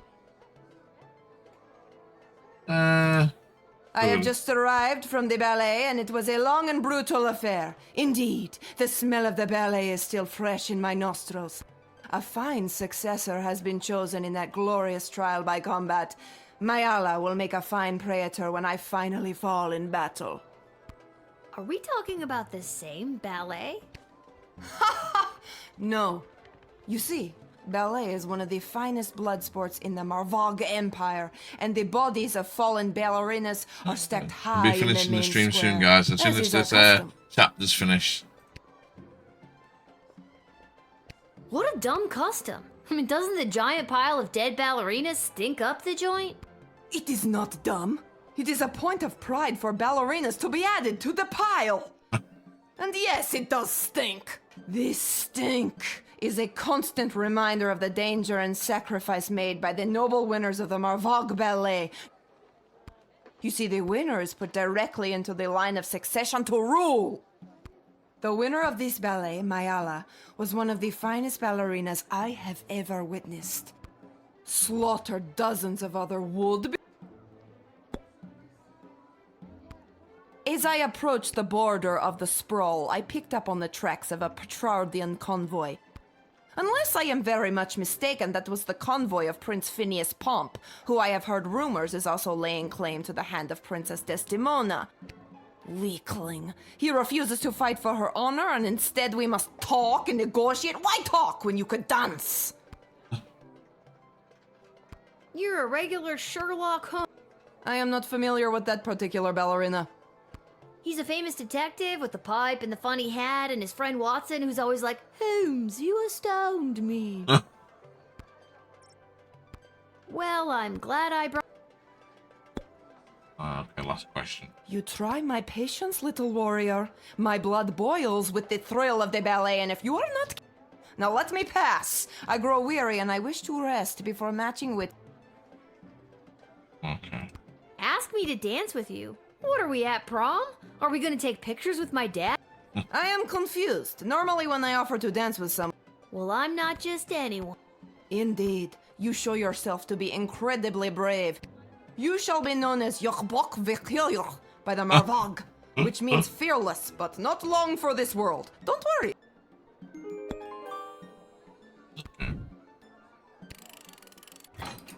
I have just arrived from the ballet, and it was a long and brutal affair. Indeed, the smell of the ballet is still fresh in my nostrils. A fine successor has been chosen in that glorious trial by combat. Mayala will make a fine praetor when I finally fall in battle. Are we talking about the same ballet? No. You see, ballet is one of the finest blood sports in the Marvog Empire, and the bodies of fallen ballerinas are stacked high We'll be in the finishing main the stream square, soon, guys. As soon as as is our this custom. chapter's finished. What a dumb custom. I mean, doesn't the giant pile of dead ballerinas stink up the joint? It is not dumb. It is a point of pride for ballerinas to be added to the pile. And yes, it does stink. This stink is a constant reminder of the danger and sacrifice made by the noble winners of the Marvog Ballet. You see, the winner is put directly into the line of succession to rule. The winner of this ballet, Mayala, was one of the finest ballerinas I have ever witnessed. Slaughtered dozens of other would-be. As I approached the border of the sprawl, I picked up on the tracks of a Petrardian convoy. Unless I am very much mistaken, that was the convoy of Prince Phineas Pomp, who I have heard rumors is also laying claim to the hand of Princess Desdemona. Weakling. He refuses to fight for her honor, and instead we must talk and negotiate. Why talk when you could dance? You're a regular Sherlock Holmes. I am not familiar with that particular ballerina. He's a famous detective with the pipe and the funny hat, and his friend Watson, who's always like, Holmes, you astound me. Well, I'm glad I brought... Okay, last question. You try my patience, little warrior. My blood boils with the thrill of the ballet, and if you are not... Now let me pass. I grow weary and I wish to rest before matching with... Okay. Ask me to dance with you. What are we at, prom? Are we gonna take pictures with my dad? I am confused. Normally when I offer to dance with someone... Well, I'm not just anyone. Indeed. You show yourself to be incredibly brave. You shall be known as Yochbok Vikhyur by the Marvag, which means fearless, but not long for this world. Don't worry.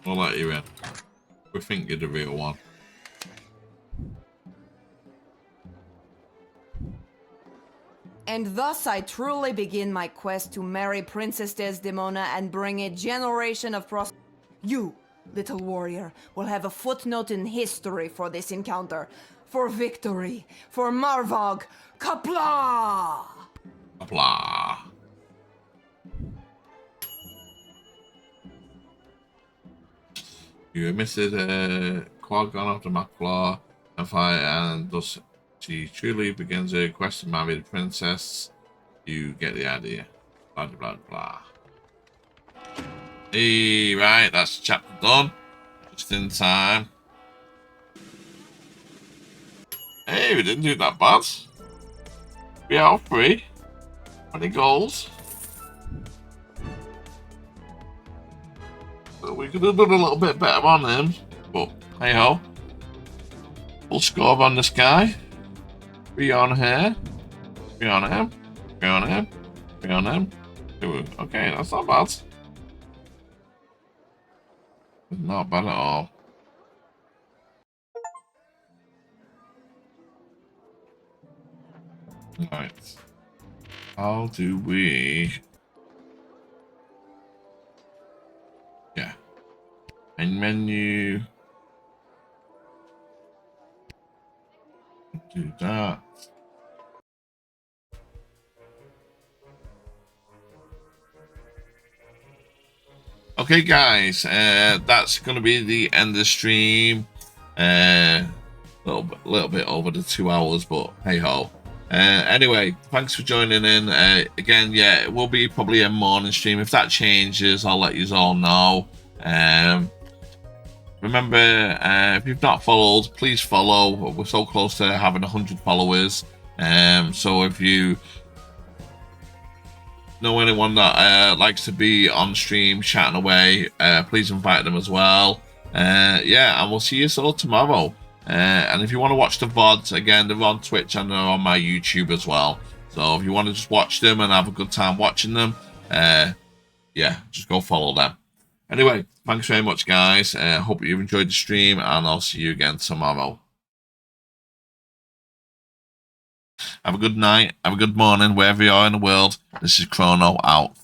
We'll let you in. We think you're the real one. And thus I truly begin my quest to marry Princess Desdemona and bring a generation of You, little warrior, will have a footnote in history for this encounter. For victory. For Marvog. Kapla! Kapla. You admitted Qui-Gon after Maclaw and fight, and thus she truly begins her quest to marry the princess. You get the idea. Blah, blah, blah. Hey, right, that's the chapter done. Just in time. Hey, we didn't do that bad. 3 out of 3. 20 goals. So we could have done a little bit better on him, but hey ho. Full score on this guy. 3 on here. 3 on him. 3 on him. 3 on him. 2. Okay, that's not bad. Not bad at all. Right. How do we... Yeah. Main menu. Do that. Okay, guys, that's going to be the end of the stream. Little bit over the 2 hours, but hey ho. Anyway, thanks for joining in. Again, yeah, it will be probably a morning stream. If that changes, I'll let you all know. Remember, if you've not followed, please follow. We're so close to having 100 followers. So if you know anyone that likes to be on stream chatting away, please invite them as well. Yeah, and we'll see you all tomorrow. And if you want to watch the VODs, again, they're on Twitch and they're on my YouTube as well. So if you want to just watch them and have a good time watching them, yeah, just go follow them. Anyway, thanks very much, guys. Hope you've enjoyed the stream, and I'll see you again tomorrow. Have a good night, have a good morning, wherever you are in the world. This is Chrono out.